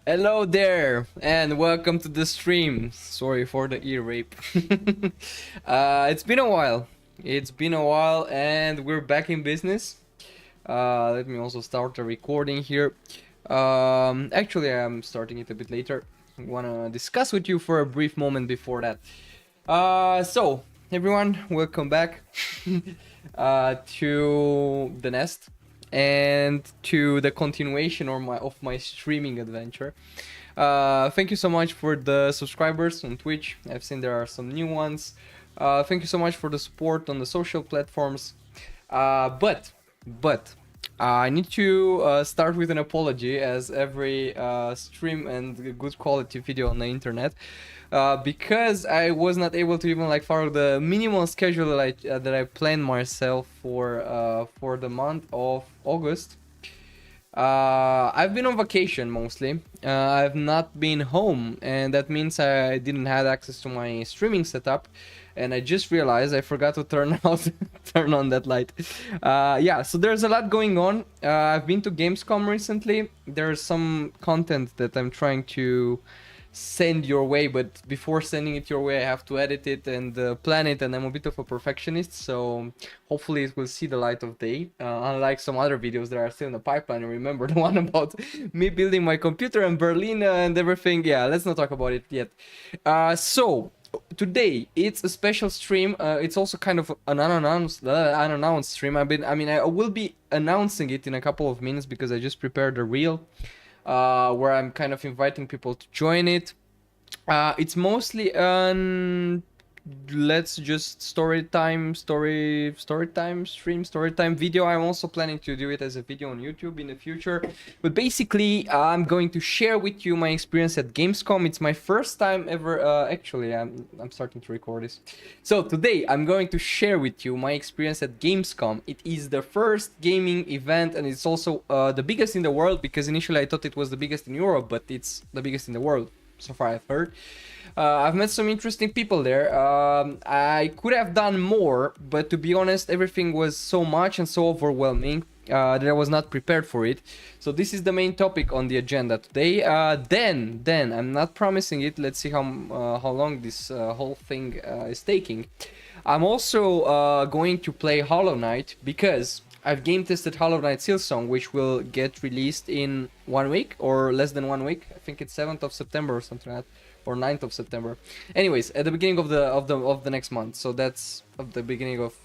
Hello there, and welcome to the stream. Sorry for the ear rape. It's been a while. And we're back in business. Let me also start the recording here. Actually, I'm starting it a bit later. I wanna discuss with you for a brief moment before that. So everyone, welcome back to the nest and to the continuation of my streaming adventure. Thank you so much for the subscribers on Twitch. I've seen there are some new ones. Thank you so much for the support on the social platforms. But I need to start with an apology, as every stream and good quality video on the internet, because I was not able to even follow the minimal schedule that I planned myself for the month of August. I've been on vacation mostly. I've not been home, and that means I didn't have access to my streaming setup. And I just realized I forgot to turn on that light. Yeah, so there's a lot going on. I've been to Gamescom recently. There's some content that I'm trying to send your way, but before sending it your way I have to edit it and plan it, and I'm a bit of a perfectionist, so hopefully it will see the light of day, unlike some other videos that are still in the pipeline. Remember the one about me building my computer in Berlin and everything? Yeah, let's not talk about it yet. So today it's a special stream. It's also kind of an unannounced stream. I will be announcing it in a couple of minutes because I just prepared a reel where I'm kind of inviting people to join it. It's mostly let's just story time video. I'm also planning to do it as a video on YouTube in the future, but basically I'm going to share with you my experience at Gamescom. It's my first time ever. Actually, I'm starting to record this, so today I'm going to share with you my experience at Gamescom. It is the first gaming event, and it's also the biggest in the world, because initially I thought it was the biggest in Europe, but it's the biggest in the world so far, I've heard. I've met some interesting people there. I could have done more, but to be honest, everything was so much and so overwhelming that I was not prepared for it. So this is the main topic on the agenda today. Then I'm not promising it. Let's see how long this whole thing is taking. I'm also going to play Hollow Knight, because I've game tested Hollow Knight Silksong, which will get released in 1 week or less than 1 week. I think it's 7th of September or something like that, or 9th of September. Anyways, at the beginning of the next month. So that's of the beginning of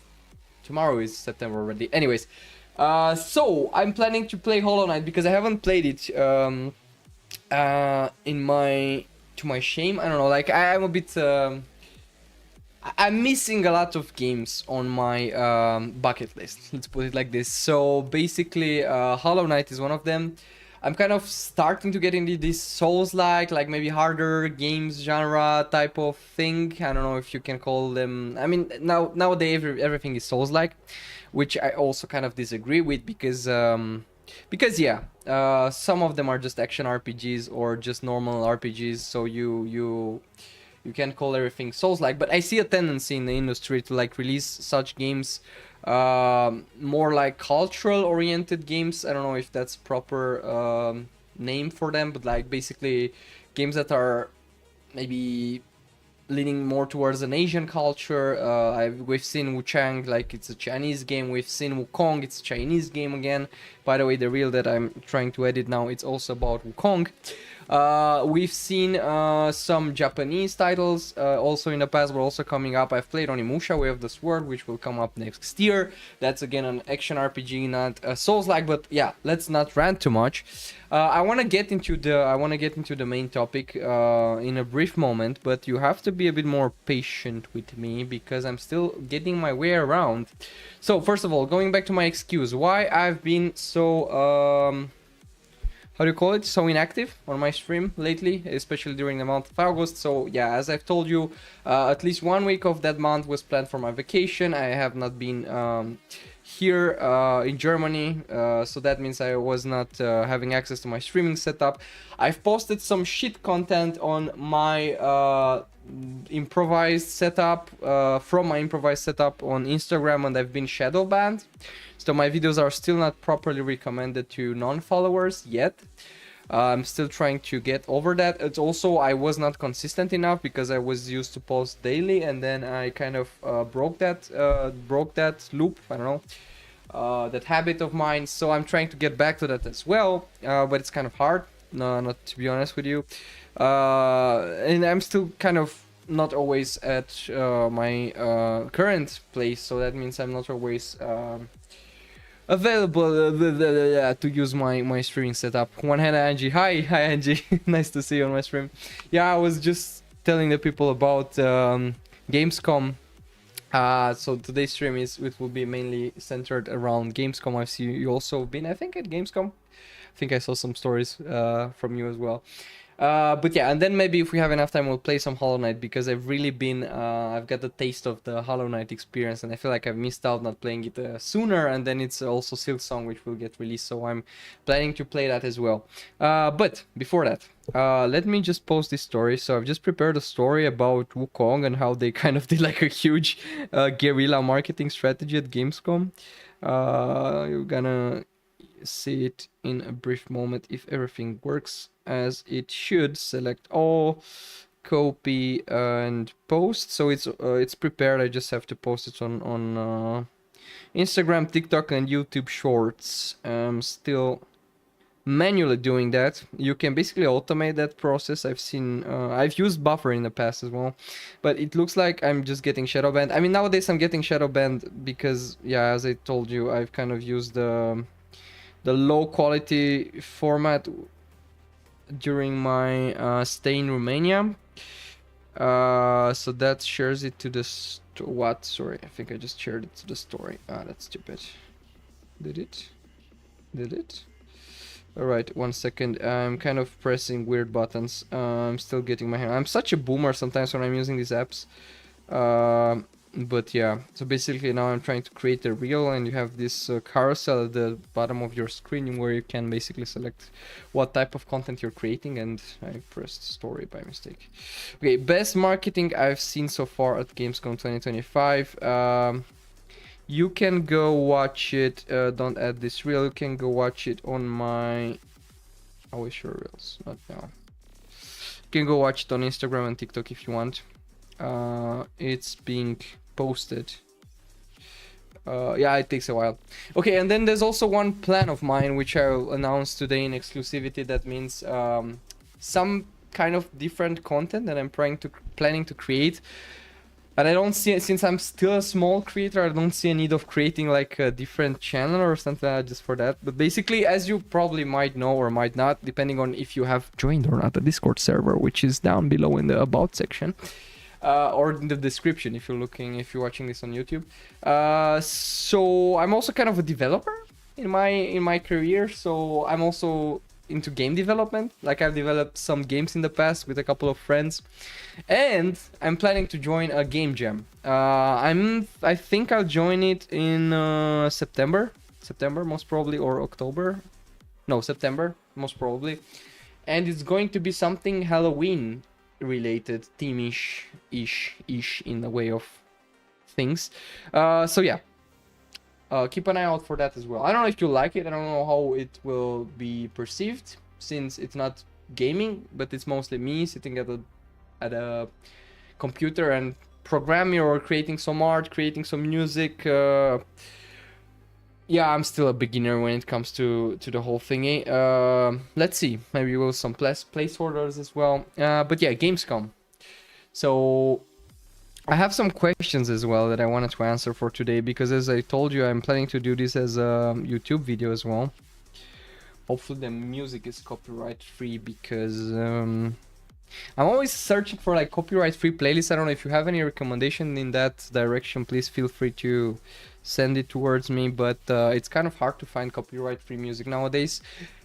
tomorrow is September already. Anyways, so I'm planning to play Hollow Knight because I haven't played it. To my shame, I don't know. I'm a bit. I'm missing a lot of games on my bucket list. Let's put it like this. So basically, Hollow Knight is one of them. I'm kind of starting to get into this Souls-like, maybe harder games genre type of thing. I don't know if you can call them. I mean, nowadays everything is Souls-like, which I also kind of disagree with, because yeah, some of them are just action RPGs or just normal RPGs. So you can't call everything Souls-like, but I see a tendency in the industry to release such games, more like cultural oriented games. I don't know if that's proper name for them, but basically games that are maybe leaning more towards an Asian culture. We've seen Wuchang, it's a Chinese game. We've seen Wukong, it's a Chinese game again. By the way, the reel that I'm trying to edit now, it's also about Wukong. We've seen some Japanese titles also in the past, but also coming up. I've played Onimusha, Way of the Sword, which will come up next year. That's again an action RPG, not Souls-like, but yeah, let's not rant too much. I want to get into the main topic in a brief moment, but you have to be a bit more patient with me because I'm still getting my way around. So first of all, going back to my excuse, why I've been so how do you call it, so inactive on my stream lately, especially during the month of August. So yeah, as I've told you, at least 1 week of that month was planned for my vacation. I have not been here in Germany, so that means I was not having access to my streaming setup. I've posted some shit content on my improvised setup, from my improvised setup on Instagram, and I've been shadow banned. So my videos are still not properly recommended to non-followers yet. I'm still trying to get over that. It's also I was not consistent enough because I was used to post daily, and then I kind of broke that loop. I don't know, that habit of mine. So I'm trying to get back to that as well, but it's kind of hard. No, not to be honest with you, and I'm still kind of not always at my current place, so that means I'm not always available to use my streaming setup. One hand, Angie. Hi Angie. Nice to see you on my stream. Yeah, I was just telling the people about Gamescom. So today's stream it will be mainly centered around Gamescom. I've seen you also been, I think, at Gamescom. I think I saw some stories from you as well. But yeah, and then maybe if we have enough time, we'll play some Hollow Knight, because I've really been, I've got the taste of the Hollow Knight experience, and I feel like I've missed out not playing it sooner. And then it's also Silksong, which will get released, so I'm planning to play that as well. But before that, let me just post this story. So I've just prepared a story about Wukong and how they kind of did like a huge guerrilla marketing strategy at Gamescom. You're gonna see it in a brief moment if everything works as it should. Select all, copy and post. So it's prepared. I just have to post it on Instagram, TikTok and YouTube Shorts. Still manually doing that. You can basically automate that process. I've seen I've used Buffer in the past as well, but it looks like I'm just getting shadow banned. I mean, nowadays I'm getting shadow banned because, yeah, as I told you, I've kind of used the low quality format during my stay in Romania. So that shares it to the what? Sorry, I think I just shared it to the story. That's stupid. Did it? All right, 1 second. I'm kind of pressing weird buttons. I'm still getting my hand. I'm such a boomer sometimes when I'm using these apps. But yeah, so basically now I'm trying to create a reel, and you have this carousel at the bottom of your screen where you can basically select what type of content you're creating, and I pressed story by mistake. Okay, best marketing I've seen so far at Gamescom 2025. You can go watch it. Don't add this reel. You can go watch it on my... I will show reels, not now. You can go watch it on Instagram and TikTok if you want. It's being posted. Yeah, it takes a while. Okay, and then there's also one plan of mine which I'll announce today in exclusivity. That means some kind of different content that I'm planning to create. And I don't see, since I'm still a small creator, I don't see a need of creating like a different channel or something like that just for that. But basically, as you probably might know or might not, depending on if you have joined or not the Discord server, which is down below in the About section. Or in the description if you're watching this on YouTube. So I'm also kind of a developer in my career, so I'm also into game development. Like, I've developed some games in the past with a couple of friends, and I'm planning to join a game jam. I think I'll join it in September most probably, or October. No, September most probably, and it's going to be something Halloween related, theme-ish in the way of things. So yeah, keep an eye out for that as well. I don't know if you like it. I don't know how it will be perceived, since it's not gaming, but it's mostly me sitting at a computer and programming or creating some art, creating some music. Yeah, I'm still a beginner when it comes to the whole thingy. Let's see, maybe we'll some placeholders as well. But yeah, Gamescom. So I have some questions as well that I wanted to answer for today, because as I told you, I'm planning to do this as a YouTube video as well. Hopefully the music is copyright free, because I'm always searching for like copyright free playlists. I don't know if you have any recommendation in that direction, please feel free to send it towards me, but it's kind of hard to find copyright free music nowadays.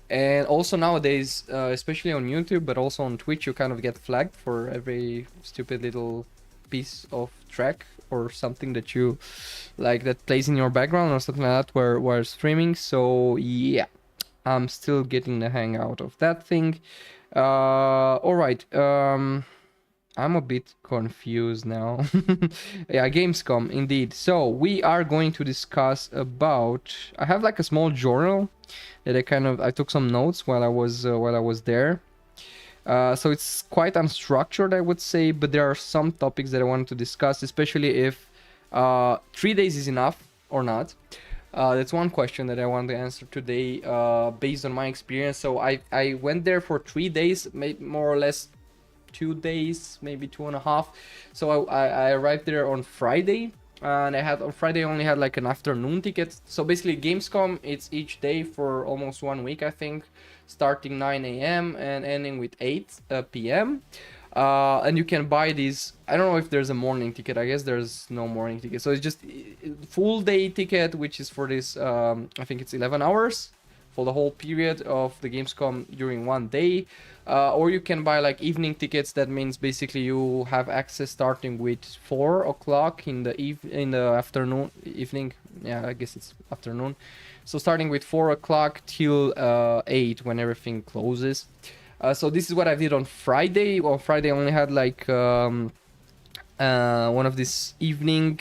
And also nowadays, especially on YouTube, but also on Twitch, you kind of get flagged for every stupid little piece of track or something that you like that plays in your background or something like that while streaming. So yeah, I'm still getting the hang out of that thing. All right. I'm a bit confused now. Yeah, Gamescom, indeed. So we are going to discuss about. I have like a small journal that I took some notes while I was there. So it's quite unstructured, I would say, but there are some topics that I wanted to discuss, especially if 3 days is enough or not. That's one question that I want to answer today, based on my experience. So I went there for 3 days, more or less 2 days, maybe 2.5. So I arrived there on Friday, and on Friday I only had like an afternoon ticket. So basically Gamescom, it's each day for almost 1 week, I think, starting 9 a.m. and ending with 8 p.m. And you can buy these. I don't know if there's a morning ticket. I guess there's no morning ticket. So it's just full day ticket, which is for this. I think it's 11 hours for the whole period of the Gamescom during one day. Or you can buy like evening tickets. That means basically you have access starting with 4 o'clock in the afternoon, evening. Yeah, I guess it's afternoon. So starting with 4 o'clock till 8 when everything closes. So this is what I did on Friday. On Friday I only had like one of these evening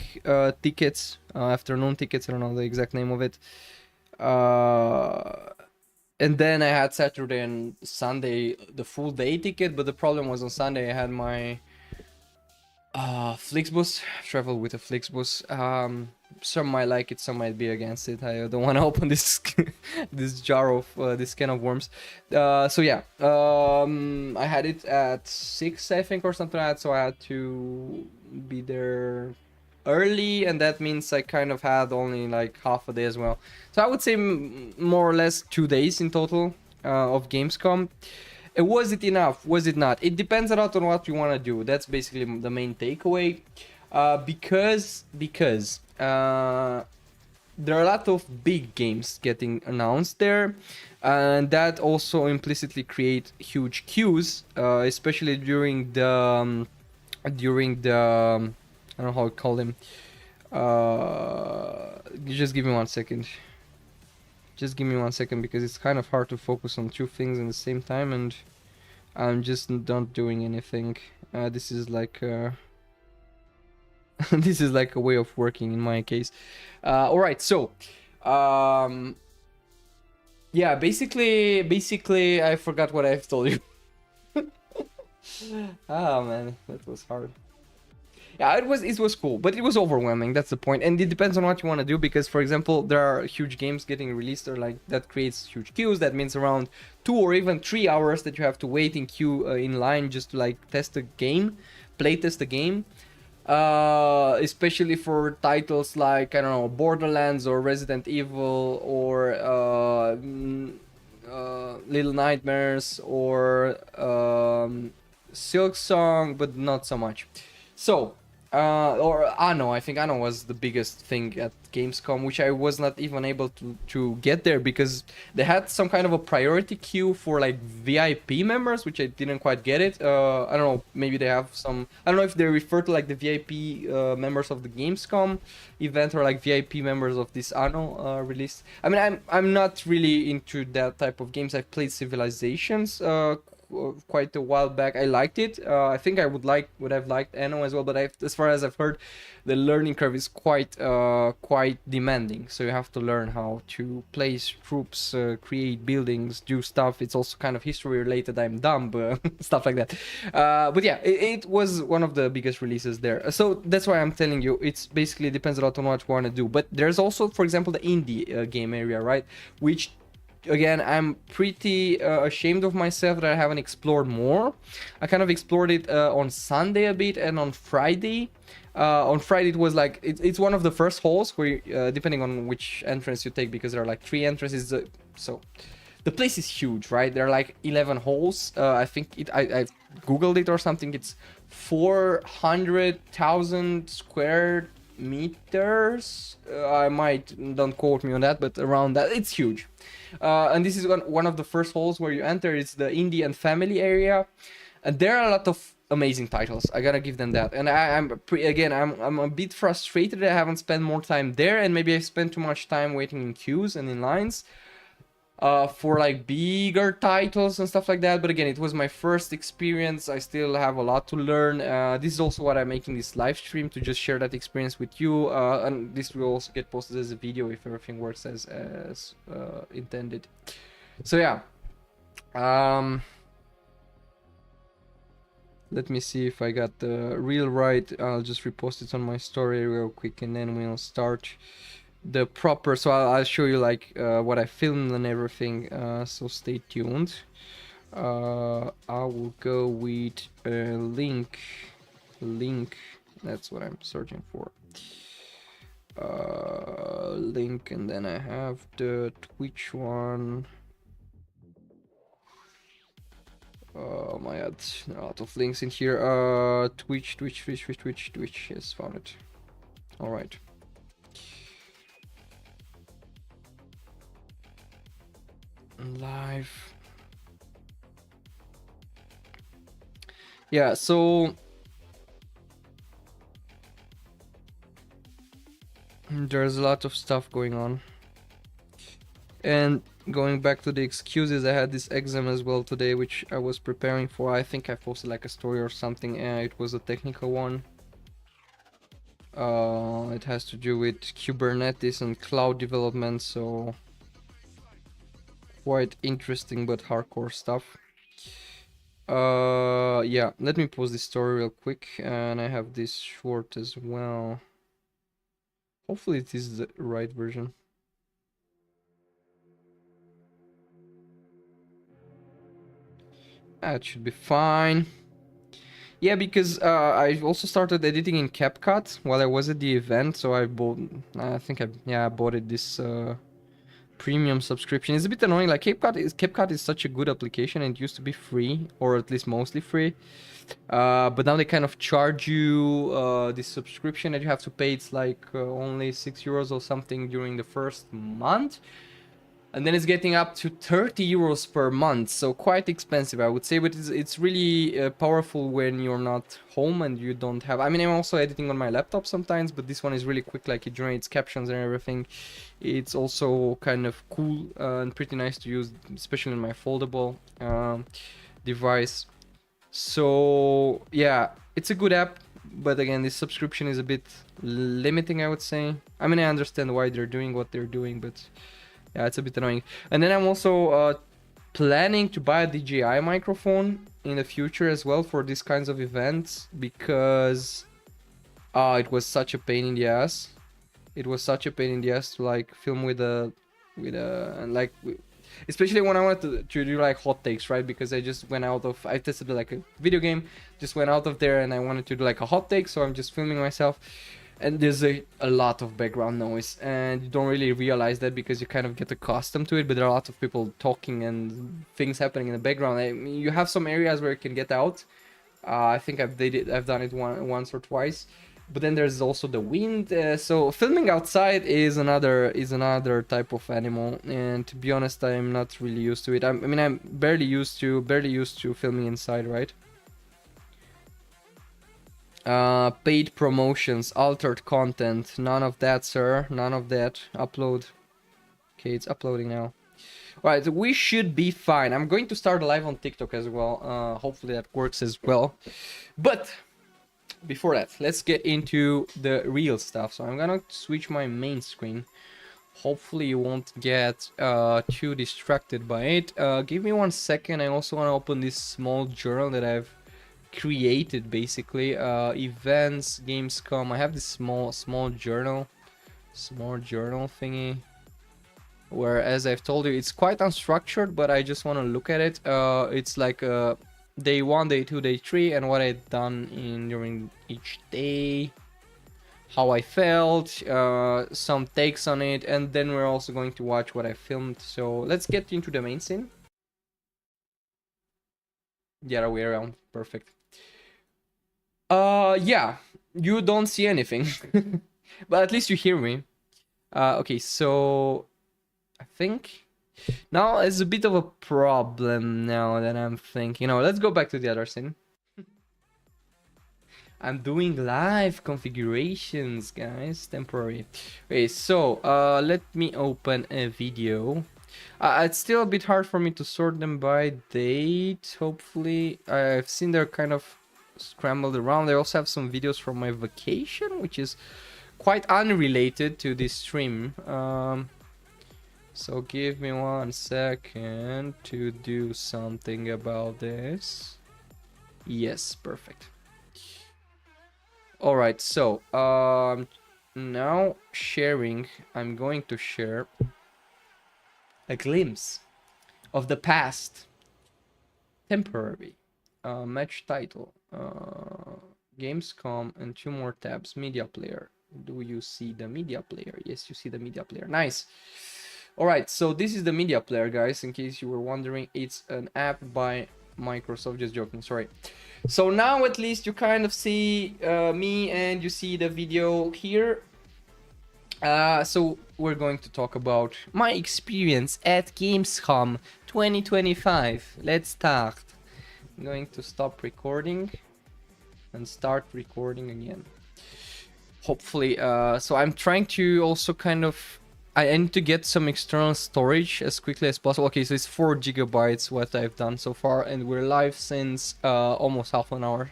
tickets, afternoon tickets. I don't know the exact name of it. And then I had Saturday and Sunday the full day ticket. But the problem was on Sunday I had my Flixbus. Travel with a Flixbus. Some might like it, some might be against it. I don't want to open this this jar of this can of worms. So yeah, I had it at 6, I think, or something like that. So I had to be there early, and that means I kind of had only like half a day as well. So I would say more or less 2 days in total of Gamescom. Was it enough? Was it not? It depends a lot on what you want to do. That's basically the main takeaway. Because there are a lot of big games getting announced there, and that also implicitly create huge queues, especially during the I don't know how to call them. Just give me 1 second. Just give me 1 second, because it's kind of hard to focus on two things at the same time, and I'm just not doing anything. This is like this is like a way of working in my case. All right, so yeah, basically I forgot what I've told you. Oh man, that was hard. Yeah, it was cool, but it was overwhelming. That's the point, and it depends on what you want to do. Because, for example, there are huge games getting released, or like that creates huge queues. That means around 2 or even 3 hours that you have to wait in queue in line just to like test the game, play test the game. Especially for titles like, I don't know, Borderlands or Resident Evil or Little Nightmares or Silk Song, but not so much. So, or Anno. I think Anno was the biggest thing at Gamescom, which I was not even able to get there because they had some kind of a priority queue for like VIP members, which I didn't quite get it. I don't know, maybe they have some, I don't know if they refer to like the VIP members of the Gamescom event or like VIP members of this Anno release. I mean, I'm not really into that type of games. I've played Civilizations quite a while back. I liked it. I think I would have liked Anno as well, but as far as I've heard, the learning curve is quite demanding. So you have to learn how to place troops, create buildings, do stuff. It's also kind of history related. I'm dumb, but stuff like that. But yeah, it was one of the biggest releases there. So that's why I'm telling you, it's basically depends a lot on what you want to do. But there's also, for example, the indie game area, right? Which, again, I'm pretty ashamed of myself that I haven't explored more. I kind of explored it on Sunday a bit and on Friday. On Friday it was like it's one of the first halls where you, depending on which entrance you take, because there are like 3 entrances, so the place is huge, right? There are like 11 halls. I think I googled it or something. It's 400,000 square meters. Don't quote me on that, but around that, it's huge. And this is one of the first halls where you enter. It's the indie and family area, and there are a lot of amazing titles. I gotta give them that. And I'm a bit frustrated that I haven't spent more time there, and maybe I spent too much time waiting in queues and in lines. for like bigger titles and stuff like that. But again, it was my first experience. I still have a lot to learn. This is also what I'm making this live stream, to just share that experience with you. And this will also get posted as a video if everything works as intended. So yeah. Let me see if I got the reel right. I'll just repost it on my story real quick, and then we'll start the proper. So I'll show you like what I filmed and everything. So stay tuned. I will go with a link. That's what I'm searching for. Link, and then I have the Twitch one. Oh my god, a lot of links in here. Twitch. Yes, found it. All right. Live. Yeah, so there's a lot of stuff going on. And going back to the excuses, I had this exam as well today, which I was preparing for. I think I posted like a story or something, and it was a technical one. It has to do with Kubernetes and cloud development, so quite interesting but hardcore stuff. Yeah, let me post this story real quick, and I have this short as well. Hopefully it is the right version. That should be fine. Yeah, because I also started editing in CapCut while I was at the event, so I bought. I think I bought it this premium subscription. It's a bit annoying. Like CapCut is such a good application, and it used to be free, or at least mostly free. But now they kind of charge you this subscription that you have to pay. It's like only €6 or something during the first month. And then it's getting up to €30 per month, so quite expensive, I would say. But it's really powerful when you're not home and you don't have. I mean, I'm also editing on my laptop sometimes, but this one is really quick. Like, it generates captions and everything. It's also kind of cool and pretty nice to use, especially in my foldable device. So yeah, it's a good app, but again, this subscription is a bit limiting, I would say. I mean, I understand why they're doing what they're doing, but yeah, it's a bit annoying. And then I'm also planning to buy a DJI microphone in the future as well for these kinds of events, because it was such a pain in the ass. It was such a pain in the ass to like film with a and like especially when I wanted to do like hot takes, right? Because I just went out of, I tested like a video game, just went out of there, and I wanted to do like a hot take, so I'm just filming myself. And there's a lot of background noise, and you don't really realize that because you kind of get accustomed to it, but there are a lot of people talking and things happening in the background. I mean, you have some areas where you can get out. I think I've done it once or twice, but then there's also the wind. So filming outside is another type of animal, and to be honest, I'm not really used to it. I mean, I'm barely used to filming inside, right? Paid promotions, altered content, none of that, sir, none of that. Upload. Okay, it's uploading now. Right, we should be fine. I'm going to start a live on TikTok as well. Hopefully that works as well. But before that, let's get into the real stuff. So I'm gonna switch my main screen. Hopefully you won't get too distracted by it. Give me 1 second. I also want to open this small journal that I've created, basically. Events, Gamescom. I have this small journal thingy, where, as I've told you, it's quite unstructured, but I just want to look at it. It's like day 1, day 2, day 3, and what I've done during each day, how I felt, some takes on it, and then we're also going to watch what I filmed. So let's get into the main scene. The other way around. Perfect. Yeah, you don't see anything, but at least you hear me. Okay, so I think now it's a bit of a problem now that I'm thinking. Let's go back to the other scene. I'm doing live configurations, guys. Temporary. Okay, so let me open a video. It's still a bit hard for me to sort them by date. Hopefully, I've seen they're kind of scrambled around. I also have some videos from my vacation, which is quite unrelated to this stream. So give me 1 second to do something about this. Yes, perfect. All right, so now sharing, I'm going to share a glimpse of the past. Temporary match title, Gamescom, and 2 more tabs. Media player. Do you see the media player? Yes, you see the media player. Nice. All right, so this is the media player, guys. In case you were wondering, it's an app by Microsoft. Just joking, sorry. So now at least you kind of see me and you see the video here. So we're going to talk about my experience at Gamescom 2025. Let's start. I'm going to stop recording and start recording again. Hopefully, so I'm trying to also kind of, I need to get some external storage as quickly as possible. Okay, so it's 4 gigabytes what I've done so far, and we're live since almost half an hour.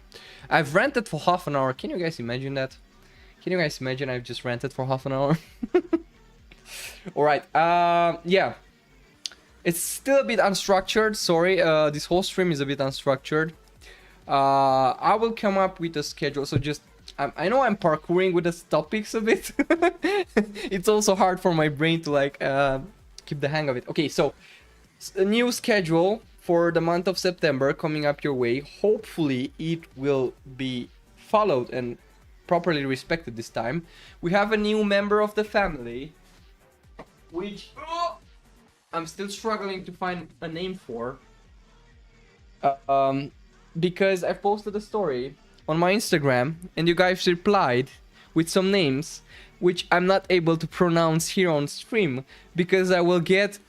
I've rented for half an hour. Can you guys imagine that? Can you guys imagine I've just rented for half an hour? All right, yeah. It's still a bit unstructured, sorry. This whole stream is a bit unstructured. I will come up with a schedule, so just I know I'm parkouring with the topics a bit. It's also hard for my brain to like keep the hang of it. Okay, so a new schedule for the month of September coming up your way. Hopefully it will be followed and properly respected this time. We have a new member of the family, which I'm still struggling to find a name for. Because I posted a story on my Instagram and you guys replied with some names which I'm not able to pronounce here on stream because I will get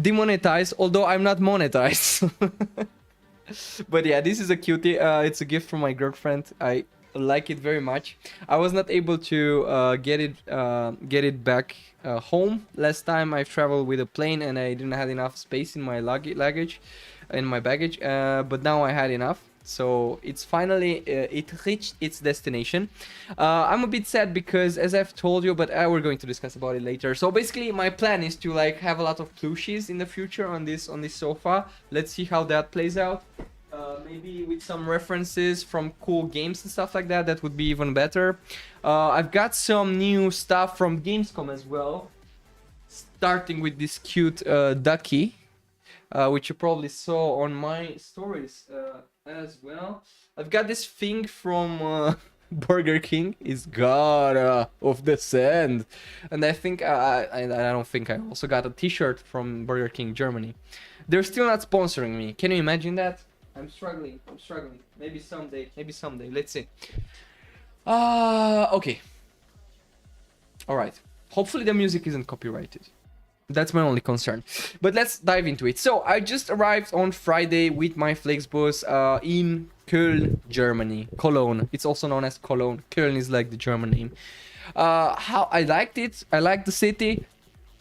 demonetized, although I'm not monetized. But yeah, this is a cutie. It's a gift from my girlfriend. I like it very much. I was not able to get it back home last time. I traveled with a plane and I didn't have enough space in my baggage, but now I had enough. So it's finally it reached its destination. I'm a bit sad because, as I've told you, but we're going to discuss about it later. So basically my plan is to like have a lot of plushies in the future on this sofa. Let's see how that plays out. Maybe with some references from cool games and stuff like that. That would be even better. I've got some new stuff from Gamescom as well, starting with this cute ducky, which you probably saw on my stories as well. I've got this thing from Burger King. It's God of the Sand, and I think I don't think I also got a T-shirt from Burger King Germany. They're still not sponsoring me. Can you imagine that? I'm struggling. Maybe someday. Let's see. Okay. All right. Hopefully the music isn't copyrighted. That's my only concern. But let's dive into it. So I just arrived on Friday with my Flixbus in Köln, Germany. Cologne. It's also known as Cologne. Köln is like the German name. How I liked it. I liked the city.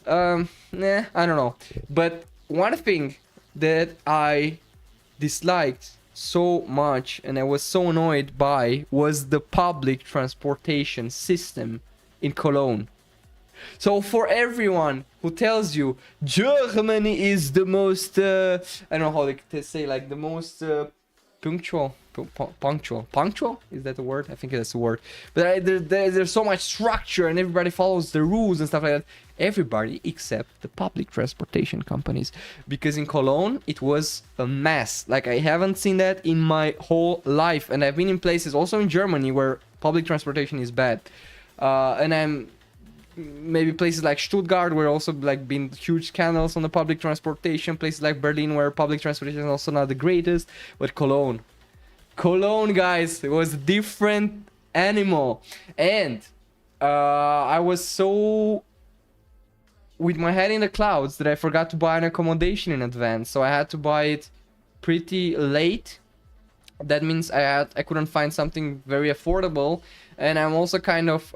I don't know. But one thing that I disliked so much and I was so annoyed by was the public transportation system in Cologne. So for everyone who tells you Germany is the most I don't know how to say, like the most punctual, is that a word? I think that's a word. But there's so much structure and everybody follows the rules and stuff like that. Everybody except the public transportation companies, because in Cologne it was a mess. Like I haven't seen that in my whole life, and I've been in places also in Germany where public transportation is bad, and I'm maybe places like Stuttgart where also like been huge scandals on the public transportation, places like Berlin where public transportation is also not the greatest. But Cologne, guys, it was a different animal. And I was so with my head in the clouds that I forgot to buy an accommodation in advance, so I had to buy it pretty late that means I couldn't find something very affordable, and I'm also kind of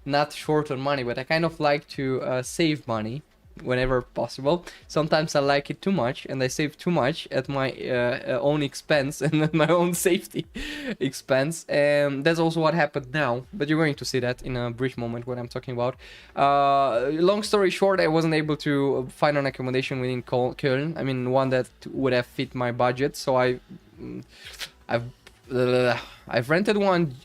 not short on money, but I kind of like to save money whenever possible. Sometimes I like it too much, and I save too much at my own expense and at my own safety expense. And that's also what happened now. But you're going to see that in a brief moment what I'm talking about. Long story short, I wasn't able to find an accommodation within Cologne. I mean, one that would have fit my budget. So I've rented one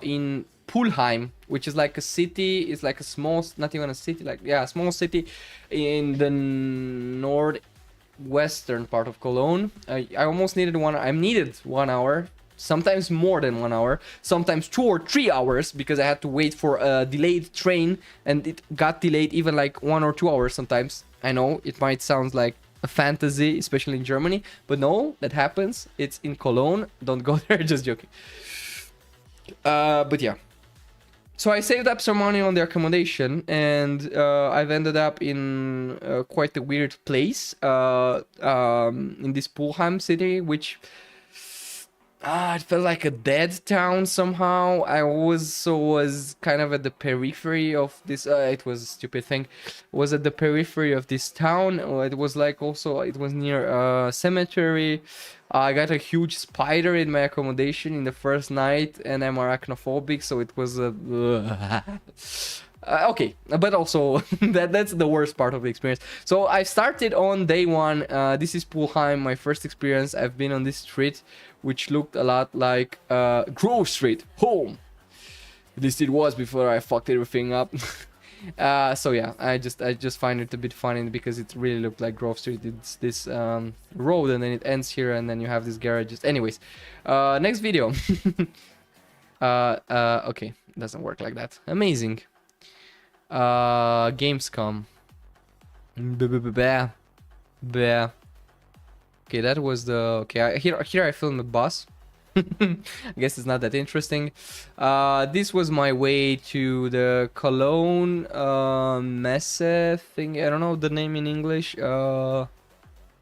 in Pulheim, which is like a city. It's like a small, not even a city, like, yeah, a small city in the northwestern part of Cologne. I almost needed one. I needed 1 hour, sometimes more than 1 hour, sometimes 2 or 3 hours, because I had to wait for a delayed train, and it got delayed even like 1 or 2 hours sometimes. I know it might sound like a fantasy, especially in Germany, but no, that happens. It's in Cologne. Don't go there. Just joking. But yeah. So I saved up some money on the accommodation, and I've ended up in quite a weird place in this Pulheim city, which it felt like a dead town somehow. I was kind of at the periphery of this. It was a stupid thing. Was at the periphery of this town. It was like also it was near a cemetery. I got a huge spider in my accommodation in the first night, and I'm arachnophobic, so it was okay, but also that's the worst part of the experience. So I started on day one. This is Pulheim, my first experience. I've been on this street, which looked a lot like Grove Street, home. At least it was before I fucked everything up. So yeah, I just find it a bit funny because it really looked like Grove Street. It's this road, and then it ends here, and then you have these garages. Anyways, next video. Okay, doesn't work like that. Amazing. Gamescom. Okay, that was the... Okay, here I filmed the bus. I guess it's not that interesting. This was my way to the Cologne Messe thing. I don't know the name in English.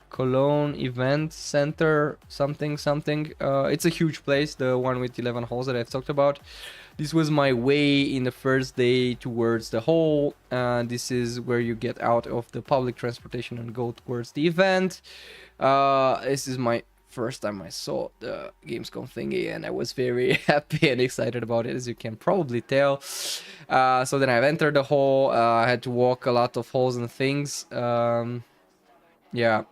Cologne Event Center, something. It's a huge place, the one with 11 halls that I've talked about. This was my way in the first day towards the hall. This is where you get out of the public transportation and go towards the event. This is my first time I saw the Gamescom thingy, and I was very happy and excited about it, as you can probably tell. So then I've entered the hall. I had to walk a lot of halls and things. Yeah.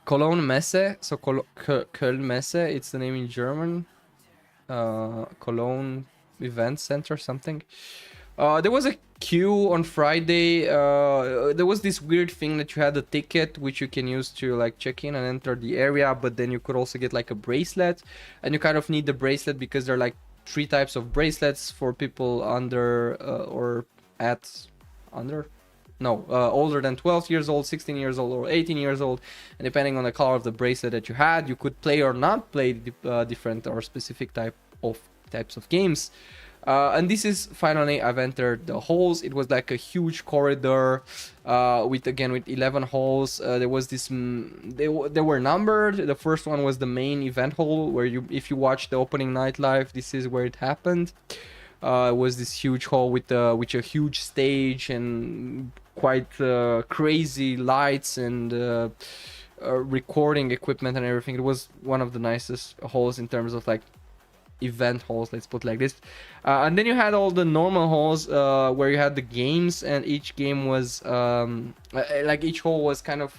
Cologne Messe, so Köln Messe, it's the name in German. Cologne Event Center, something. There was a queue on Friday. There was this weird thing that you had a ticket which you can use to like check in and enter the area, but then you could also get like a bracelet, and you kind of need the bracelet because there are like 3 types of bracelets for people under older than 12 years old, 16 years old, or 18 years old. And depending on the color of the bracelet that you had, you could play or not play different or specific types of games. And this is finally, I've entered the halls. It was like a huge corridor with 11 halls. There was this, they were numbered. The first one was the main event hall, where if you watch the opening night live, this is where it happened. It was this huge hall with a huge stage and quite crazy lights and recording equipment and everything. It was one of the nicest halls in terms of like event halls, let's put it like this. And then you had all the normal halls where you had the games, and each game was like each hall was kind of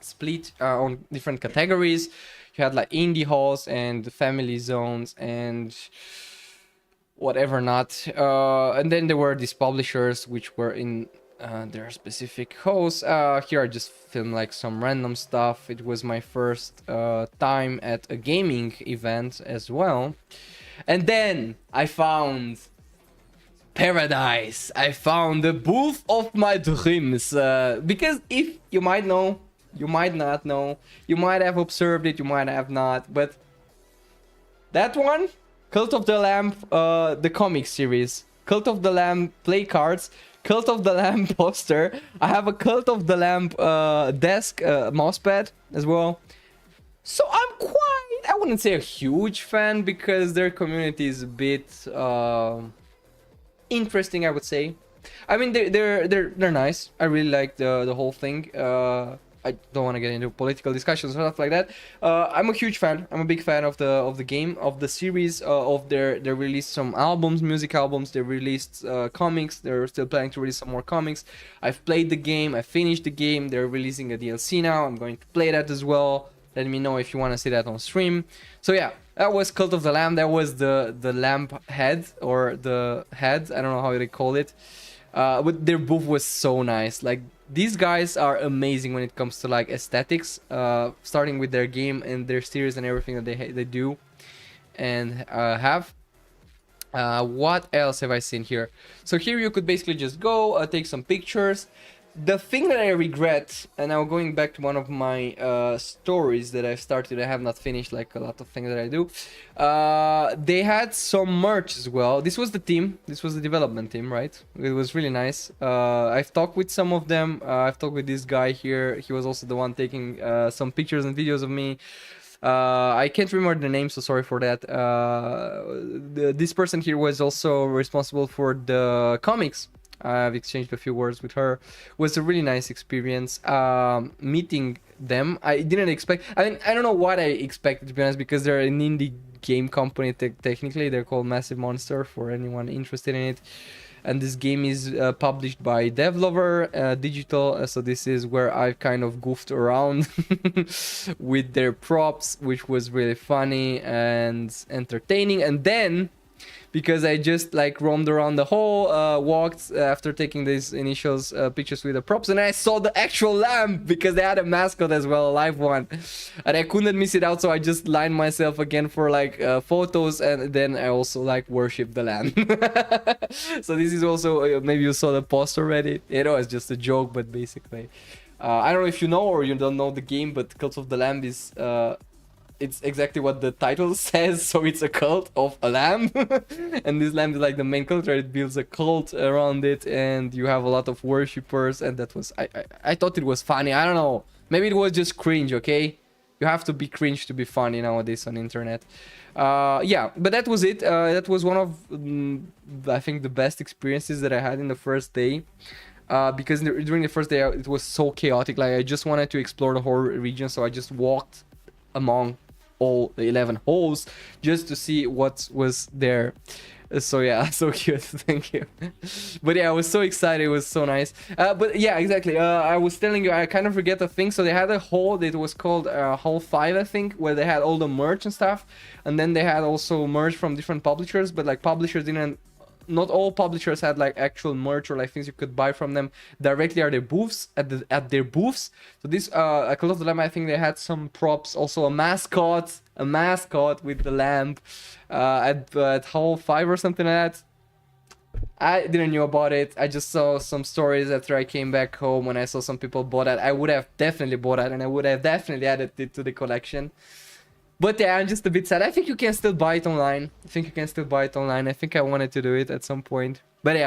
split on different categories. You had like indie halls and family zones and whatever not, and then there were these publishers which were in their specific hosts. Here I just filmed like some random stuff. It was my first time at a gaming event as well, and then I found paradise. I found the booth of my dreams, because if you might know, you might not know, you might have observed it, you might have not, but that one, Cult of the Lamb, the comic series, Cult of the Lamb play cards, Cult of the Lamb poster. I have a Cult of the Lamb desk mousepad as well. So I'm quite, I wouldn't say a huge fan because their community is a bit interesting, I would say. I mean, they're nice. I really like the whole thing. I don't want to get into political discussions or stuff like that. I'm a huge fan. I'm a big fan of the game, of the series. Of they released some albums, music albums. They released comics. They're still planning to release some more comics. I've played the game. I finished the game. They're releasing a DLC now. I'm going to play that as well. Let me know if you want to see that on stream. So yeah, that was Cult of the Lamb. That was the lamp head, or the head. I don't know how they call it. But their booth was so nice. Like, these guys are amazing when it comes to like aesthetics. Starting with their game and their series and everything that they do and have. What else have I seen here? So here you could basically just go take some pictures. The thing that I regret, and now going back to one of my stories that I've started, I have not finished, like a lot of things that I do. They had some merch as well. This was the team. This was the development team, right? It was really nice. I've talked with some of them. I've talked with this guy here. He was also the one taking some pictures and videos of me. I can't remember the name, so sorry for that. This person here was also responsible for the comics. I've exchanged a few words with her. It was a really nice experience meeting them. I didn't expect, I mean, I don't know what I expected, to be honest, because they're an indie game company. Technically they're called Massive Monster, for anyone interested in it. And this game is published by Devlover Digital. So this is where I've kind of goofed around with their props, which was really funny and entertaining. And then, because I just like roamed around the hall, walked after taking these initial pictures with the props, and I saw the actual lamb, because they had a mascot as well, a live one, and I couldn't miss it out, so I just lined myself again for like photos, and then I also like worshipped the lamb. So this is also, maybe you saw the post already, you know, it's just a joke, but basically, I don't know if you know or you don't know the game, but Cult of the Lamb is it's exactly what the title says, so it's a cult of a lamb. And this lamb is like the main cult, right? It builds a cult around it, and you have a lot of worshippers, and that was, I thought it was funny. I don't know, maybe it was just cringe, okay? You have to be cringe to be funny nowadays on internet. Yeah, but that was it. That was one of, I think, the best experiences that I had in the first day. Because during the first day, it was so chaotic. Like, I just wanted to explore the whole region, so I just walked among all the 11 holes just to see what was there. So yeah, so cute. Thank you. But yeah, I was so excited. It was so nice. But yeah, exactly. I was telling you, I kind of forget the thing. So they had a hall that was called Hall 5, I think, where they had all the merch and stuff. And then they had also merch from different publishers, but like publishers didn't, not all publishers had like actual merch or like things you could buy from them directly at their booths, at their booths. So this Call of the Lamb, I think they had some props, also a mascot with the lamb at Hall 5 or something like that. I didn't know about it. I just saw some stories after I came back home, when I saw some people bought that. I would have definitely bought that, and I would have definitely added it to the collection. But yeah, I'm just a bit sad. I think you can still buy it online. I think I wanted to do it at some point. But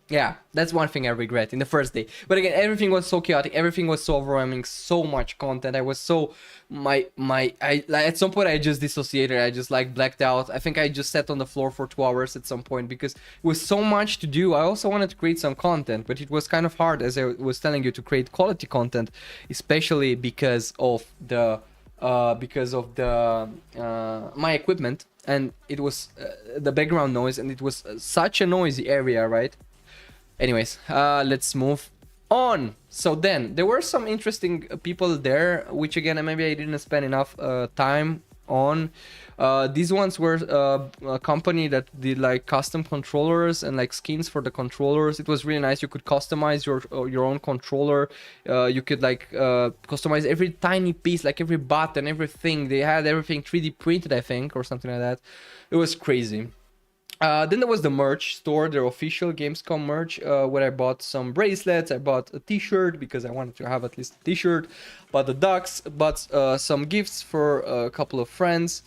yeah, that's one thing I regret in the first day. But again, everything was so chaotic. Everything was so overwhelming. So much content. I was so... at some point, I just dissociated. I just like blacked out. I think I just sat on the floor for 2 hours at some point, because it was so much to do. I also wanted to create some content, but it was kind of hard, as I was telling you, to create quality content, especially because of the... my equipment, and it was the background noise, and it was such a noisy area, right? Anyways, let's move on. So then there were some interesting people there, which again, maybe I didn't spend enough time on. These ones were a company that did like custom controllers and like skins for the controllers. It was really nice. You could customize your own controller. You could like customize every tiny piece, like every button, everything. They had everything 3D printed, I think, or something like that. It was crazy. Then there was the merch store, their official Gamescom merch, where I bought some bracelets, I bought a t-shirt, because I wanted to have at least a t-shirt, bought the ducks, bought some gifts for a couple of friends,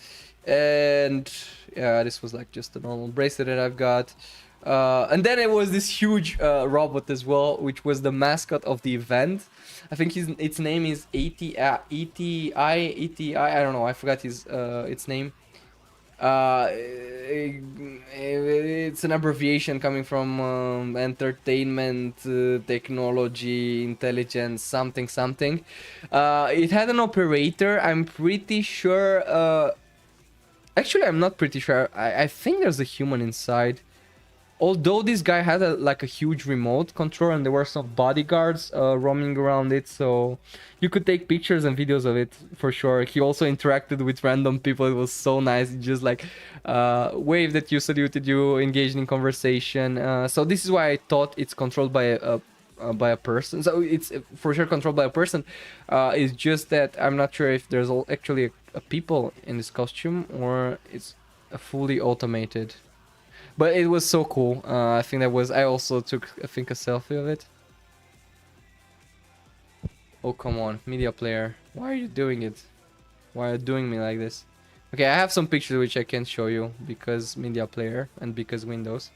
and yeah, this was like just a normal bracelet that I've got. And then it was this huge robot as well, which was the mascot of the event. I think its name is ETI. I don't know. I forgot its name. It's an abbreviation coming from entertainment, technology, intelligence, something, something. It had an operator. I'm pretty sure. Actually, I'm not pretty sure. I think there's a human inside. Although this guy had like a huge remote control, and there were some bodyguards roaming around it, so you could take pictures and videos of it for sure. He also interacted with random people. It was so nice. He just like waved at you, saluted you, engaged in conversation. So this is why I thought it's controlled by a person. So it's for sure controlled by a person. It's just that I'm not sure if there's actually a people in this costume or it's a fully automated. But it was so cool. I think that was. I also took, I think, a selfie of it. Oh, come on, media player. Why are you doing it? Why are you doing me like this? Okay, I have some pictures which I can't show you because media player and because Windows.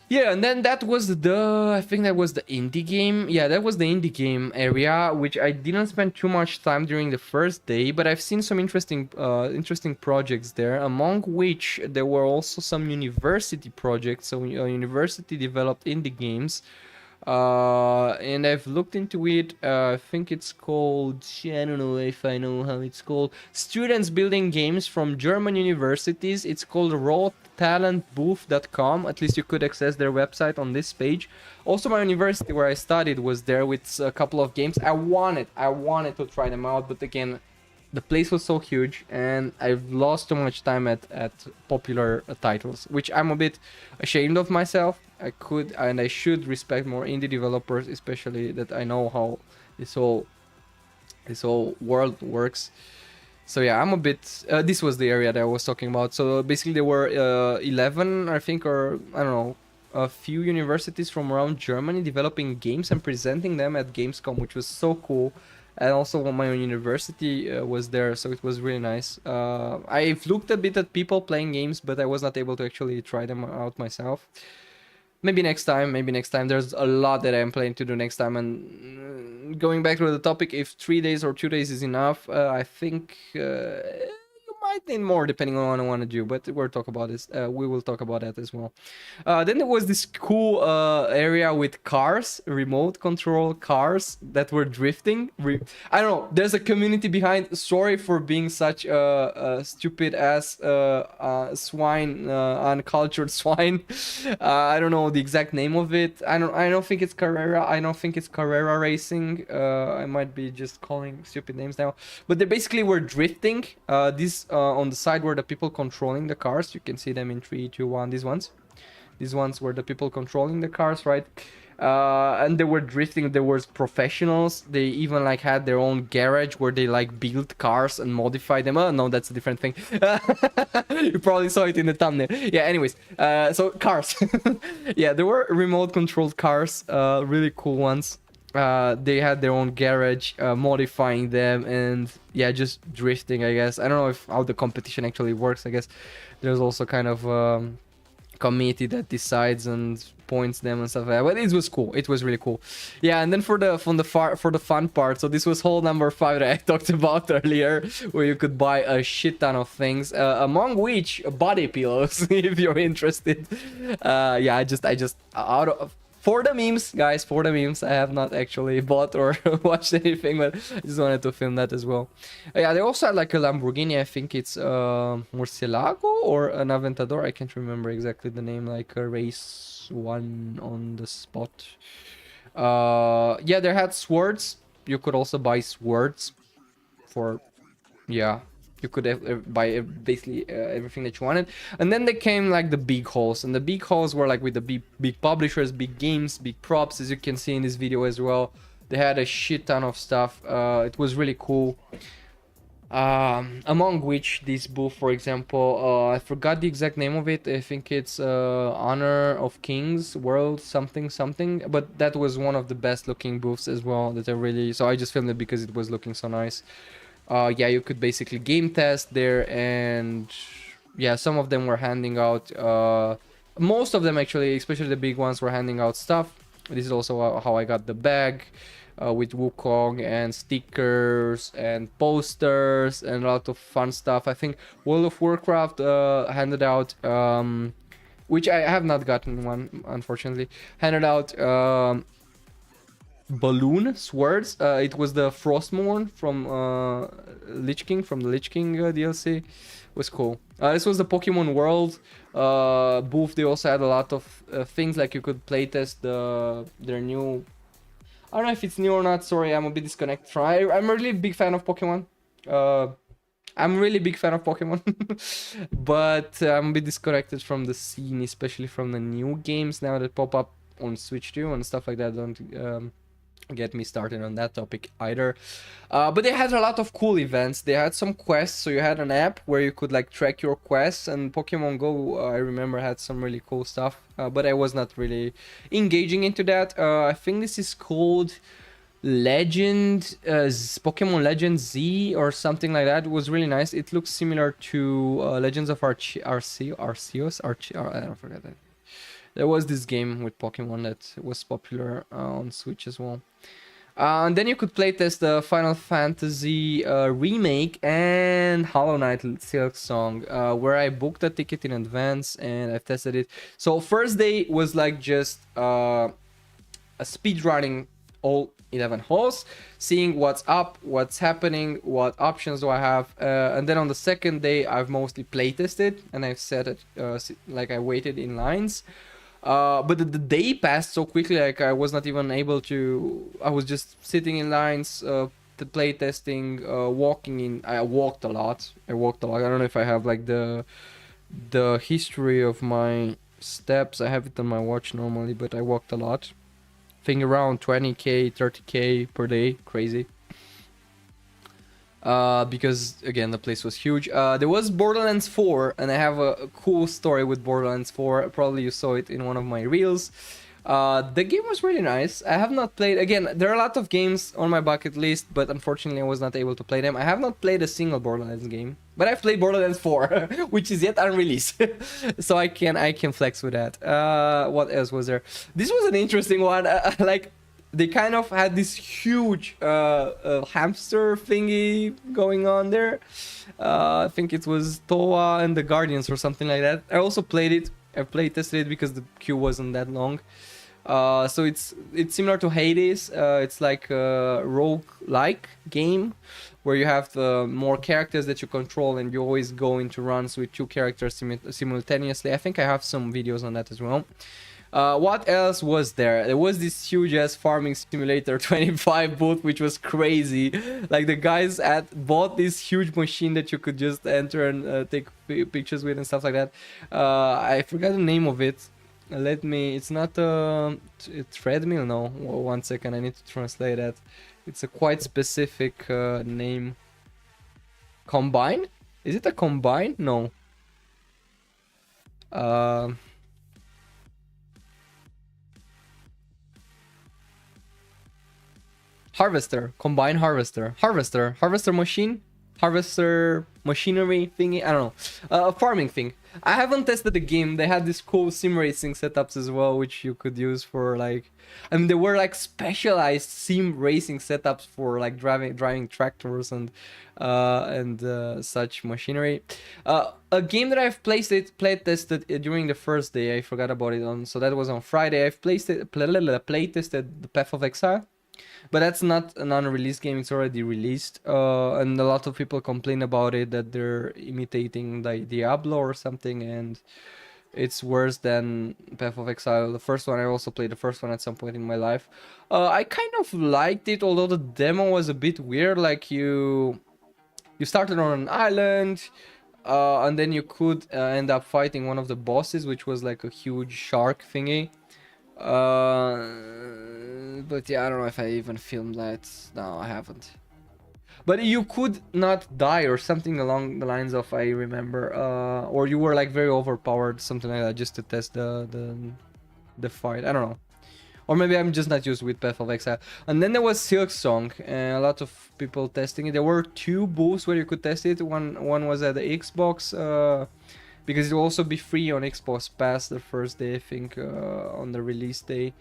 Yeah, and then that was I think that was the indie game. Yeah, that was the indie game area, which I didn't spend too much time during the first day, but I've seen some interesting projects there, among which there were also some university projects, so university developed indie games. And I've looked into it. I think it's called, I don't know if I know how it's called, Students Building Games from German Universities. It's called rawtalentbooth.com. At least you could access their website on this page. Also, my university where I studied was there with a couple of games. I wanted to try them out, but again, the place was so huge and I've lost too much time at popular titles, which I'm a bit ashamed of myself. I could and I should respect more indie developers, especially that I know how this whole world works. So yeah, I'm a bit this was the area that I was talking about. So basically there were 11, I think, or I don't know, a few universities from around Germany developing games and presenting them at Gamescom, which was so cool. And also my own university was there, so it was really nice. I've looked a bit at people playing games, but I was not able to actually try them out myself. Maybe next time, There's a lot that I'm planning to do next time. And going back to the topic, if 3 days or 2 days is enough, I think you might need more depending on what I want to do. But we'll talk about this. We will talk about that as well. Then there was this cool area with cars, remote control cars that were drifting. I don't know. There's a community behind. Sorry for being such a stupid ass swine, uncultured swine. I don't know the exact name of it. I don't think it's Carrera. I don't think it's Carrera Racing. I might be just calling stupid names now. But they basically were drifting. This on the side were the people controlling the cars. You can see them in 3, 2, 1. These ones were the people controlling the cars, right? And they were drifting. There was professionals. They even like had their own garage where they like built cars and modify them. Oh no, that's a different thing. You probably saw it in the thumbnail. Yeah, anyways, so cars. Yeah, there were remote controlled cars, really cool ones. They had their own garage, modifying them, and yeah, just drifting, I guess. I don't know how the competition actually works. I guess there's also kind of committee that decides and points them and stuff like that. But it was cool. It was really cool. Yeah, and then for the fun part, so this was hole number 5 that I talked about earlier, where you could buy a shit ton of things, among which body pillows, if you're interested. Yeah, I just out of for the memes, guys, for the memes. I have not actually bought or watched anything, but I just wanted to film that as well. Yeah, they also had like a Lamborghini. I think it's Murcielago or an Aventador. I can't remember exactly the name, like a race one on the spot. Yeah, they had swords. You could also buy swords for, yeah, you could buy basically everything that you wanted. And then they came like the big hauls, and the big hauls were like with the big publishers, big games, big props, as you can see in this video as well. They had a shit ton of stuff. It was really cool. Among which this booth, for example, I forgot the exact name of it. I think it's Honor of Kings World something, but that was one of the best looking booths as well that I really, so I just filmed it because it was looking so nice. Yeah, you could basically game test there, and yeah, some of them were handing out Most of them actually, especially the big ones, were handing out stuff. This is also how I got the bag with Wukong and stickers and posters and a lot of fun stuff. I think World of Warcraft handed out, which I have not gotten one, unfortunately, handed out balloon swords. It was the Frostmourne from Lich King, from the Lich King DLC. It was cool. This was the Pokemon World booth. They also had a lot of things, like you could playtest their new... I don't know if it's new or not. Sorry, I'm a bit disconnected from... I'm a really big fan of Pokemon. I'm really big fan of Pokemon. But I'm a bit disconnected from the scene, especially from the new games now that pop up on Switch 2 and stuff like that. Don't get me started on that topic either. But they had a lot of cool events. They had some quests, so you had an app where you could like track your quests, and Pokemon Go, I remember, had some really cool stuff, but I was not really engaging into that. I think this is called Pokemon Legend Z or something like that. It was really nice. It looks similar to Legends of Arceus. I don't forget that. There was this game with Pokemon that was popular on Switch as well. And then you could playtest the Final Fantasy remake and Hollow Knight Silk Song, where I booked a ticket in advance and I've tested it. So first day was like just a speed running all 11 halls, seeing what's up, what's happening, what options do I have, and then on the second day I've mostly playtested and I've set it like I waited in lines. But the day passed so quickly, like I was not even able to... I was just sitting in lines, the play testing, walking in... I walked a lot. I don't know if I have like the history of my steps. I have it on my watch normally, but I walked a lot. I think around 20k, 30k per day. Crazy. Because again the place was huge. There was Borderlands 4, and I have a cool story with Borderlands 4. Probably you saw it in one of my reels. The game was really nice. I have not played... Again, there are a lot of games on my bucket list, but unfortunately I was not able to play them. I have not played a single Borderlands game, but I've played Borderlands 4, which is yet unreleased. So I can flex with that. What else was there? This was an interesting one. Like, they kind of had this huge hamster thingy going on there. I think it was Toa and the Guardians or something like that. I also played it. I played tested it because the queue wasn't that long. So it's similar to Hades. It's like a rogue-like game where you have more characters that you control, and you always go into runs with two characters simultaneously. I think I have some videos on that as well. What else was there? There was this huge ass Farming Simulator 25 booth, which was crazy. Like, the guys bought this huge machine that you could just enter and take pictures with and stuff like that. I forgot the name of it. It's not a treadmill. No, 1 second, I need to translate that. It's a quite specific name. Combine? Is it a combine? No. Harvester, combine harvester, harvester machine, harvester machinery thingy. I don't know, a farming thing. I haven't tested the game. They had this cool sim racing setups as well, which you could use for like... I mean, there were like specialized sim racing setups for like driving tractors and such machinery. A game that I've play tested during the first day. I forgot about it on. So that was on Friday. I've play tested the Path of Exile. But that's not an unreleased game, it's already released. And a lot of people complain about it, that they're imitating like Diablo or something, and it's worse than Path of Exile. The first one, I also played the first one at some point in my life. I kind of liked it, although the demo was a bit weird. Like, you started on an island, and then you could end up fighting one of the bosses, which was like a huge shark thingy. But yeah, I don't know if I even filmed that. No, I haven't. But you could not die or something along the lines of, I remember, or you were like very overpowered, something like that, just to test the fight. I don't know. Or maybe I'm just not used with Path of Exile. And then there was Silk Song, and a lot of people testing it. There were two booths where you could test it. One was at the Xbox because it will also be free on Xbox Pass the first day, I think, on the release day.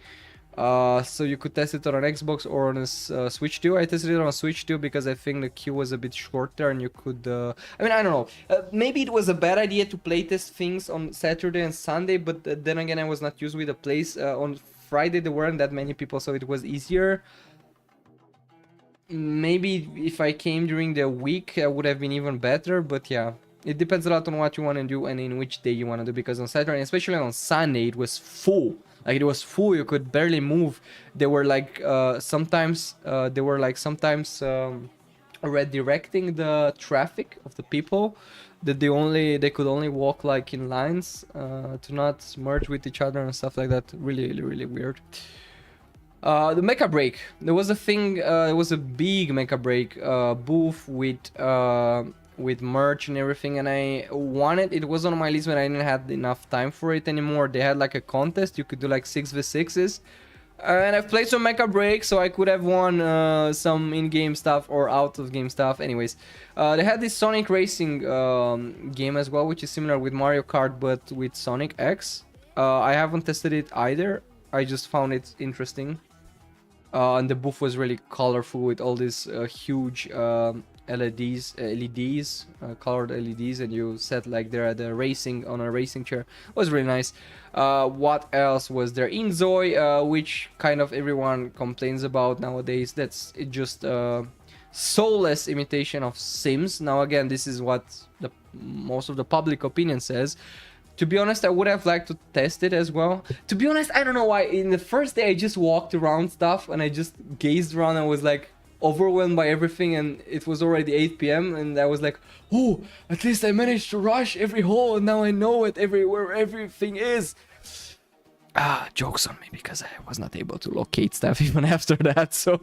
So you could test it on an Xbox or on a Switch too. I tested it on a Switch too because I think the queue was a bit shorter and you could... I mean, I don't know. Maybe it was a bad idea to playtest things on Saturday and Sunday, but then again, I was not used with the place. On Friday, there weren't that many people, so it was easier. Maybe if I came during the week, I would have been even better, but yeah. It depends a lot on what you want to do and in which day you want to do, because on Saturday, especially on Sunday, it was full. Like, it was full, you could barely move. They were like, sometimes redirecting the traffic of the people, that they could only walk like in lines, to not merge with each other and stuff like that. Really, really weird. The Mecha Break. There was a thing, it was a big Mecha Break booth with merch and everything, and I wanted it. Was on my list, but I didn't have enough time for it anymore. They had like a contest, you could do like 6v6s, and I've played some Mecha Break, so I could have won some in-game stuff or out-of-game stuff. Anyways, they had this Sonic Racing game as well, which is similar with Mario Kart but with Sonic X. I haven't tested it either. I just found it interesting, and the booth was really colorful with all these huge LEDs, colored LEDs, and you sat like there at the racing on a racing chair. It was really nice. What else was there? Inzoi, which kind of everyone complains about nowadays. That's just soulless imitation of Sims. Now again, this is what most of the public opinion says. To be honest, I would have liked to test it as well. To be honest, I don't know why. In the first day, I just walked around stuff and I just gazed around and was like overwhelmed by everything, and it was already 8 p.m. and I was like, oh, at least I managed to rush every hole and now I know it everywhere everything is. Jokes on me, because I was not able to locate stuff even after that. So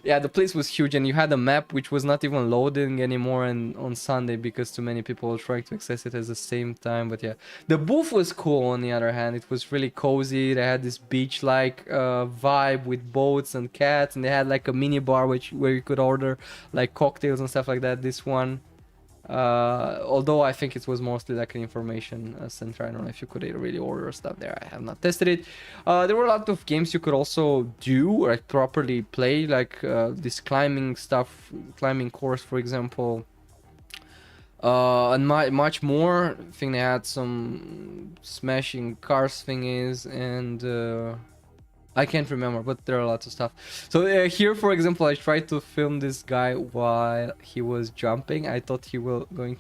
yeah, the place was huge, and you had a map which was not even loading anymore and on Sunday because too many people were trying to access it at the same time. But yeah, the booth was cool. On the other hand, it was really cozy. They had this beach-like vibe with boats and cats, and they had like a mini bar where you could order like cocktails and stuff like that. This one, although I think it was mostly like an information center. I don't know if you could really order stuff there. I have not tested it. There were a lot of games you could also do, like properly play, like this climbing stuff, climbing course, for example, and much more. I think they had some smashing cars thingies, and I can't remember, but there are lots of stuff. So here, for example, I tried to film this guy while he was jumping. I thought he was going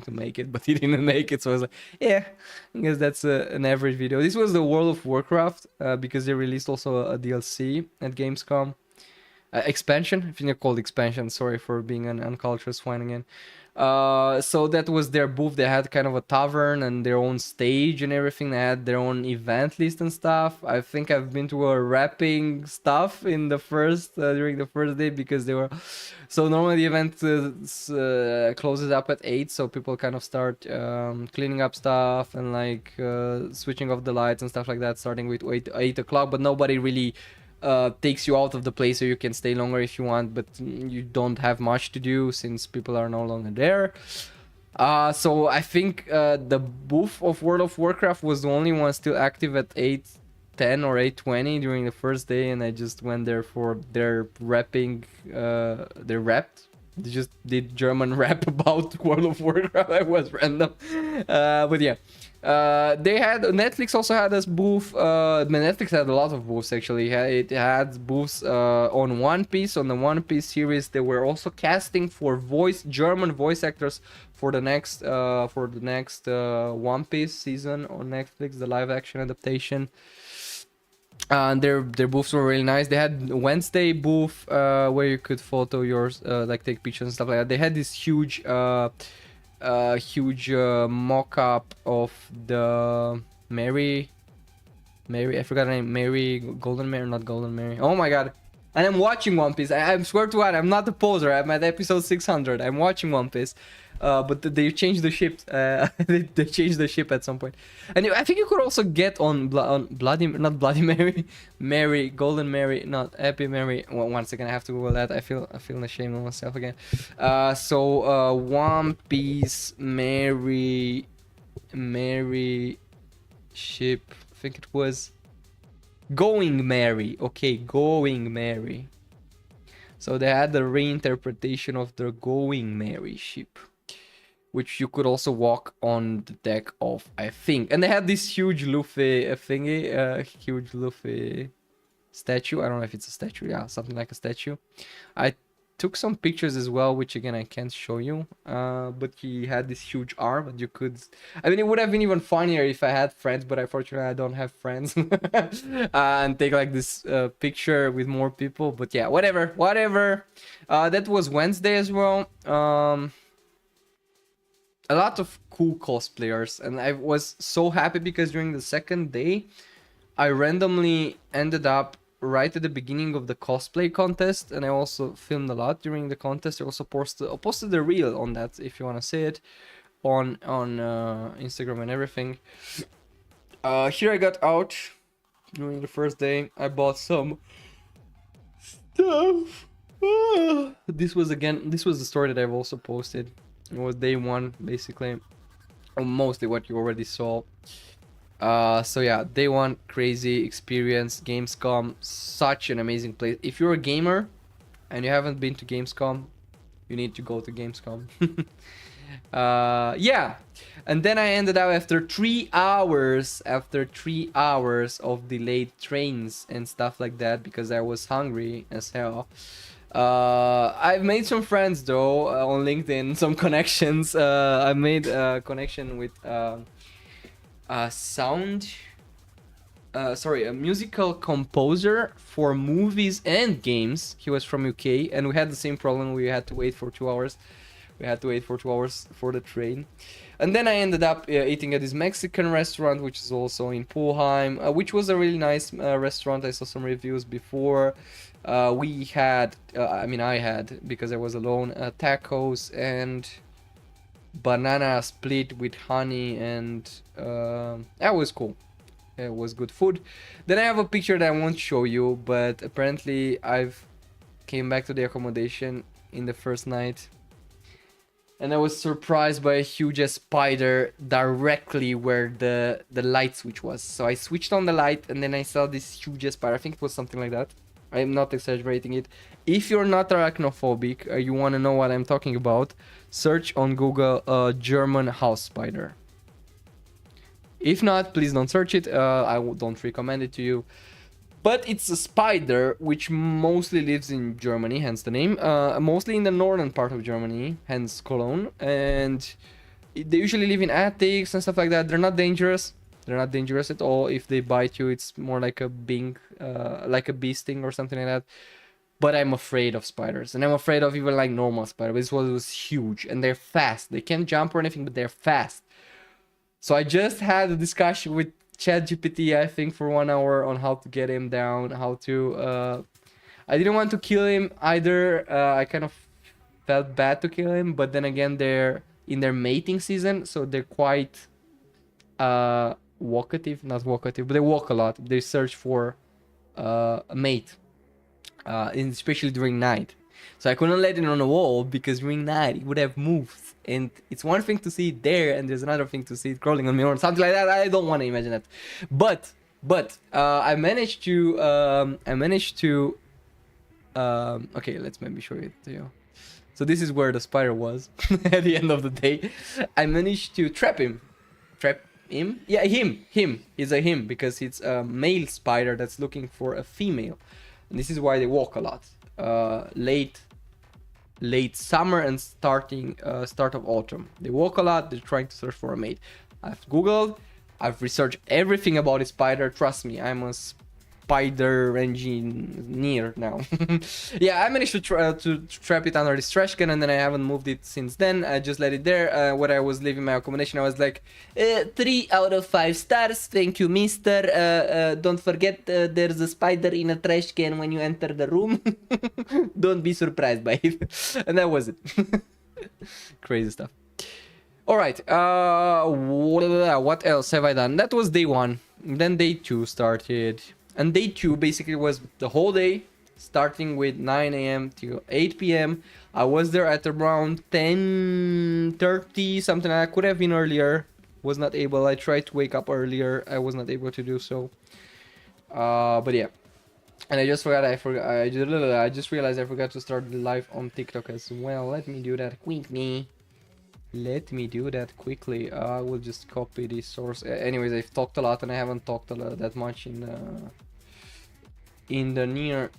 to make it, but he didn't make it. So I was like, yeah, I guess that's an average video. This was the World of Warcraft, because they released also a DLC at Gamescom. Expansion, I think they're called expansion. Sorry for being an uncultured swine again. So that was their booth. They had kind of a tavern and their own stage and everything. They had their own event list and stuff. I think I've been to a rapping stuff in the first during the first day, because they were so normally the event closes up at 8, so people kind of start cleaning up stuff and like switching off the lights and stuff like that, starting with 8 o'clock, but nobody really takes you out of the place, so you can stay longer if you want, but you don't have much to do since people are no longer there. So I think the booth of World of Warcraft was the only one still active at 8:10 or 8:20 during the first day, and I just went there for their rapping. They rapped. They just did German rap about World of Warcraft. It was random, but yeah. They had Netflix also had this booth. Netflix had a lot of booths actually. It had booths on One Piece, on the One Piece series. They were also casting for German voice actors for the next One Piece season on Netflix, the live action adaptation. And their booths were really nice. They had Wednesday booth where you could photo yours, like take pictures and stuff like that. They had this huge mock-up of the Mary, I forgot her name, Golden Mary, not Golden Mary. Oh my god. And I'm watching One Piece. I swear to God, I'm not a poser. I'm at episode 600. I'm watching One Piece. But they changed the ship. They changed the ship at some point. And I think you could also get on not Bloody Mary, Golden Mary, not Happy Mary. Well, one second, I have to Google that. I feel ashamed of myself again. So One Piece Mary Mary ship. I think it was Going Mary. Okay, Going Mary. So they had the reinterpretation of the Going Mary ship, which you could also walk on the deck of, I think. And they had this huge Luffy thingy, huge Luffy statue. I don't know if it's a statue. Yeah, something like a statue. I took some pictures as well, which again I can't show you. But he had this huge arm, and you could. I mean, it would have been even funnier if I had friends, but unfortunately I don't have friends. And take like this picture with more people. But yeah, whatever. That was Wednesday as well. A lot of cool cosplayers, and I was so happy because during the second day I randomly ended up right at the beginning of the cosplay contest, and I also filmed a lot during the contest. I also posted a reel on that, if you want to see it, on Instagram and everything. Here I got out during the first day. I bought some stuff. This was the story that I've also posted. It was day one, basically, or mostly what you already saw. So yeah, day one, crazy experience. Gamescom, such an amazing place. If you're a gamer and you haven't been to Gamescom, you need to go to Gamescom. Yeah, and then I ended up after 3 hours of delayed trains and stuff like that, because I was hungry as hell. I've made some friends though on LinkedIn, some connections. I made a connection with a musical composer for movies and games. He was from UK, and we had the same problem. We had to wait for 2 hours. For the train. And then I ended up eating at this Mexican restaurant, which is also in Pulheim, which was a really nice restaurant. I saw some reviews before. I had, because I was alone, tacos and banana split with honey, and that was cool. It was good food. Then I have a picture that I won't show you, but apparently I've came back to the accommodation in the first night, and I was surprised by a huge spider directly where the light switch was. So I switched on the light, and then I saw this huge spider. I think it was something like that. I'm not exaggerating it. If you're not arachnophobic, you want to know what I'm talking about, search on Google German house spider. If not, please don't search it. I don't recommend it to you. But it's a spider which mostly lives in Germany, hence the name. Mostly in the northern part of Germany, hence Cologne. And they usually live in attics and stuff like that. They're not dangerous. They're not dangerous at all. If they bite you, it's more like a bee sting or something like that. But I'm afraid of spiders, and I'm afraid of even like normal spiders. This was huge, and they're fast. They can't jump or anything, but they're fast. So I just had a discussion with ChatGPT, I think, for 1 hour on how to get him down, how to... I didn't want to kill him either. I kind of felt bad to kill him, but then again, they're in their mating season, so they're quite walkative, not walkative, but they walk a lot. They search for a mate, especially during night. So I couldn't let it on the wall, because during night it would have moved. And it's one thing to see it there, and there's another thing to see it crawling on me or something like that. I don't want to imagine that. But I managed to okay, let's maybe show it to you. So this is where the spider was at the end of the day. I managed to trap him. Yeah, him. He's a him, because it's a male spider that's looking for a female. And this is why they walk a lot. Late summer and start of autumn. They walk a lot. They're trying to search for a mate. I've googled. I've researched everything about a spider. Trust me, I'm a spider engineer now. Yeah, I managed to trap it under this trash can, and then I haven't moved it since then. I just let it there. When I was leaving my accommodation, I was like, 3 out of 5 stars. Thank you, mister. Don't forget, there's a spider in a trash can when you enter the room. Don't be surprised by it. And that was it. Crazy stuff. All right. What else have I done? That was day one. Then day two started. And day two basically was the whole day, starting with 9 a.m. till 8 p.m. I was there at around 10:30, something like that. Could have been earlier. Was not able. I tried to wake up earlier. I was not able to do so. But yeah. And I just forgot. I just realized I forgot to start the live on TikTok as well. Let me do that quickly. I will just copy the source. Anyways, I've talked a lot, and I haven't talked that much in the near.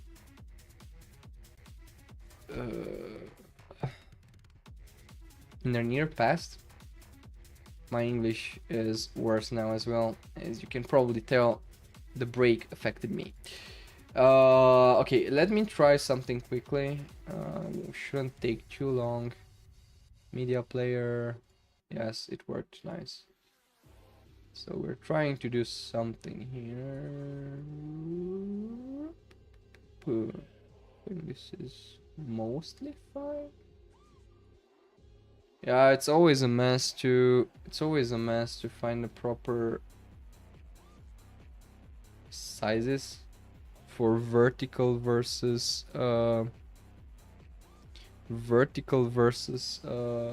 In the near past. My English is worse now as well, as you can probably tell. The break affected me. Okay, let me try something quickly. Shouldn't take too long. Media player. Yes, it worked. Nice. So we're trying to do something here. This is mostly fine. Yeah, it's always a mess to find the proper sizes for vertical versus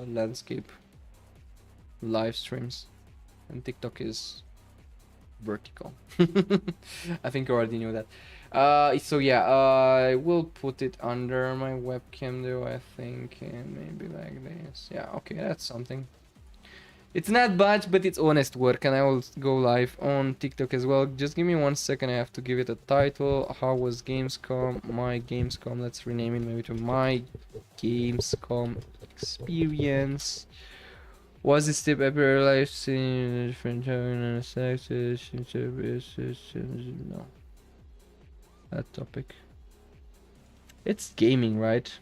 landscape live streams, and TikTok is vertical. I think you already knew that. So yeah, I will put it under my webcam though, I think, and maybe like this. Yeah, okay, that's something. It's not much, but it's honest work, and I will go live on TikTok as well. Just give me 1 second, I have to give it a title. How was Gamescom? My Gamescom, let's rename it maybe to My Gamescom Experience. Was this tip ever live seen different sexes? No. That topic. It's gaming, right?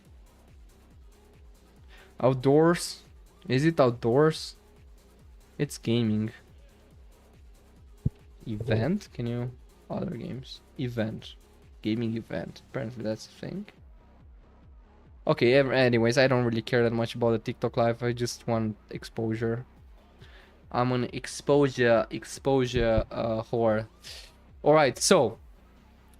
Outdoors? Is it outdoors? It's gaming. Event? Can you... Other games. Event. Gaming event. Apparently that's a thing. Okay, anyways, I don't really care that much about the TikTok live. I just want exposure. I'm an exposure whore. Alright, so...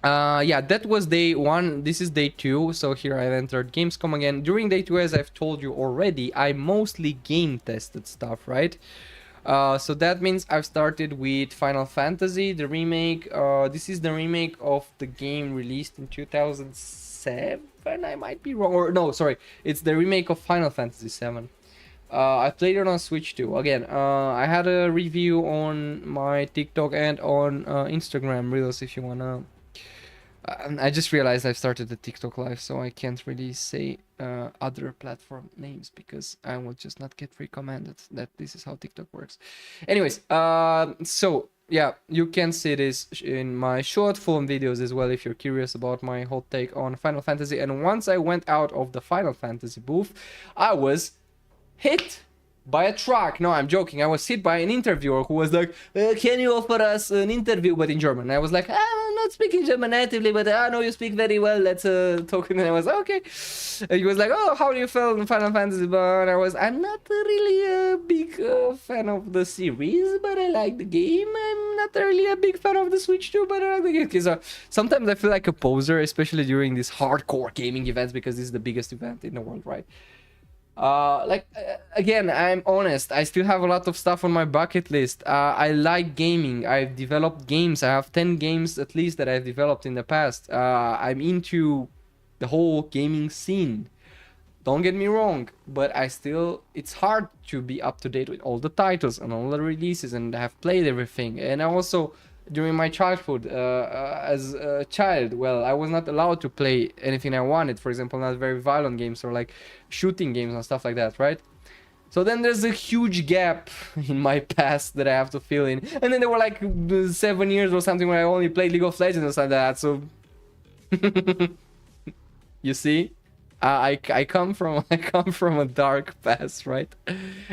yeah, that was day 1. This is day 2. So here I've entered Gamescom again. During day 2, as I've told you already, I mostly game tested stuff, right? So that means I've started with Final Fantasy, the remake. This is the remake of the game released in 2007. I might be wrong. Or no, sorry. It's the remake of Final Fantasy 7. I played it on Switch too. Again, I had a review on my TikTok and on Instagram Reels if you wanna... I just realized I've started the TikTok live, so I can't really say other platform names because I will just not get recommended. That this is how TikTok works. Anyways, so yeah, you can see this in my short form videos as well if you're curious about my hot take on Final Fantasy. And once I went out of the Final Fantasy booth, I was hit by a truck. No, I'm joking. I was hit by an interviewer who was like, can you offer us an interview, but in German? And I was like, I'm not speaking German natively, but I know you speak very well. Let's talk. And I was like, okay. And he was like, oh, how do you feel in Final Fantasy? And I'm not really a big fan of the series, but I like the game. I'm not really a big fan of the Switch too, but I like the game. Because sometimes I feel like a poser, especially during these hardcore gaming events, because this is the biggest event in the world, right? Again, I'm honest, I still have a lot of stuff on my bucket list. I like gaming. I've developed games. I have 10 games at least that I've developed in the past. I'm into the whole gaming scene. Don't get me wrong, but it's hard to be up to date with all the titles and all the releases, and I have played everything. And I also, during my childhood, as a child, well, I was not allowed to play anything I wanted. For example, not very violent games or like shooting games and stuff like that, right? So then there's a huge gap in my past that I have to fill in. And then there were like 7 years or something where I only played League of Legends or something like that. So you see, I come from a dark past, right?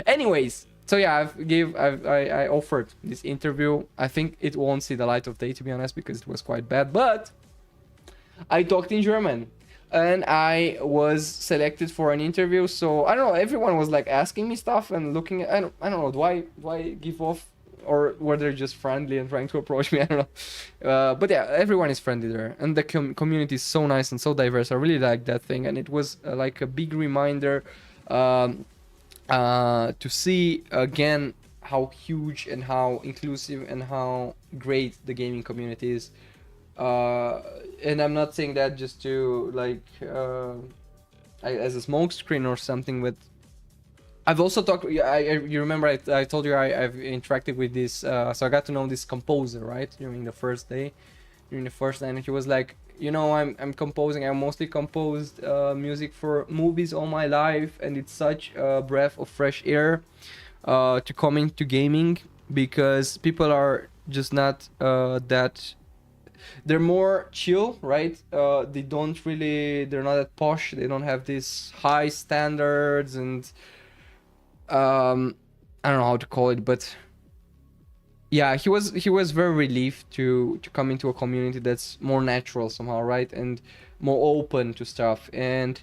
Anyways. So yeah, I offered this interview. I think it won't see the light of day, to be honest, because it was quite bad. But I talked in German, and I was selected for an interview. So I don't know. Everyone was like asking me stuff and looking. I don't know. Do I give off, or were they just friendly and trying to approach me? I don't know. But yeah, everyone is friendly there, and the community is so nice and so diverse. I really like that thing, and it was like a big reminder. To see again how huge and how inclusive and how great the gaming community is. And I'm not saying that just to like as a smokescreen or something, but I've also talked. You remember I told you I've interacted with this, so I got to know this composer, right, during the first day, and he was like, you know, I'm composing. I mostly composed music for movies all my life, and it's such a breath of fresh air to come into gaming, because people are just not that. They're more chill, right? They're not that posh. They don't have these high standards and I don't know how to call it, but yeah, he was very relieved to come into a community that's more natural somehow, right, and more open to stuff, and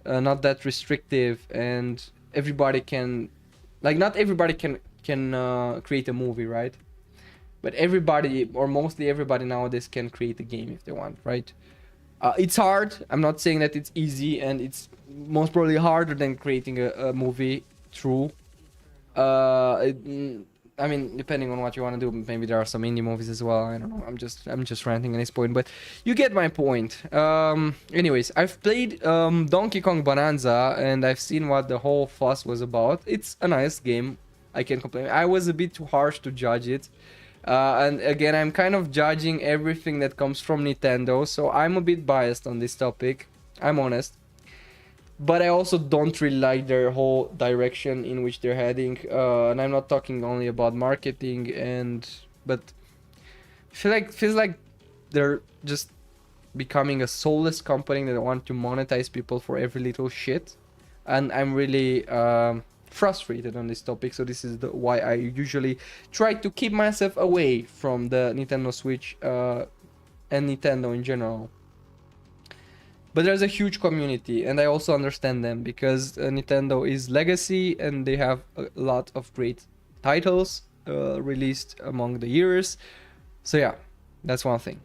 not that restrictive, and everybody can, like, not everybody can create a movie, right? But everybody, or mostly everybody nowadays, can create a game if they want, right? It's hard. I'm not saying that it's easy, and it's most probably harder than creating a movie. True. I mean, depending on what you want to do, maybe there are some indie movies as well. I don't know. I'm just ranting at this point, but you get my point. Anyways, I've played Donkey Kong Bonanza, and I've seen what the whole fuss was about. It's a nice game. I can't complain. I was a bit too harsh to judge it. And again, I'm kind of judging everything that comes from Nintendo, so I'm a bit biased on this topic. I'm honest. But I also don't really like their whole direction in which they're heading. And I'm not talking only about marketing, but feels like they're just becoming a soulless company that want to monetize people for every little shit. And I'm really frustrated on this topic. So this is why I usually try to keep myself away from the Nintendo Switch and Nintendo in general. But there's a huge community, and I also understand them, because Nintendo is legacy and they have a lot of great titles released among the years. So yeah, that's one thing.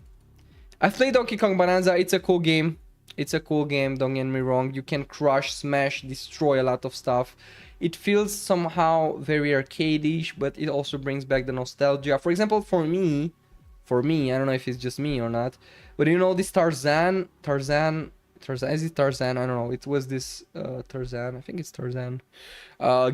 I've played Donkey Kong Bonanza. It's a cool game. Don't get me wrong. You can crush, smash, destroy a lot of stuff. It feels somehow very arcade-ish, but it also brings back the nostalgia. For example, for me, I don't know if it's just me or not, but you know this Tarzan, is it Tarzan? I don't know. It was this Tarzan, I think it's Tarzan,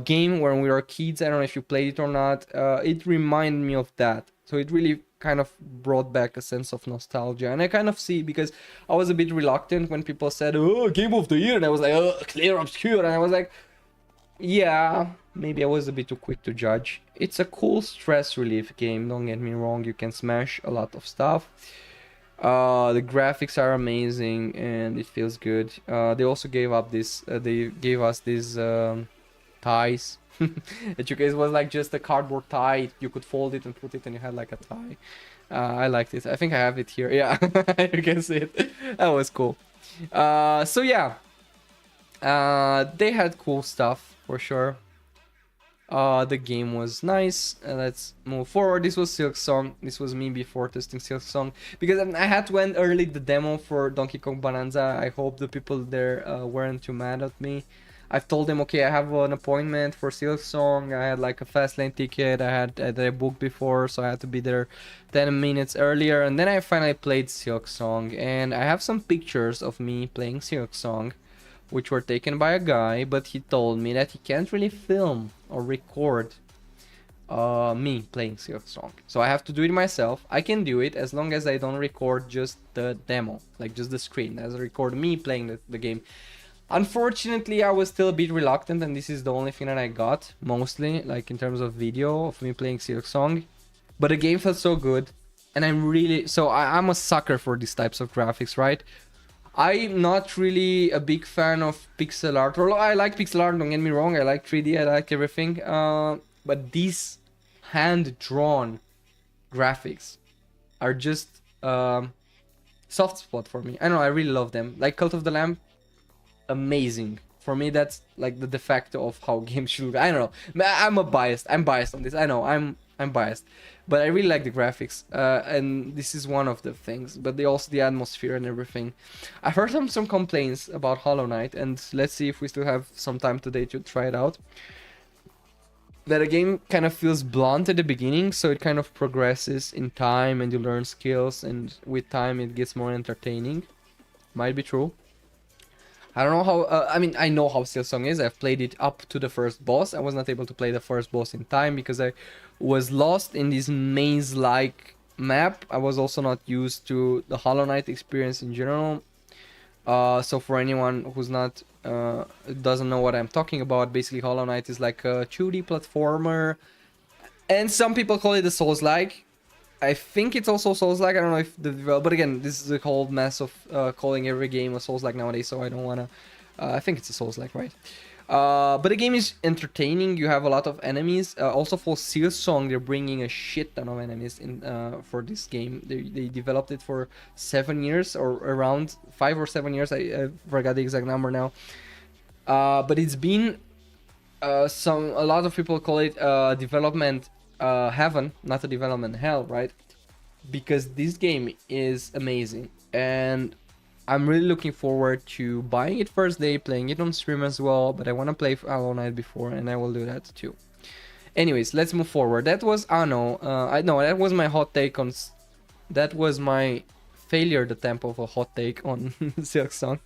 game when we were kids. I don't know if you played it or not. It reminded me of that. So it really kind of brought back a sense of nostalgia. And I kind of see, because I was a bit reluctant when people said, oh, Game of the Year. And I was like, oh, Clear Obscure. And I was like, yeah, maybe I was a bit too quick to judge. It's a cool stress relief game, don't get me wrong. You can smash a lot of stuff. The graphics are amazing and it feels good. They also gave us these ties. That you guys was like just a cardboard tie. You could fold it and put it and you had like a tie. I liked it. I think I have it here. Yeah, you can see it. That was cool. So yeah, they had cool stuff for sure. The game was nice. Let's move forward. This was Silk Song. This was me before testing Silk Song, because I had to end early the demo for Donkey Kong Bonanza. I hope the people there weren't too mad at me. I've told them, okay, I have an appointment for Silk Song. I had like a fast lane ticket. I had booked before, so I had to be there 10 minutes earlier. And then I finally played Silk Song, and I have some pictures of me playing Silk Song, which were taken by a guy, but he told me that he can't really film or record me playing Silk Song. So I have to do it myself. I can do it as long as I don't record just the demo, like just the screen, as I record me playing the game. Unfortunately, I was still a bit reluctant, and this is the only thing that I got, mostly, like in terms of video of me playing Silk Song. But the game felt so good, and I'm a sucker for these types of graphics, right? I'm not really a big fan of pixel art. Or I like pixel art, don't get me wrong. I like 3D, I like everything. But these hand-drawn graphics are just soft spot for me. I don't know, I really love them. Like Cult of the Lamb, amazing. For me, that's like the de facto of how games should look. I don't know. I'm biased on this. I know, I'm biased. But I really like the graphics, and this is one of the things. But also the atmosphere and everything. I've heard some complaints about Hollow Knight, and let's see if we still have some time today to try it out. that a game kind of feels blunt at the beginning, so it kind of progresses in time and you learn skills, and with time it gets more entertaining. Might be true. I don't know how. I mean, I know how Silksong is. I've played it up to the first boss. I was not able to play the first boss in time because I was lost in this maze-like map. I was also not used to the Hollow Knight experience in general. So for anyone who's not doesn't know what I'm talking about, basically Hollow Knight is like a 2D platformer, and some people call it a Souls-like. I think it's also Souls-like. I don't know if but again, this is a whole mess of calling every game a Souls-like nowadays, so I don't wanna. I think it's a Souls-like, right? But the game is entertaining. You have a lot of enemies. Also for Silksong, they're bringing a shit ton of enemies in for this game. They developed it for 7 years or around 5 or 7 years. I forgot the exact number now. But it's been a lot of people call it development heaven, not a development hell, right? Because this game is amazing, and I'm really looking forward to buying it first day, playing it on stream as well, but I want to play Hollow Knight before, and I will do that too. Anyways, let's move forward. That was Anno. I know that was my hot take on. That was my failure attempt of a hot take on Silksong.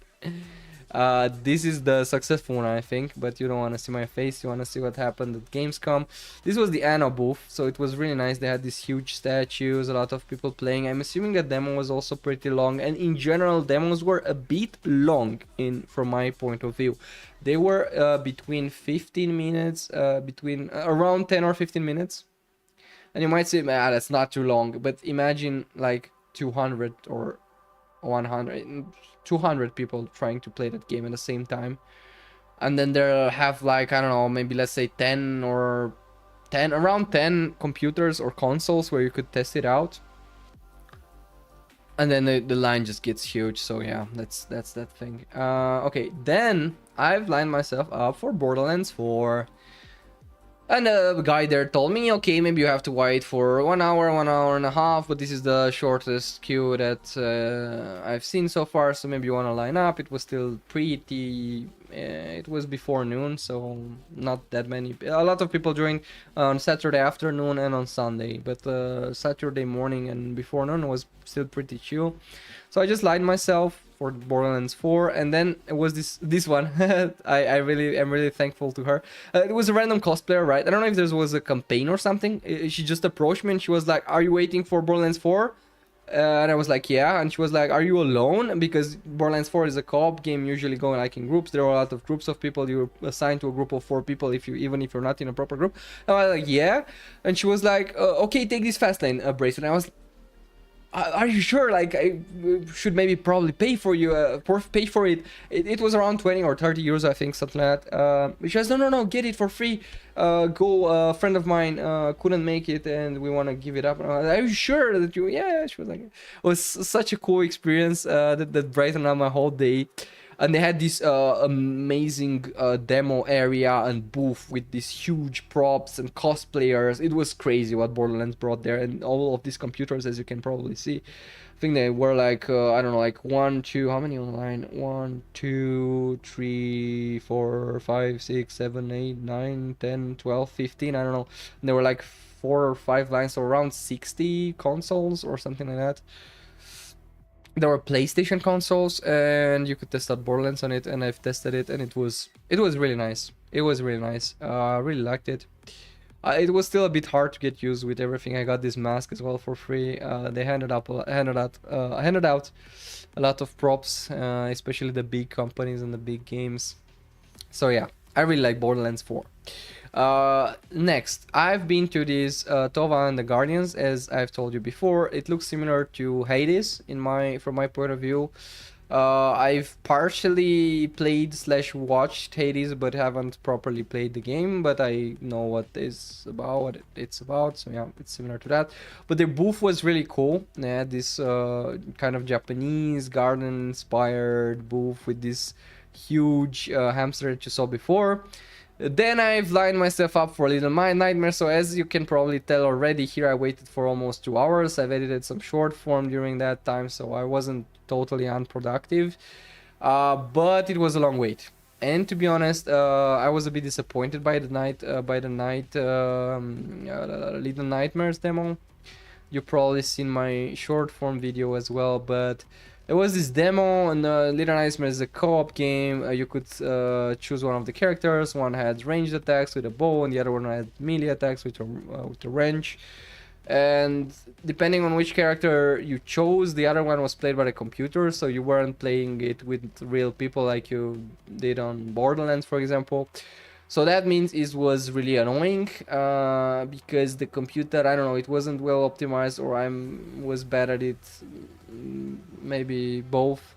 This is the successful one, I think, but you don't want to see my face. You want to see what happened at Gamescom. This was the Anno booth, so it was really nice. They had these huge statues, a lot of people playing. I'm assuming the demo was also pretty long, and in general, demos were a bit long from my point of view. They were between 15 minutes, between around 10 or 15 minutes. And you might say, man, that's not too long, but imagine like 200 or 100, 200 people trying to play that game at the same time, and then they'll have like, I don't know, maybe let's say 10 or 10, around 10 computers or consoles where you could test it out, and then the line just gets huge. So yeah, that's that thing. Okay, then I've lined myself up for Borderlands 4. And the guy there told me, okay, maybe you have to wait for 1 hour, 1 hour and a half, but this is the shortest queue that I've seen so far, so maybe you want to line up. It was still pretty, it was before noon, so not that many. A lot of people joined on Saturday afternoon and on Sunday, but Saturday morning and before noon was still pretty chill. So I just lined myself for Borderlands 4, and then it was this one. I really am really thankful to her. It was a random cosplayer, right? I don't know if there was a campaign or something. She just approached me and she was like, "Are you waiting for Borderlands 4?" And I was like, "Yeah." And she was like, "Are you alone?" Because Borderlands 4 is a co-op game, usually going like in groups. There are a lot of groups of people. You're assigned to a group of 4 people even if you're not in a proper group. And I was like, "Yeah." And she was like, "Okay, take this fast lane bracelet." And I was, are you sure? Like, I should maybe probably pay for you, pay for it. It was around 20 or 30 euros, I think, something like that. She says, no, get it for free. A friend of mine couldn't make it, and we want to give it up. And I was like, are you sure that you? Yeah, she was like, it was such a cool experience that brightened up my whole day. And they had this amazing demo area and booth with these huge props and cosplayers. It was crazy what Borderlands brought there, and all of these computers, as you can probably see. I think they were like, I don't know, like 1, 2, how many online? 1, 2, 3, 4, 5, 6, 7, 8, 9, 10, 12, 15, I don't know. And there were like 4 or 5 lines, so around 60 consoles or something like that. There were PlayStation consoles, and you could test out Borderlands on it, and I've tested it, and it was really nice. It was really nice. I really liked it. It was still a bit hard to get used with everything. I got this mask as well for free. They handed out a lot of props, especially the big companies and the big games. So yeah, I really like Borderlands 4. Next, I've been to this Tova and the Guardians, as I've told you before. It looks similar to Hades from my point of view. I've partially played / watched Hades, but haven't properly played the game. But I know what it's about. So yeah, it's similar to that. But their booth was really cool. They had this kind of Japanese garden-inspired booth with this huge hamster that you saw before. Then I've lined myself up for Little Nightmare, so as you can probably tell already, here I waited for almost 2 hours. I've edited some short form during that time, so I wasn't totally unproductive. But it was a long wait. And to be honest, I was a bit disappointed by the Little Nightmares demo. You probably seen my short form video as well, but there was this demo, and Little Nightmares is a co-op game. You could choose one of the characters. One had ranged attacks with a bow, and the other one had melee attacks with a wrench. And depending on which character you chose, the other one was played by the computer, so you weren't playing it with real people like you did on Borderlands, for example. So that means it was really annoying, because the computer, I don't know, it wasn't well optimized, or I was bad at it, maybe both.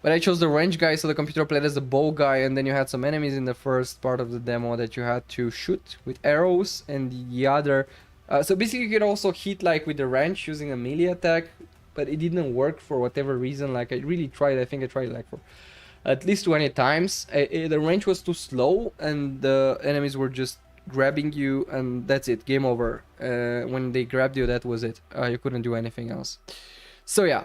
But I chose the range guy, so the computer played as the bow guy, and then you had some enemies in the first part of the demo that you had to shoot with arrows, and the other... so basically you could also hit like with the wrench using a melee attack, but it didn't work for whatever reason. Like I really tried, I think I tried like for at least 20 times. The range was too slow, and the enemies were just grabbing you, and that's it, game over. When they grabbed you, that was it. You couldn't do anything else. So yeah,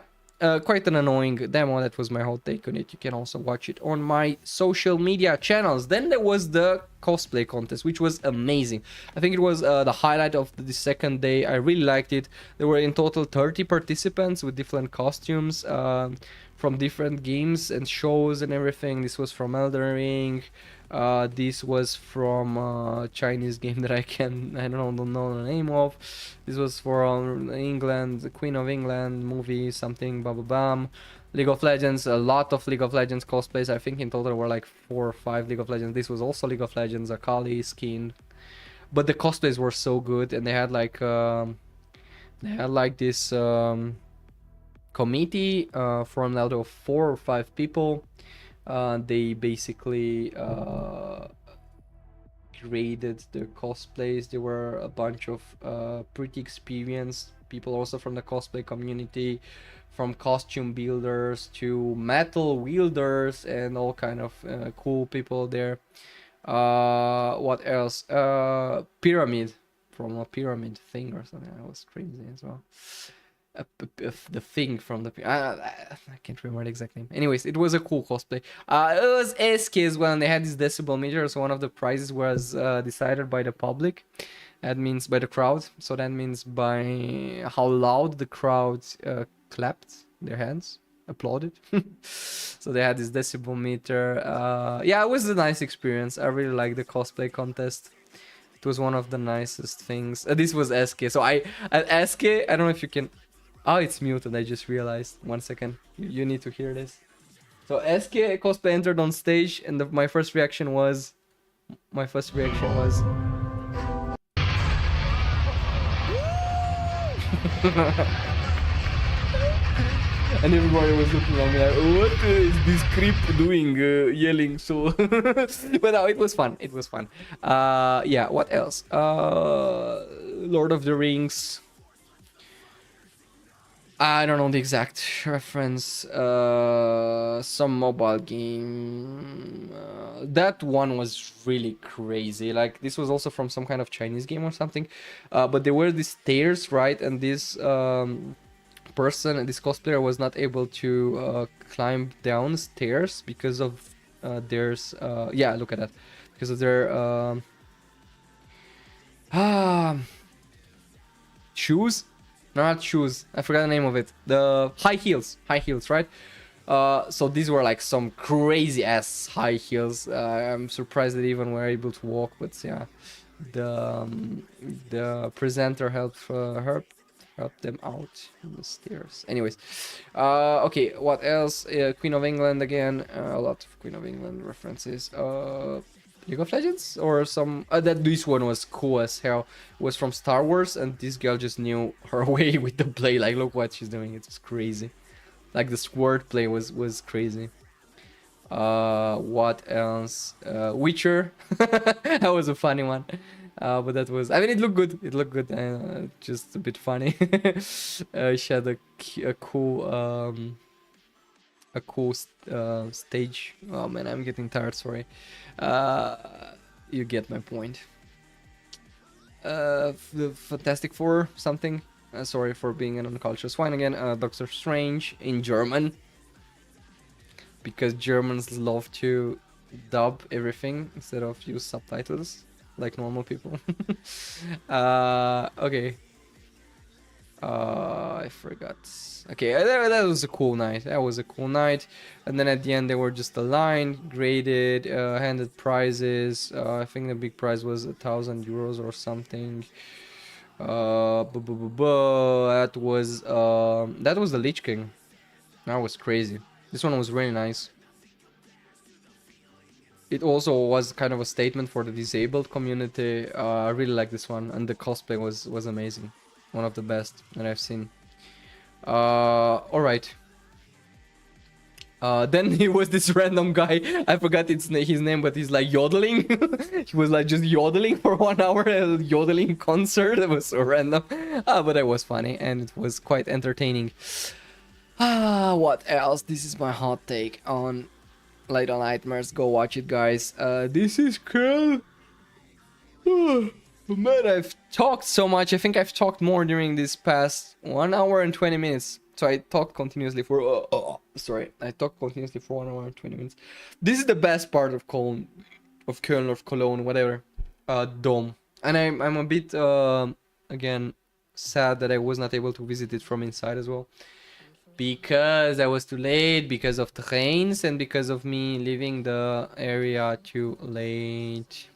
quite an annoying demo. That was my whole take on it. You can also watch it on my social media channels. Then there was the cosplay contest, which was amazing. I think it was the highlight of the second day. I really liked it. There were in total 30 participants with different costumes from different games and shows and everything. This was from Elden Ring. This was from a Chinese game that I don't know the name of. This was from England, the Queen of England movie, something, blah blah blah. League of Legends, a lot of League of Legends cosplays. I think in total were like 4 or 5 League of Legends. This was also League of Legends, Akali skin. But the cosplays were so good, and they had like this committee formed out of 4 or 5 people. They basically graded the cosplays. There were a bunch of pretty experienced people also from the cosplay community, from costume builders to metal wielders and all kind of cool people there. What else? Pyramid, from a pyramid thing or something. That was crazy as well. The thing from the I can't remember the exact name. Anyways, it was a cool cosplay. It was SK as well, and they had this decibel meter. So one of the prizes was decided by the public. That means by the crowd. So that means by how loud the crowd clapped their hands, applauded. So they had this decibel meter. Yeah, it was a nice experience. I really liked the cosplay contest. It was one of the nicest things. This was SK. So at SK, I don't know if you can... Oh, it's muted, I just realized. 1 second. You need to hear this. So SK cosplay entered on stage, and my first reaction was... And everybody was looking at me like, what is this creep doing, yelling so... But no, it was fun, it was fun. Yeah, what else? Lord of the Rings... I don't know the exact reference. Some mobile game. That one was really crazy. Like, this was also from some kind of Chinese game or something. But there were these stairs, right? And this person, this cosplayer, was not able to climb down stairs because of there's... yeah, look at that. Because of their... shoes? No, not shoes. I forgot the name of it. The high heels, right? So these were like some crazy ass high heels. I'm surprised that even were able to walk, but yeah, the presenter helped them out in the stairs. Anyways, okay, what else? Queen of England again. A lot of Queen of England references. League of Legends or some that this one was cool as hell. It was from Star Wars, and this girl just knew her way with the play. Like, look what she's doing, it's crazy. Like, the sword play was crazy. What else? Witcher. That was a funny one. But that was, I mean, it looked good, just a bit funny. She had a cool stage. Oh man, I'm getting tired, sorry. You get my point. The Fantastic Four something. Sorry for being an uncultured swine again. Doctor Strange in German. because Germans love to dub everything instead of use subtitles like normal people. Okay. I forgot. Okay, that was a cool night. That was a cool night. And then at the end, they were just aligned, graded, handed prizes. I think the big prize was 1,000 euros or something. That was the Lich King. That was crazy. This one was really nice. It also was kind of a statement for the disabled community. I really like this one, and the cosplay was amazing. One of the best that I've seen. All right. Then he was this random guy. I forgot his name, but he's like yodeling. He was like just yodeling for 1 hour, a yodeling concert. It was so random. But it was funny and it was quite entertaining. What else? This is my hot take on Little Nightmares. Go watch it, guys. This is cool. Man, I've talked so much. I think I've talked more during this past 1 hour and 20 minutes. So I talked continuously for... I talked continuously for 1 hour and 20 minutes. This is the best part of Cologne, of Cologne, whatever. Dome. And I'm a bit, again, sad that I was not able to visit it from inside as well. Because I was too late, because of the rains, and because of me leaving the area too late.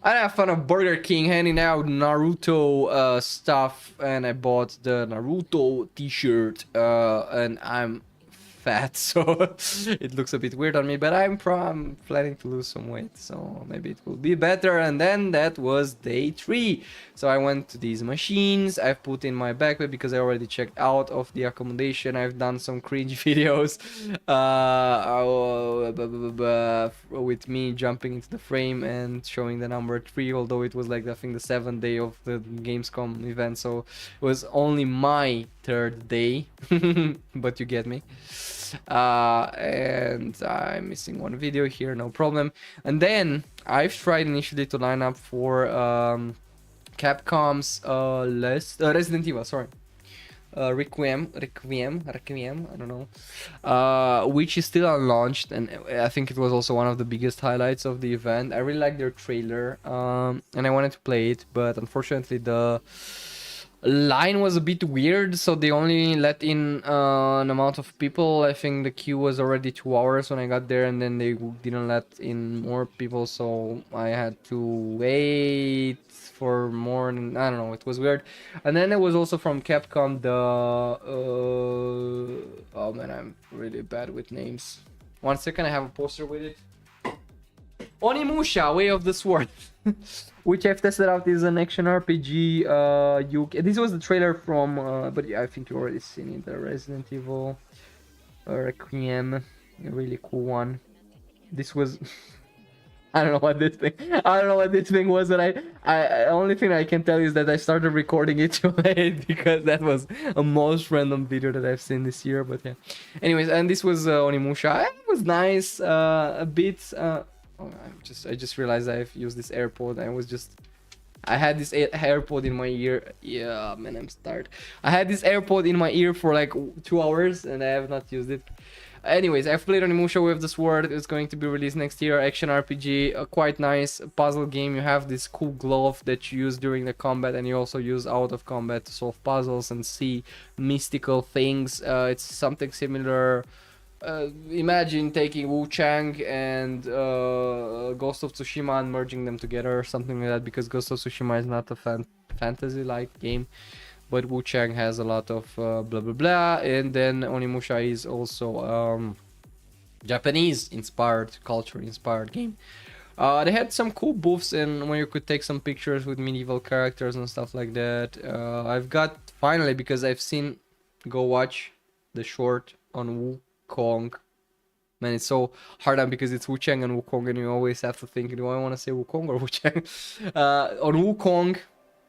I had fun of Burger King handing out Naruto stuff, and I bought the Naruto t-shirt, and I'm fat, so it looks a bit weird on me, but I'm planning to lose some weight, so maybe it will be better. And then that was day 3, so I went to these machines. I've put in my backpack because I already checked out of the accommodation. I've done some cringe videos with me jumping into the frame and showing the number 3, although it was like I think the 7th day of the Gamescom event, so it was only my 3rd day. But you get me. And I'm missing one video here, no problem. And then I've tried initially to line up for Capcom's Resident Evil, sorry. Requiem, I don't know, which is still unlaunched, and I think it was also one of the biggest highlights of the event. I really liked their trailer, and I wanted to play it, but unfortunately the line was a bit weird, so they only let in an amount of people. I think the queue was already 2 hours when I got there, and then they didn't let in more people, so I had to wait for more, and I don't know, it was weird. And then it was also from Capcom the oh man, I'm really bad with names. 1 second, I have a poster with it. Onimusha, Way of the Sword, which I've tested out, is an action RPG. This was the trailer from, but yeah, I think you already seen it. The Resident Evil Requiem, a really cool one. This was, I don't know what this thing was, but I only thing I can tell you is that I started recording it too late because that was a most random video that I've seen this year. But yeah, anyways, and this was Onimusha. It was nice, a bit. Oh, I just realized I've used this AirPod. I had this AirPod in my ear. Yeah, man, I'm tired. I had this AirPod in my ear for like 2 hours and I have not used it. Anyways, I've played Onimusha Way of the Sword. It's going to be released next year. Action RPG, a quite nice puzzle game. You have this cool glove that you use during the combat, and you also use out of combat to solve puzzles and see mystical things. It's something similar. Imagine taking Wu Chang and Ghost of Tsushima and merging them together, or something like that, because Ghost of Tsushima is not a fantasy-like game, but Wu Chang has a lot of blah blah blah, and then Onimusha is also Japanese-inspired, culture-inspired game. They had some cool booths and where you could take some pictures with medieval characters and stuff like that. I've got, finally, because I've seen, go watch the short on Wu Kong. Man, it's so hard on because it's Wu Chang and Wu Kong, and you always have to think, do I want to say Wu Kong or Wu Chang? On Wu Kong,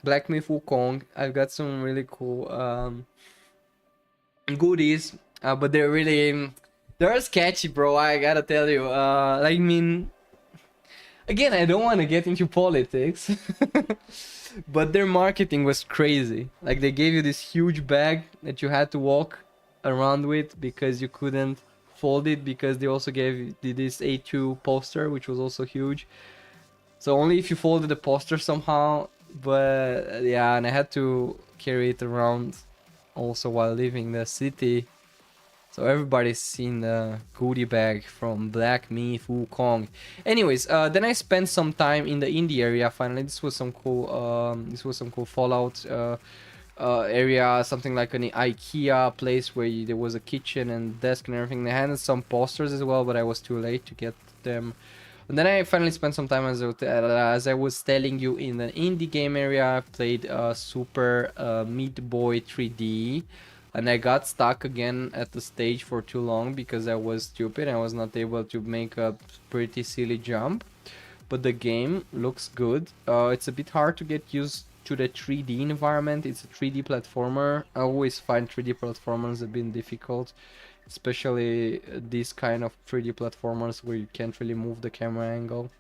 Black Myth Wu Kong, I've got some really cool goodies, but they're sketchy, bro. I gotta tell you. I mean, again, I don't want to get into politics, but their marketing was crazy. Like, they gave you this huge bag that you had to walk around with because you couldn't fold it because they also did this A2 poster, which was also huge. So only if you folded the poster somehow. But yeah, and I had to carry it around also while leaving the city. So everybody's seen the goodie bag from Black Myth Wukong. Anyways, then I spent some time in the indie area. Finally, this was some cool. This was some cool Fallout area, something like an IKEA place where there was a kitchen and desk and everything. They had some posters as well, but I was too late to get them. And then I finally spent some time, as I was telling you, in the indie game area. I played Super Meat Boy 3D. And I got stuck again at the stage for too long because I was stupid. I was not able to make a pretty silly jump. But the game looks good. It's a bit hard to get used to the 3D environment. It's a 3D platformer. I always find 3D platformers a bit difficult. Especially these kind of 3D platformers where you can't really move the camera angle.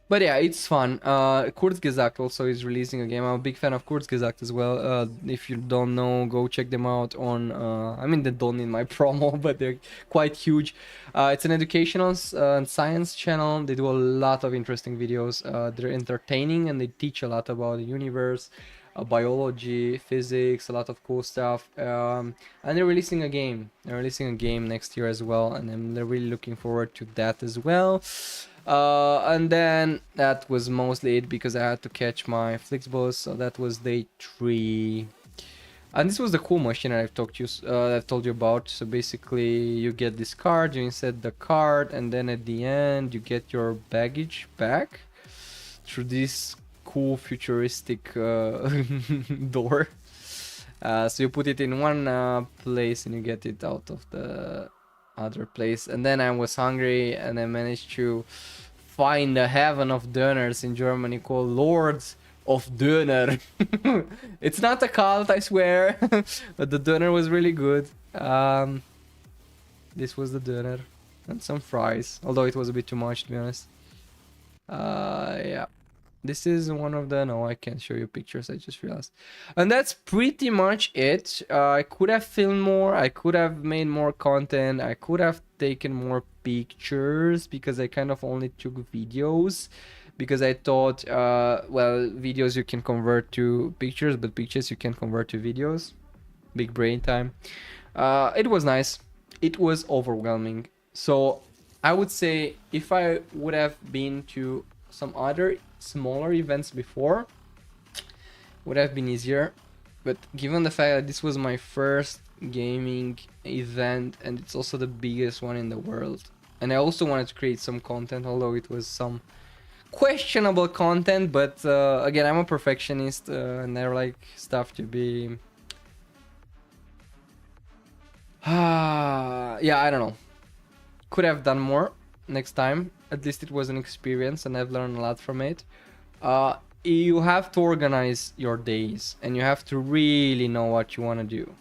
But yeah, it's fun. Kurzgesagt also is releasing a game. I'm a big fan of Kurzgesagt as well. If you don't know, go check them out on... I mean, they don't need my promo, but they're quite huge. It's an educational and science channel. They do a lot of interesting videos. They're entertaining and they teach a lot about the universe, biology, physics, a lot of cool stuff. And they're releasing a game. They're releasing a game next year as well, and I'm really looking forward to that as well. And then that was mostly it because I had to catch my Flixbus, so that was day 3. And this was the cool machine I've told you about. So basically you get this card, you insert the card, and then at the end you get your baggage back through this cool futuristic door. So you put it in one place and you get it out of the other place. And then I was hungry and I managed to find the heaven of Döners in Germany called Lords of Döner. It's not a cult, I swear, but the Döner was really good. This was the Döner and some fries, although it was a bit too much, to be honest. Yeah. This is one of the... No, I can't show you pictures, I just realized. And that's pretty much it. I could have filmed more, I could have made more content, I could have taken more pictures, because I kind of only took videos. Because I thought, well, videos you can convert to pictures, but pictures you can convert to videos. Big brain time. It was nice. It was overwhelming. So, I would say, if I would have been to some other smaller events before, would have been easier, but given the fact that this was my first gaming event and it's also the biggest one in the world, and I also wanted to create some content, although it was some questionable content, but again, I'm a perfectionist and I like stuff to be yeah, I don't know, could have done more next time. At least it was an experience and I've learned a lot from it. You have to organize your days and you have to really know what you want to do,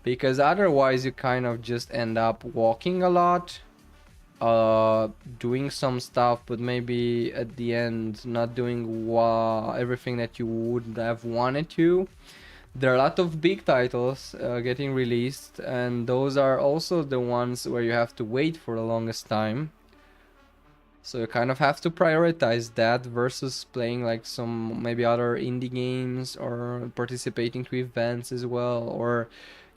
because otherwise you kind of just end up walking a lot, doing some stuff, but maybe at the end not doing everything that you would have wanted to. There are a lot of big titles getting released, and those are also the ones where you have to wait for the longest time. So you kind of have to prioritize that versus playing like some maybe other indie games, or participating to events as well, or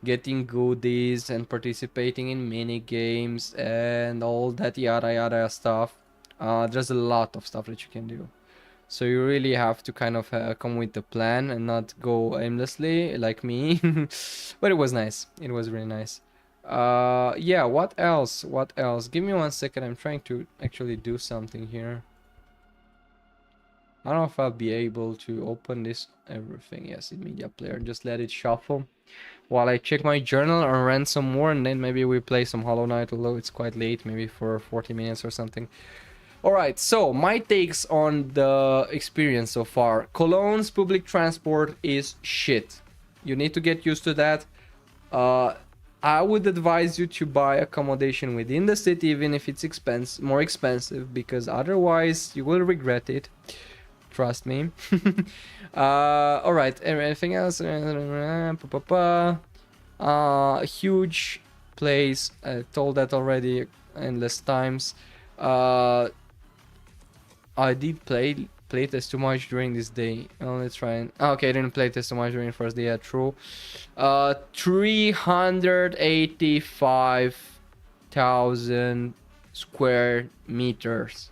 getting goodies and participating in mini games and all that yada yada stuff. There's a lot of stuff that you can do. So you really have to kind of come with a plan and not go aimlessly like me. But it was nice. It was really nice. Yeah, what else? What else? Give me 1 second. I'm trying to actually do something here. I don't know if I'll be able to open this everything. Yes, in media player. Just let it shuffle while I check my journal and rent some more, and then maybe we play some Hollow Knight, although it's quite late, maybe for 40 minutes or something. Alright, so my takes on the experience so far. Cologne's public transport is shit. You need to get used to that. I would advise you to buy accommodation within the city, even if it's more expensive, because otherwise you will regret it. Trust me. Alright, anything else? Huge place. I told that already endless times. Uh, I did playtest too much during this day. Let's try and okay, I didn't playtest too much during the first day. Yeah, true. 385,000 square meters.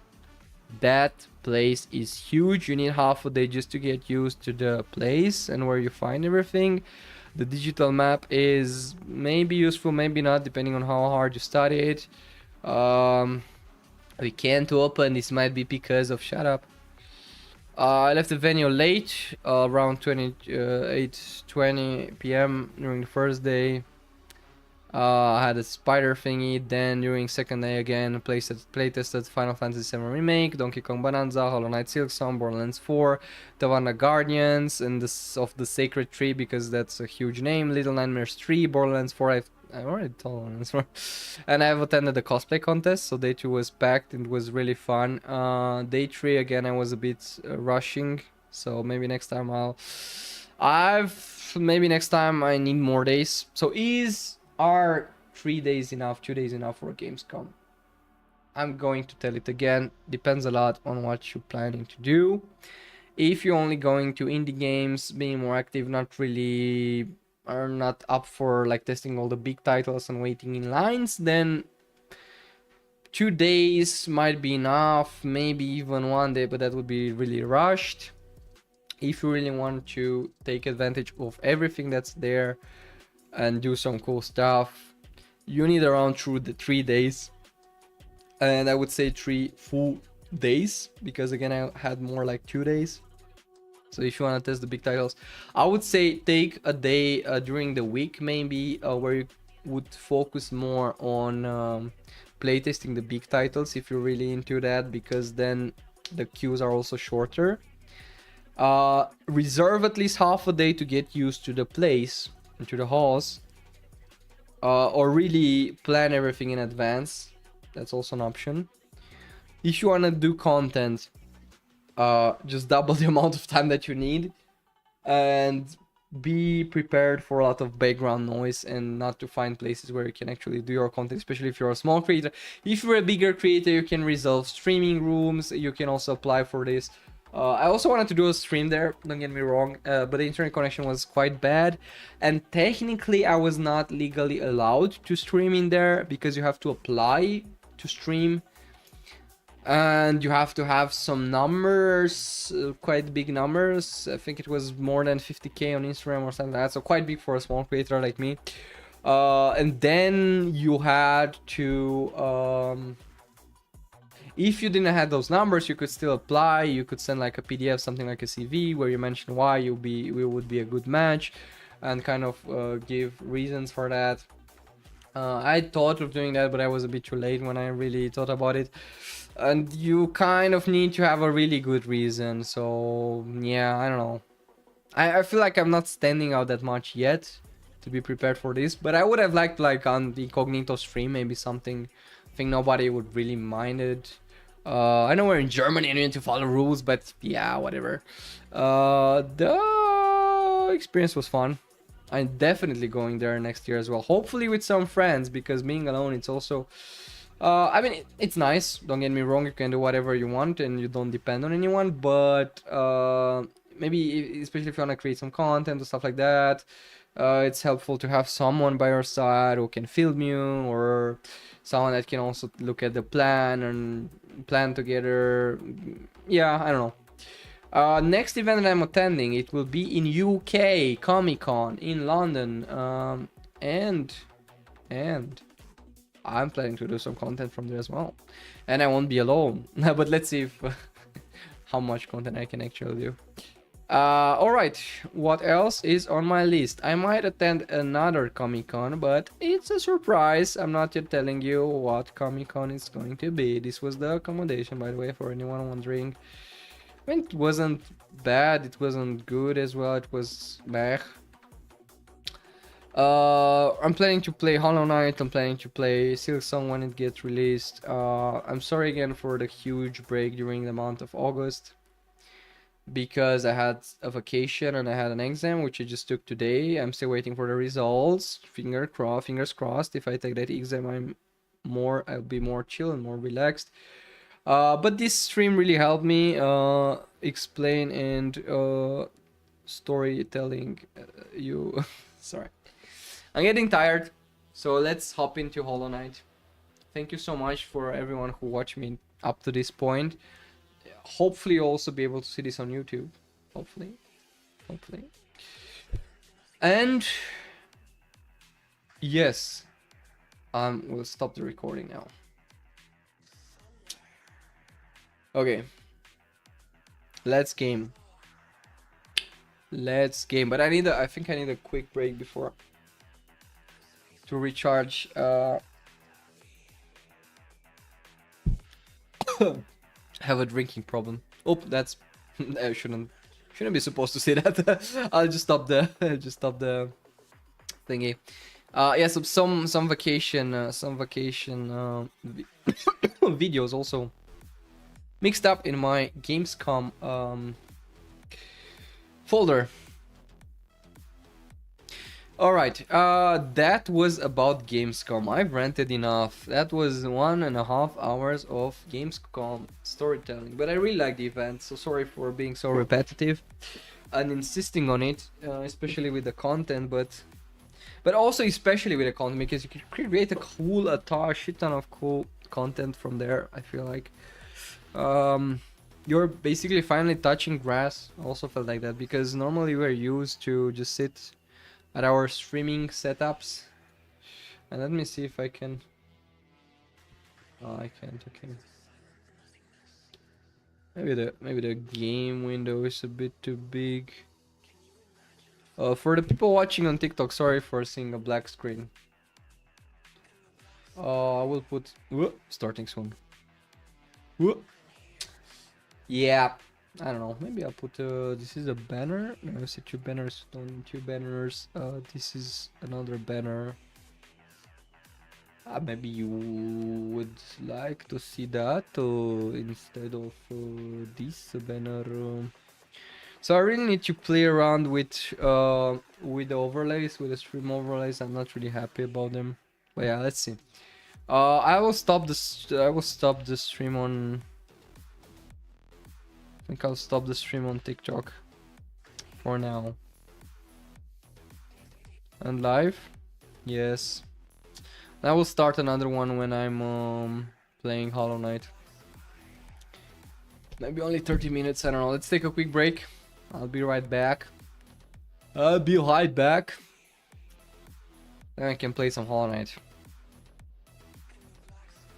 That place is huge. You need half a day just to get used to the place and where you find everything. The digital map is maybe useful, maybe not, depending on how hard you study it. We can't open. This might be because of shut up. I left the venue late, around 8:20 p.m. during the first day. I had a spider thingy. Then during second day again, playtested Final Fantasy VII Remake, Donkey Kong Bonanza, Hollow Knight Silksong, Borderlands 4, Tavanna Guardians, and this of the Sacred Tree because that's a huge name. Little Nightmares 3, Borderlands 4. I already told Borderlands 4, and I've attended the cosplay contest, so day 2 was packed. It was really fun. Day 3 again, I was a bit rushing, so maybe next time maybe next time I need more days. So are 3 days enough, 2 days enough for Gamescom? I'm going to tell it again. Depends a lot on what you're planning to do. If you're only going to indie games, being more active, not really are not up for like testing all the big titles and waiting in lines, then 2 days might be enough, maybe even 1 day, but that would be really rushed. If you really want to take advantage of everything that's there and do some cool stuff, you need around 3 days, and I would say 3 full days, because again I had more like 2 days. So if you want to test the big titles, I would say take a day during the week maybe, where you would focus more on playtesting the big titles if you're really into that, because then the queues are also shorter. Reserve at least half a day to get used to the place and to the halls, or really plan everything in advance. That's also an option. If you want to do content, just double the amount of time that you need, and be prepared for a lot of background noise and not to find places where you can actually do your content, especially if you're a small creator. If you're a bigger creator, you can reserve streaming rooms. You can also apply for this. I also wanted to do a stream there, don't get me wrong, but the internet connection was quite bad, and technically I was not legally allowed to stream in there because you have to apply to stream, and you have to have some numbers, quite big numbers. I think it was more than 50k on Instagram or something like that, so quite big for a small creator like me. And then you had to if you didn't have those numbers, you could still apply. You could send like a PDF, something like a CV, where you mention why we would be a good match, and kind of give reasons for that. I thought of doing that, but I was a bit too late when I really thought about it. And you kind of need to have a really good reason. So yeah, I don't know. I feel like I'm not standing out that much yet to be prepared for this, but I would have liked like on the incognito stream, maybe something. I think nobody would really mind it. I know we're in Germany and you need to follow rules, but yeah, whatever. The experience was fun. I'm definitely going there next year as well. Hopefully with some friends, because being alone, it's also... I mean, it's nice. Don't get me wrong. You can do whatever you want and you don't depend on anyone. But maybe, especially if you want to create some content or stuff like that, it's helpful to have someone by your side who can film you, or someone that can also look at the plan and plan together. Yeah, I don't know. Next event that I'm attending, it will be in UK, Comic-Con in London, and I'm planning to do some content from there as well, and I won't be alone. But let's see if how much content I can actually do. Alright, what else is on my list? I might attend another Comic-Con, but it's a surprise. I'm not yet telling you what Comic-Con is going to be. This was the accommodation, by the way, for anyone wondering. I mean, it wasn't bad, it wasn't good as well, it was meh. I'm planning to play Hollow Knight, I'm planning to play Silksong when it gets released. I'm sorry again for the huge break during the month of August. because I had a vacation and I had an exam which I just took today. I'm still waiting for the results. Fingers crossed. If I take that exam, I'll be more chill and more relaxed. But this stream really helped me explain and storytelling. You, sorry, I'm getting tired. So let's hop into Hollow Knight. Thank you so much for everyone who watched me up to this point. Hopefully you'll also be able to see this on YouTube. Hopefully. And yes, we'll stop the recording now. Okay. Let's game. But I think I need a quick break before to recharge. Have a drinking problem. Oh, that's I shouldn't be supposed to say that. I'll just stop the thingy. Yeah, so some vacation videos also mixed up in my Gamescom folder. Alright, that was about Gamescom. I've ranted enough. That was 1.5 hours of Gamescom storytelling. But I really like the event, so sorry for being so repetitive and insisting on it, especially with the content, but also especially with the content, because you can create a shit ton of cool content from there, I feel like. You're basically finally touching grass. I also felt like that, because normally we're used to just sit at our streaming setups. And let me see if I can. Oh, I can't. Okay. Maybe the game window is a bit too big. For the people watching on TikTok, sorry for seeing a black screen. I will put starting soon. Yeah. I don't know, maybe I'll put this is a banner. No, I said 2 banners, don't 2 banners. This is another banner. Maybe you would like to see that instead of this banner. So I really need to play around with the overlays, with the stream overlays. I'm not really happy about them, but yeah, let's see. I will stop the stream on. I think I'll stop the stream on TikTok for now. And live? Yes. I will start another one when I'm playing Hollow Knight. Maybe only 30 minutes, I don't know. Let's take a quick break. I'll be right back. Then I can play some Hollow Knight.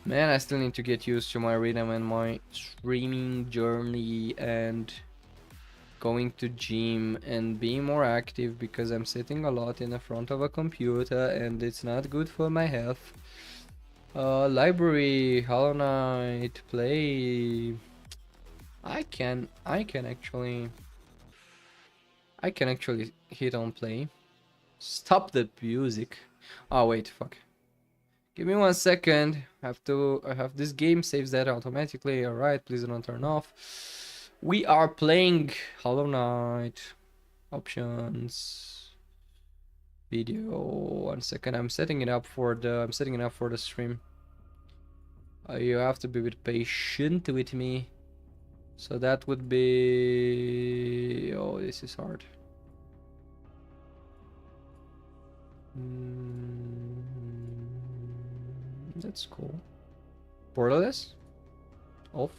Man, I still need to get used to my rhythm and my streaming journey and going to gym and being more active, because I'm sitting a lot in the front of a computer and it's not good for my health. Library, Hollow Knight, play. I can actually hit on play. Stop the music. Oh wait, fuck. Give me 1 second. I have this game saves that automatically. Alright, please don't turn off. We are playing Hollow Knight. Options. Video. 1 second. I'm setting it up for the stream. You have to be a bit patient with me. So that would be. Oh, this is hard. That's cool. Borderless? Off.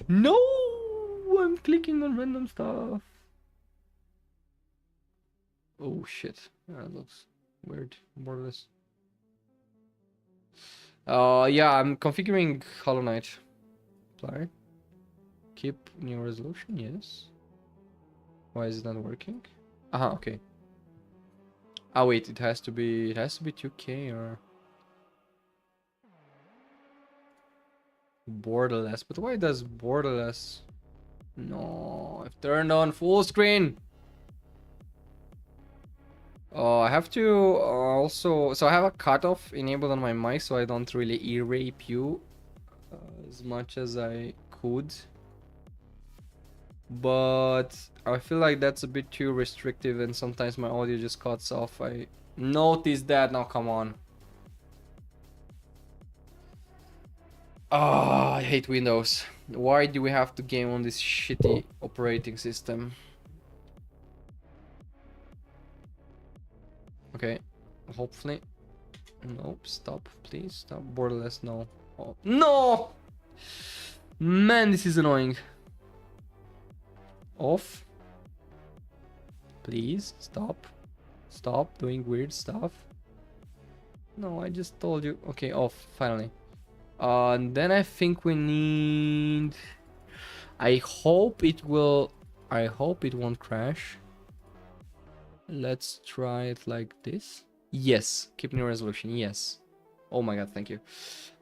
No! I'm clicking on random stuff. Oh shit. That looks weird. Borderless. Yeah, I'm configuring Hollow Knight. Apply. Keep new resolution, yes. Why is it not working? Okay. Oh wait, it has to be 2K or borderless. But why does borderless? No, I've turned on full screen. Oh, I have to also. So I have a cutoff enabled on my mic, so I don't really ear rape you as much as I could. but I feel like that's a bit too restrictive and sometimes my audio just cuts off. I noticed that. Now come on. Ah, I hate Windows. Why do we have to game on this shitty operating system? Okay, hopefully. Nope, stop, please stop. Borderless, no. Oh, no! Man, this is annoying. Off. Please, stop. Stop doing weird stuff. No, I just told you. Okay, off, finally. And then I think we need... I hope it won't crash. Let's try it like this. Yes, keep new resolution, yes. Oh my god, thank you.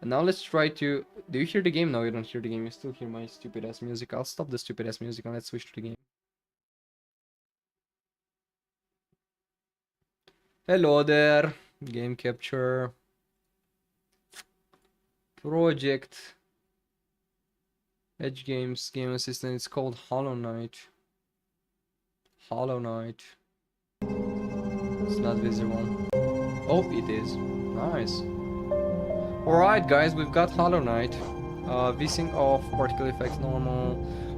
And now let's try to... Do you hear the game? No, you don't hear the game. You still hear my stupid ass music. I'll stop the stupid ass music and let's switch to the game. Hello there. Game capture. Project. Edge Games, game assistant. It's called Hollow Knight. Hollow Knight. It's not visible. Oh, it is. Nice. Alright guys, we've got Hollow Knight. VSync off, particle effects normal,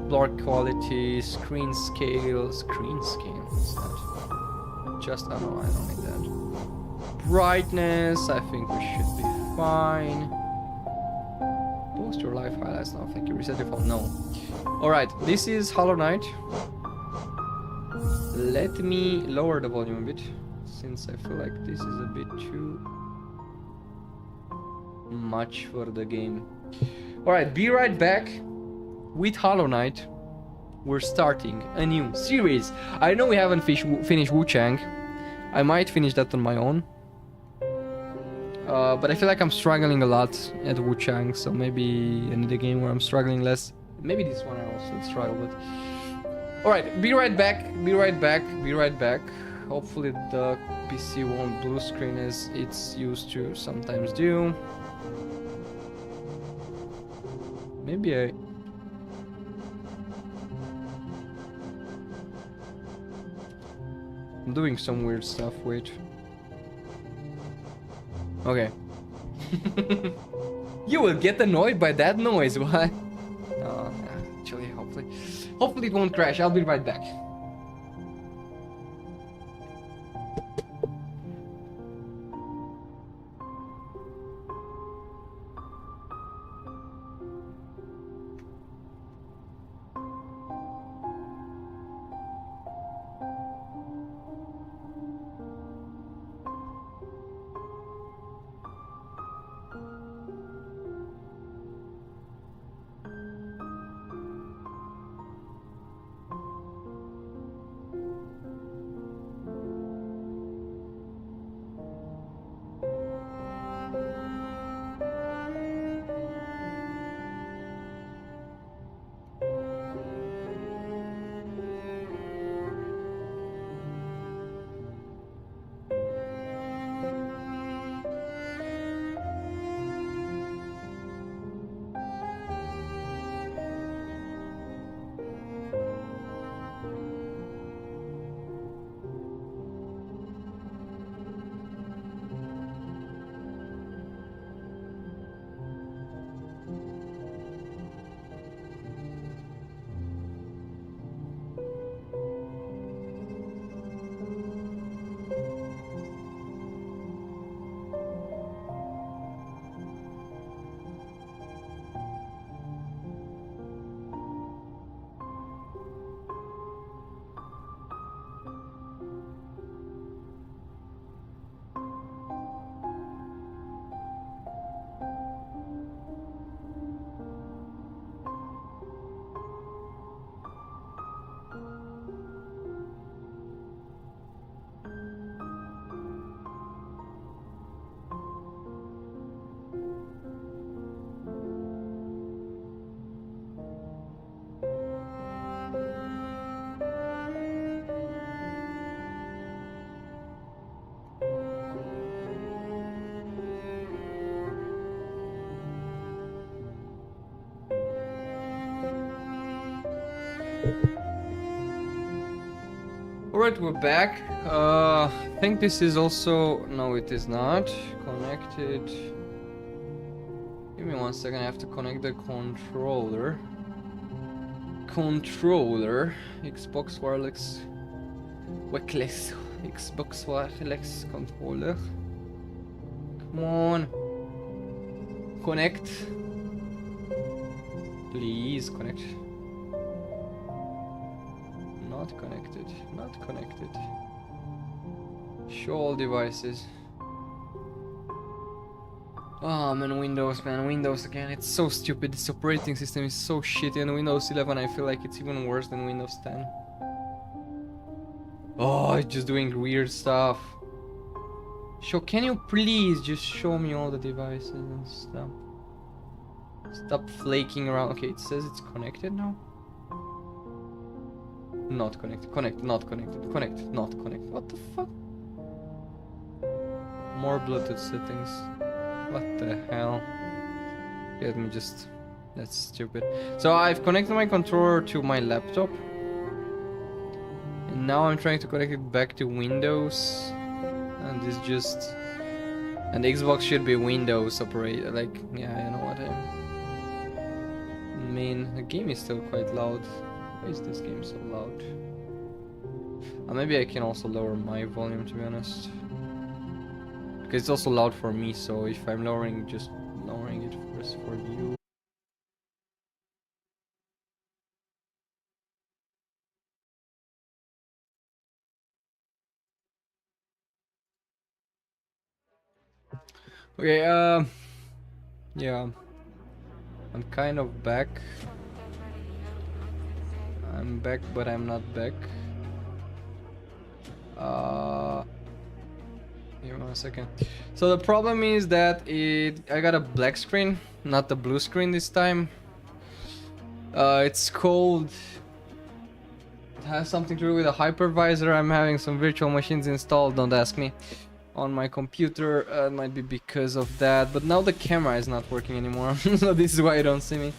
blur quality, screen scale. What's that? Just, oh no, I don't need that. Brightness, I think we should be fine. Post your live highlights now, thank you. Reset your phone, no. Alright, this is Hollow Knight. Let me lower the volume a bit, since I feel like this is a bit too much for the game. Alright, be right back with Hollow Knight. We're starting a new series. I know we haven't finished Wu-Chang. I might finish that on my own. But I feel like I'm struggling a lot at Wu-Chang, so maybe I need a game where I'm struggling less. Maybe this one I also struggle with. Alright, be right back. Hopefully the PC won't blue screen as it's used to sometimes do. Maybe I'm doing some weird stuff, wait. Okay. You will get annoyed by that noise, why? Actually, hopefully it won't crash. I'll be right back. Alright, we're back. I think this is also... No, it is not. Connected. Give me 1 second, I have to connect the controller. Xbox Wireless... Xbox Wireless Controller. Come on. Connect. Please connect. Not connected. Not connected. Show all devices. Oh man, Windows again. It's so stupid. This operating system is so shitty, and Windows 11 I feel like it's even worse than Windows 10. Oh, it's just doing weird stuff. Can you please just show me all the devices and stuff? Stop flaking around. Okay, it says it's connected now. Not connected. Connect. Not connected. Connect. Not connected. What the fuck? More Bluetooth settings. What the hell? Let me just... That's stupid. So I've connected my controller to my laptop. And now I'm trying to connect it back to Windows. And it's just... And the Xbox should be Windows operator. Like, yeah, you know what I mean. The game is still quite loud. Why is this game so loud? Maybe I can also lower my volume, to be honest. Because it's also loud for me, so if I'm lowering, just lowering it first for you. Okay, yeah. I'm kind of back. I'm back, but I'm not back. Give me 1 second. So the problem is that I got a black screen, not the blue screen this time. It's called... It has something to do with a hypervisor. I'm having some virtual machines installed, don't ask me, on my computer. It might be because of that, but now the camera is not working anymore. So this is why you don't see me.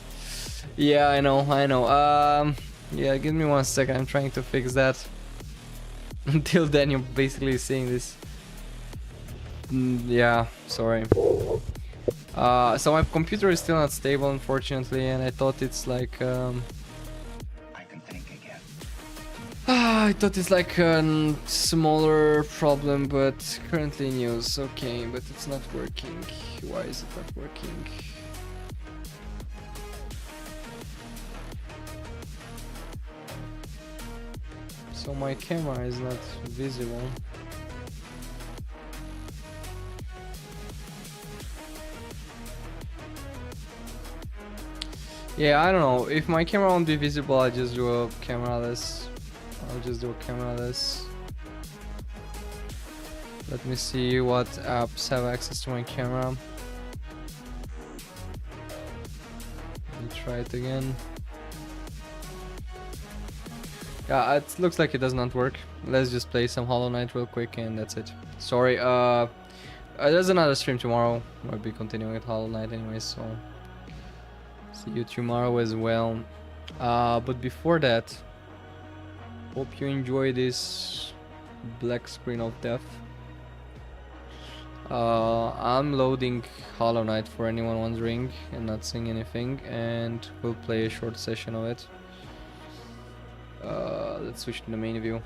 Yeah, I know. Yeah, give me 1 second, I'm trying to fix that. Until then you're basically seeing this. Yeah, sorry. So my computer is still not stable, unfortunately, and I thought it's like I can think again. I thought it's like a smaller problem, but currently news. Okay, but it's not working. Why is it not working? So my camera is not visible. Yeah, I don't know. If my camera won't be visible, I'll just do a cameraless. Let me see what apps have access to my camera. Let me try it again. Yeah, it looks like it does not work. Let's just play some Hollow Knight real quick and that's it. Sorry, there's another stream tomorrow. I'll be continuing with Hollow Knight anyway, so... See you tomorrow as well. But before that, hope you enjoy this black screen of death. I'm loading Hollow Knight for anyone wondering and not saying anything, and we'll play a short session of it. Let's switch to the main view.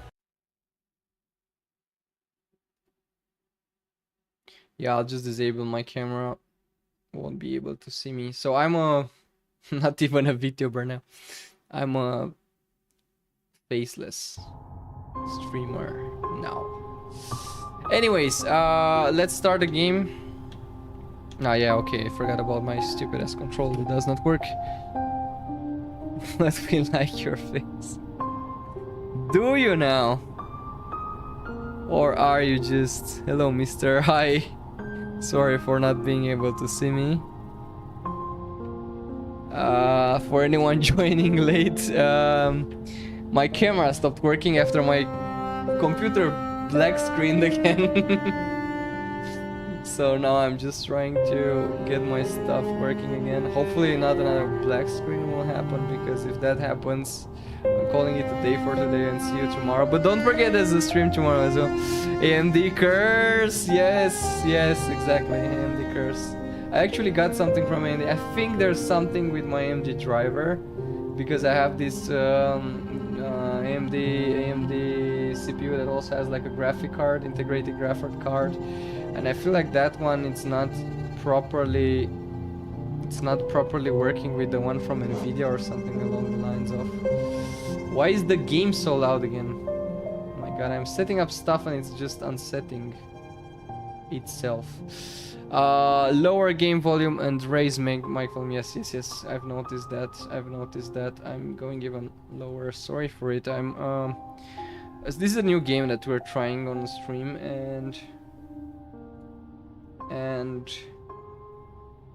Yeah, I'll just disable my camera. Won't be able to see me. So I'm not even a VTuber now. I'm a faceless streamer now. Anyways, let's start the game. Ah, yeah, okay, I forgot about my stupid ass controller. It does not work. Let me like your face. Do you now? Or are you just... Hello, mister. Hi. Sorry for not being able to see me. For anyone joining late, my camera stopped working after my computer black screened again. So now I'm just trying to get my stuff working again. Hopefully not another black screen will happen, because if that happens, I'm calling it a day for today and see you tomorrow. But don't forget there's a stream tomorrow as well. AMD curse! Yes, exactly, AMD curse. I actually got something from AMD. I think there's something with my AMD driver, because I have this AMD CPU that also has like a graphic card, integrated graphic card, and I feel like that one it's not properly working with the one from Nvidia or something along the lines of. Why is the game so loud again? Oh my god, I'm setting up stuff and it's just unsetting itself. Lower game volume and raise mic volume. Yes, I've noticed that. I'm going even lower. Sorry for it. This is a new game that we're trying on stream, and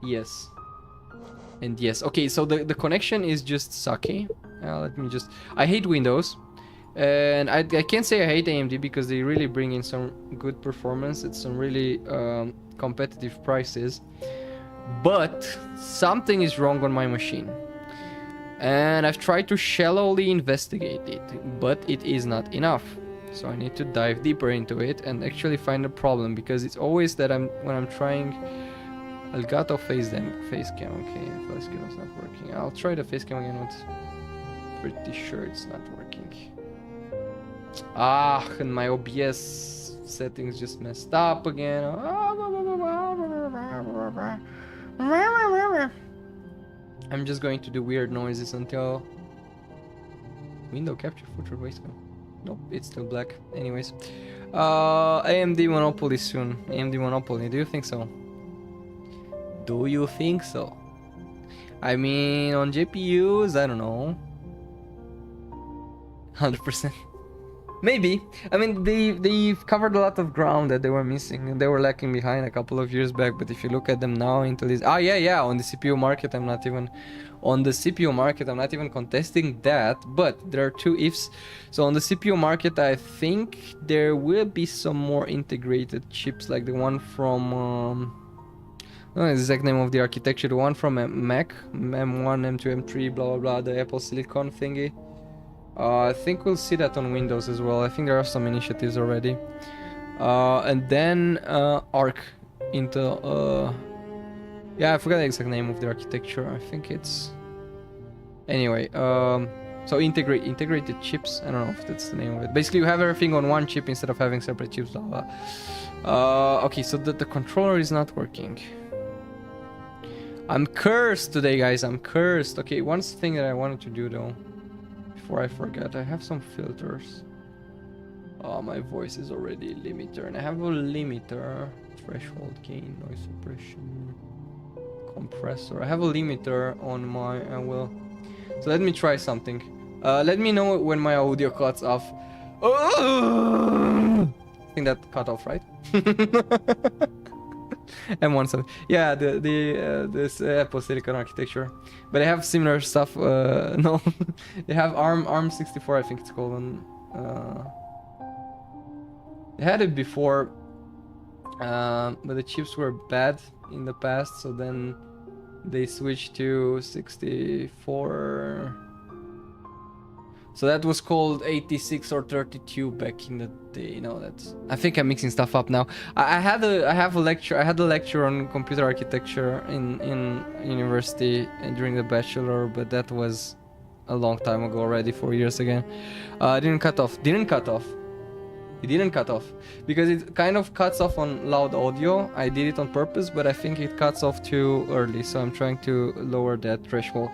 yes. Okay, so the connection is just sucky. I hate Windows, and I can't say I hate AMD, because they really bring in some good performance at some really competitive prices, but something is wrong on my machine, and I've tried to shallowly investigate it, but it is not enough. So I need to dive deeper into it and actually find a problem, because it's always that when I'm trying Elgato face cam. Okay, face cam is not working. I'll try the face cam again, but pretty sure it's not working. And my OBS settings just messed up again. I'm just going to do weird noises until window capture footer waistcoat. Nope, it's still black. Anyways, AMD monopoly soon. AMD monopoly. Do you think so? I mean, on GPUs, I don't know. 100%. Maybe. I mean, they've covered a lot of ground that they were missing, and they were lacking behind a couple of years back. But if you look at them now into this, on the CPU market, I'm not even contesting that. But there are two ifs. So on the CPU market, I think there will be some more integrated chips, like the one from I don't know the exact name of the architecture, the one from Mac, M1, M2, M3, blah blah blah, the Apple Silicon thingy. I think we'll see that on Windows as well. I think there are some initiatives already. And then Arc Intel. I forgot the exact name of the architecture. I think it's... Anyway, so integrated chips. I don't know if that's the name of it. Basically, you have everything on one chip instead of having separate chips, blah blah. Okay, so the controller is not working. I'm cursed today, guys. I'm cursed. Okay, one thing that I wanted to do though, before I forget, I have some filters. My voice is already limiter, and I have a limiter, threshold, gain, noise suppression, compressor. I have a limiter on my so let me try something. Let me know when my audio cuts off. I think that cut off, right? M1 7. Yeah, this Apple Silicon architecture, but they have similar stuff. No, they have ARM 64, I think it's called. And they had it before, but the chips were bad in the past, so then they switched to 64. So that was called 86 or 32 back in the day. You know, that's... I think I'm mixing stuff up now. I had a lecture on computer architecture in university during the bachelor, but that was a long time ago already, 4 years ago. It didn't cut off because it kind of cuts off on loud audio. I did it on purpose, but I think it cuts off too early, so I'm trying to lower that threshold.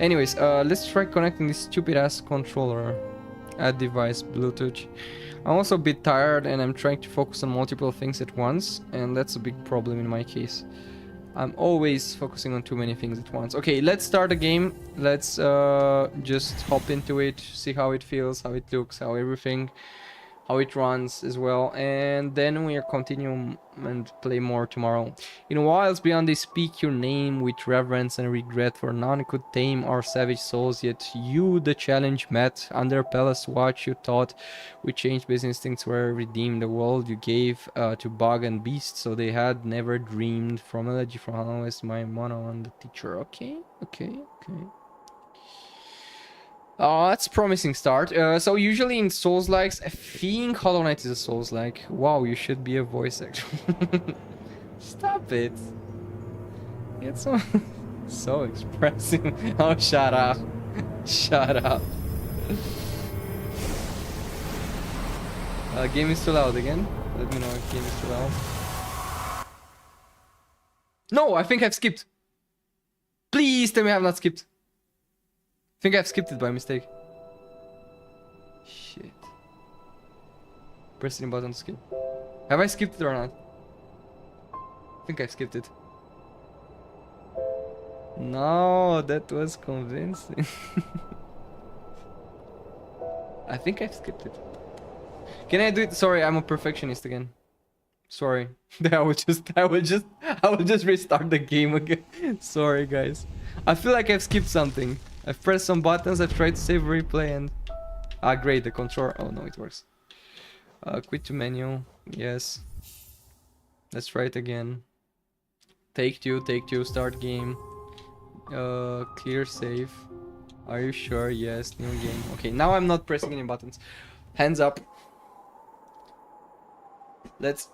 Anyways, let's try connecting this stupid ass controller. Add device, Bluetooth. I'm also a bit tired and I'm trying to focus on multiple things at once, and that's a big problem in my case. I'm always focusing on too many things at once. Okay, let's start a game. Let's just hop into it, see how it feels, how it looks, how everything how it runs as well, and then we'll continue and play more tomorrow. In wilds beyond they speak your name with reverence and regret, for none could tame our savage souls, yet you the challenge met. Under palace watch you thought we changed, base instincts were redeemed. The world you gave to bug and beast, so they had never dreamed. From elegy from always my mono on the teacher. Okay. Oh, that's a promising start. So usually in Souls-likes, I think Hollow Knight is a Souls-like. Wow, you should be a voice actor. Stop it. It's so, so expressive. Oh, shut up. Shut up. Game is too loud again. Let me know if game is too loud. No, I think I've skipped. Please tell me I have not skipped. I think I've skipped it by mistake. Shit. Pressing the button to skip. Have I skipped it or not? I think I've skipped it. No, that was convincing. I think I've skipped it. Can I do it? Sorry, I'm a perfectionist again. Sorry. I will just restart the game again. Sorry, guys. I feel like I've skipped something. I've pressed some buttons, I've tried to save replay and... Ah, great, the control... Oh, no, it works. Quit to menu. Yes. Let's try it again. Take two, start game. Clear save. Are you sure? Yes, new game. Okay, now I'm not pressing any buttons. Hands up. Let's...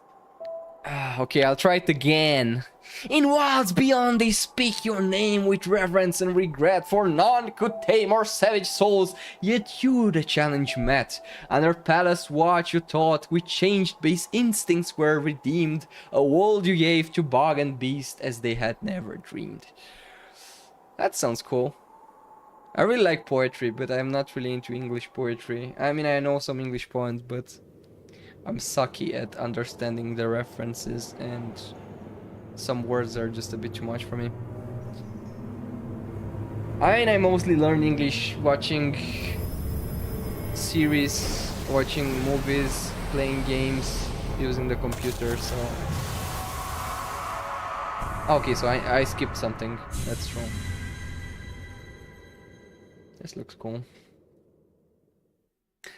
Okay, I'll try it again. In wilds beyond they speak your name with reverence and regret, for none could tame our savage souls, yet you the challenge met. Under palace watch you thought we changed, base instincts were redeemed, a world you gave to bog and beast as they had never dreamed. That sounds cool. I really like poetry, but I'm not really into English poetry. I mean, I know some English poems, but I'm sucky at understanding the references, and some words are just a bit too much for me. I mostly learn English watching series, watching movies, playing games, using the computer, so... Okay, so I skipped something, that's true. This looks cool.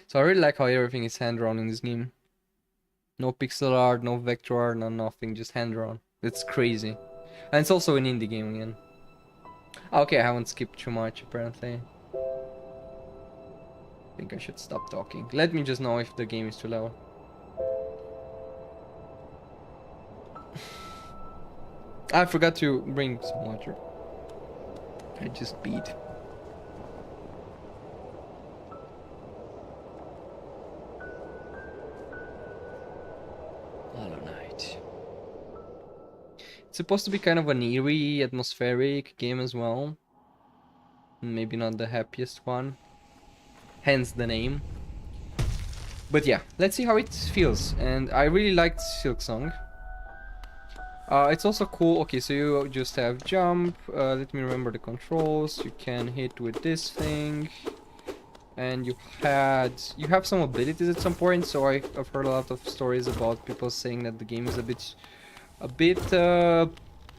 So I really like how everything is hand-drawn in this game. No pixel art, no vector art, no nothing, just hand-drawn. It's crazy. And it's also an indie game again. Okay, I haven't skipped too much apparently. I think I should stop talking. Let me just know if the game is too loud. I forgot to bring some water. I just peed. Hollow Knight. It's supposed to be kind of an eerie, atmospheric game as well. Maybe not the happiest one. Hence the name. But yeah, let's see how it feels. And I really liked Silksong. It's also cool. Okay, so you just have jump. Let me remember the controls. You can hit with this thing. And you have some abilities at some point. So I've heard a lot of stories about people saying that the game is a bit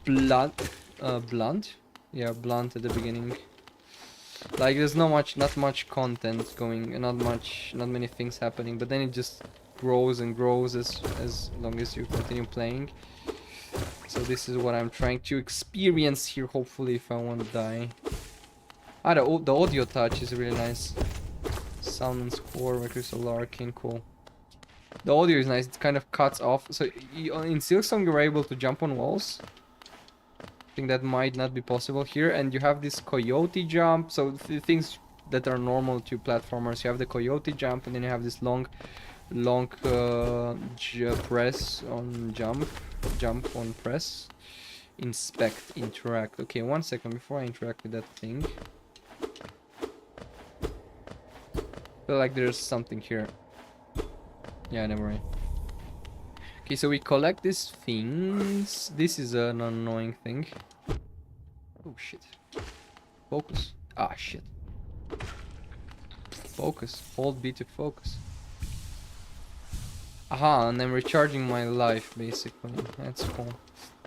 blunt. Yeah, blunt at the beginning. Like there's not much content going, not many things happening, but then it just grows and grows as long as you continue playing. So this is what I'm trying to experience here, hopefully, if I want to die. Ah, the audio touch is really nice. Sound and score by Crystal Larkin, cool. The audio is nice, it kind of cuts off. So in Silksong you're able to jump on walls. I think that might not be possible here. And you have this coyote jump, so things that are normal to platformers. You have the coyote jump, and then you have this long press on jump on press, inspect, interact. Okay, 1 second before I interact with that thing. Feel like there's something here. Yeah, never mind. Okay, so we collect these things. This is an annoying thing. Oh shit. Focus. Ah shit. Focus. Hold B to focus. Aha, and I'm recharging my life, basically. That's cool.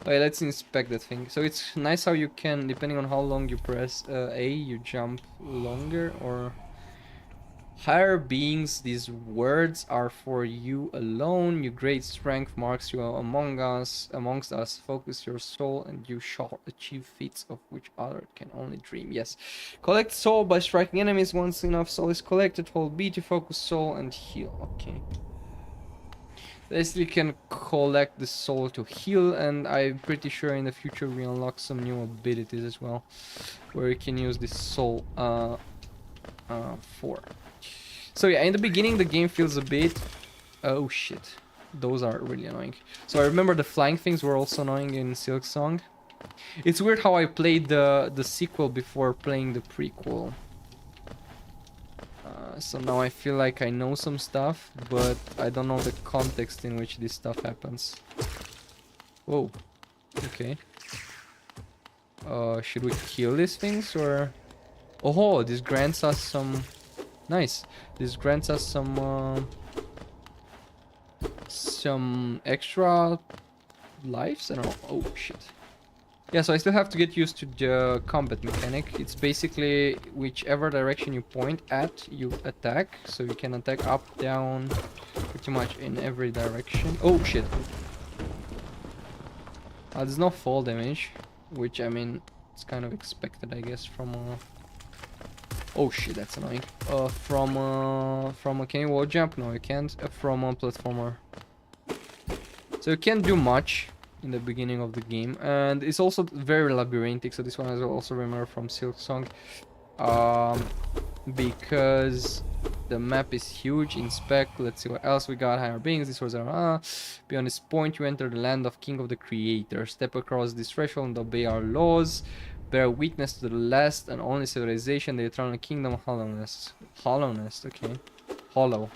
Okay, let's inspect that thing. So it's nice how you can, depending on how long you press A, you jump longer, or... Higher beings, these words are for you alone. Your great strength marks you amongst us. Focus your soul and you shall achieve feats of which other can only dream. Yes. Collect soul by striking enemies. Once enough soul is collected, hold B to focus soul and heal. Okay. Basically, you can collect the soul to heal, and I'm pretty sure in the future we unlock some new abilities as well, where you can use this soul for. So yeah, in the beginning the game feels a bit... Oh shit. Those are really annoying. So I remember the flying things were also annoying in Silk Song. It's weird how I played the sequel before playing the prequel. So now I feel like I know some stuff, but I don't know the context in which this stuff happens. Whoa. Okay. Should we kill these things or... Oh, this grants us some... Nice. This grants us some extra lives. I don't know. Oh shit. Yeah, so I still have to get used to the combat mechanic. It's basically whichever direction you point at, you attack. So you can attack up, down, pretty much in every direction. Oh shit. There's no fall damage, which I mean, it's kind of expected, I guess, from oh shit, that's annoying. From can you wall jump? No, you can't. From a platformer. So you can't do much in the beginning of the game, and it's also very labyrinthic. So this one I also remember from Silk Song, because the map is huge. Inspect. Let's see what else we got. Higher beings. This was beyond this point, you enter the land of King of the Creator. Step across this threshold and obey our laws. Bear witness to the last and only civilization, the eternal kingdom of hollowness. Hollowness, okay. Hollow.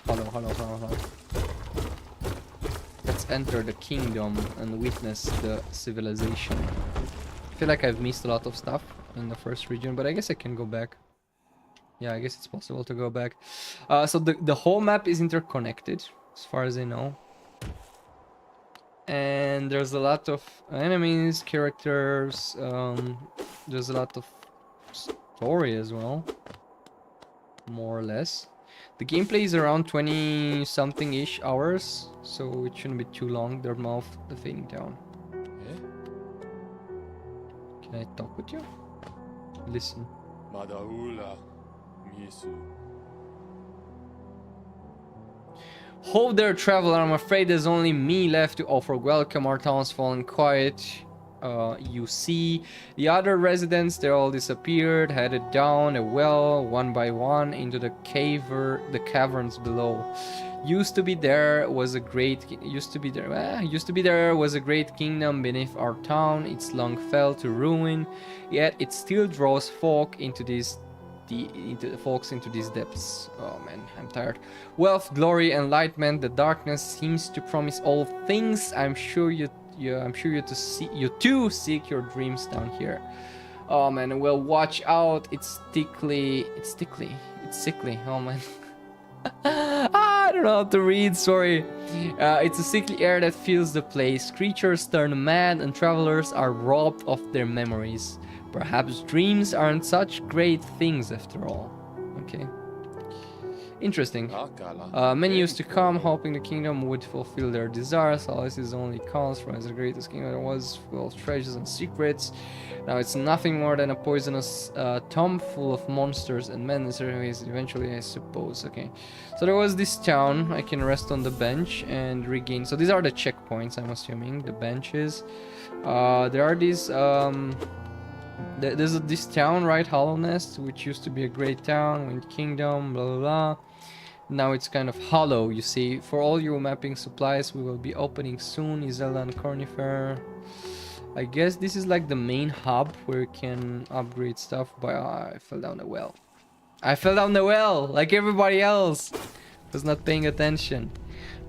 Let's enter the kingdom and witness the civilization. I feel like I've missed a lot of stuff in the first region, but I guess I can go back. Yeah, I guess it's possible to go back. So the whole map is interconnected, as far as I know. And there's a lot of enemies, characters, there's a lot of story as well, more or less. The gameplay is around 20 something ish hours, so it shouldn't be too long. Their mouth the fading down. Eh? Can I talk with you? Listen. Madaula Misu. Ho there, traveler, I'm afraid there's only me left to offer welcome. Our town's fallen quiet. You see, the other residents, they all disappeared, headed down a well, one by one, into the caverns below. Used to be there was a great kingdom beneath our town. It's long fell to ruin, yet it still draws folk into these depths. Oh man, I'm tired. Wealth, glory, enlightenment, the darkness seems to promise all things. I'm sure you too seek your dreams down here. Oh man, well, watch out. It's sickly. Oh man. I don't know how to read, sorry. It's a sickly air that fills the place. Creatures turn mad and travelers are robbed of their memories. Perhaps dreams aren't such great things after all. Okay. Interesting. Many used to come, hoping the kingdom would fulfill their desires. All this is only cause for as the greatest kingdom there was, full of treasures and secrets. Now it's nothing more than a poisonous tomb full of monsters and menaces eventually, I suppose. Okay. So there was this town. I can rest on the bench and regain. So these are the checkpoints, I'm assuming. The benches. There are these... There's this town, right? Hollowness, which used to be a great town, Wind Kingdom, blah blah blah. Now it's kind of hollow, you see. For all your mapping supplies, we will be opening soon. Isella and Cornifer. I guess this is like the main hub where you can upgrade stuff. But I fell down the well. Like everybody else. Was not paying attention.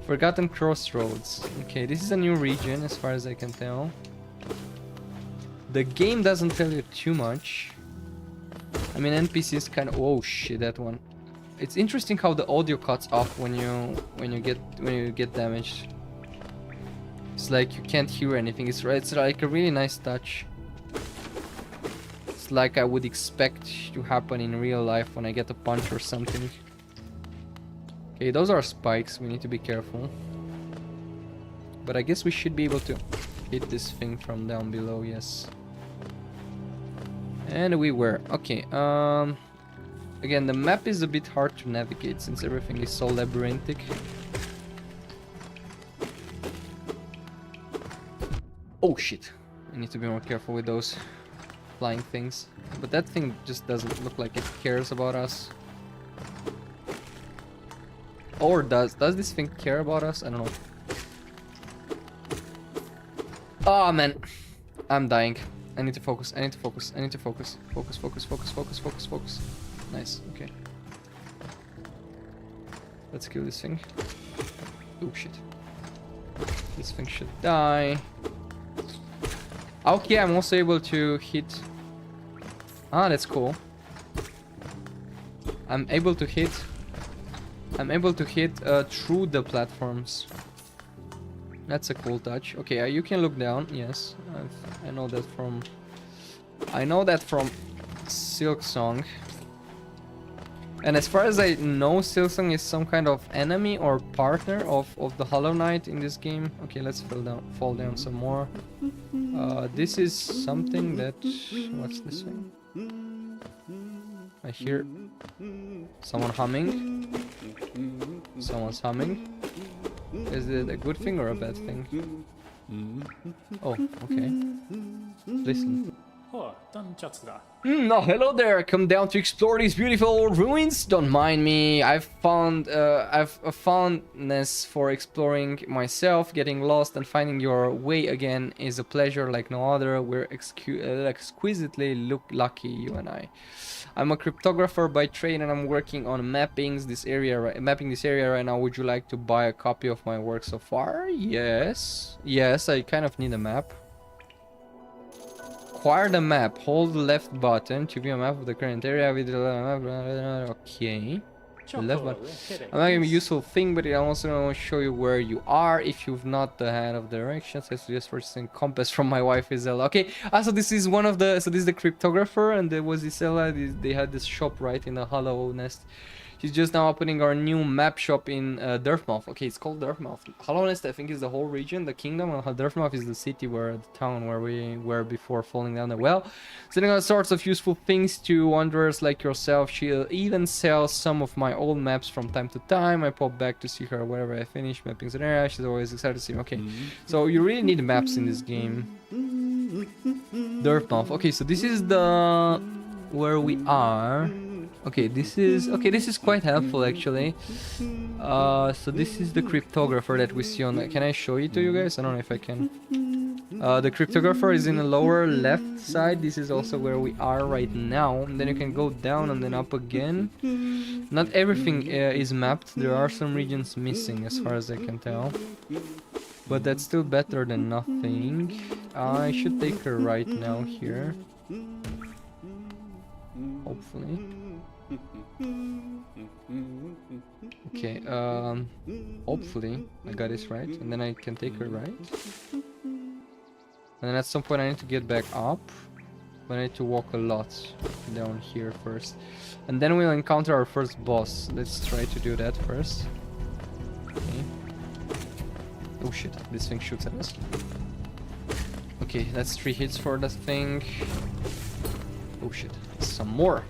Forgotten Crossroads. Okay, this is a new region as far as I can tell. The game doesn't tell you too much. I mean, NPCs kind of... Oh shit, that one. It's interesting how the audio cuts off when you get damaged. It's like you can't hear anything. It's like a really nice touch. It's like I would expect to happen in real life when I get a punch or something. Okay, those are spikes. We need to be careful. But I guess we should be able to hit this thing from down below. Yes. And we were. Okay. Again, the map is a bit hard to navigate since everything is so labyrinthic. Oh shit. I need to be more careful with those flying things. But that thing just doesn't look like it cares about us. Or does this thing care about us? I don't know. Oh man. I'm dying. I need to focus. I need to focus. I need to focus. Focus, focus, focus, focus, focus, focus. Nice. Okay. Let's kill this thing. Oh shit. This thing should die. Okay, I'm also able to hit. Ah, that's cool. I'm able to hit through the platforms. That's a cool touch. Okay, you can look down. Yes, I know that from Silk Song. And as far as I know, Silk Song is some kind of enemy or partner of the Hollow Knight in this game. Okay, let's fall down some more. This is something that... What's this thing? I hear someone humming. Someone's humming. Is it a good thing or a bad thing? Oh, okay. Listen. Oh, hello there. Come down to explore these beautiful ruins. Don't mind me. I've a fondness for exploring myself. Getting lost and finding your way again is a pleasure like no other. We're exquisitely lucky, you and I. I'm a cryptographer by trade and I'm working on mapping this area right now. Would you like to buy a copy of my work so far? Yes. Yes, I kind of need a map. Acquire the map. Hold the left button to view a map of the current area with the map. Okay. The left button. I'm not gonna be a useful thing, but it also will show you where you are if you've not the hand of directions. I suggest purchasing compass from my wife Isella. Okay. So this is one of the. So this is the cryptographer, and there was Isella. They had this shop right in the Hollow Nest. She's just now opening our new map shop in Durfmouth. Okay, it's called Durfmouth. Hollow Nest, I think, is the whole region, the kingdom, and Durfmouth is the city the town where we were before falling down the well. Selling all sorts of useful things to wanderers like yourself. She'll even sell some of my old maps from time to time. I pop back to see her wherever I finish mapping an area. She's always excited to see me. Okay, so you really need maps in this game. Durfmouth. Okay, so this is the where we are. Okay, this is quite helpful actually. So this is the cryptographer that we see on the... Can I show it to you guys? I don't know if I can. The cryptographer is in the lower left side. This is also where we are right now. And then you can go down and then up again. Not everything is mapped. There are some regions missing as far as I can tell. But that's still better than nothing. I should take a right now here. Hopefully. Okay, hopefully I got this right, and then I can take her right. And then at some point I need to get back up, but I need to walk a lot down here first. And then we'll encounter our first boss. Let's try to do that first. Okay. Oh shit, this thing shoots at us. Okay, that's 3 hits for that thing. Oh shit, some more.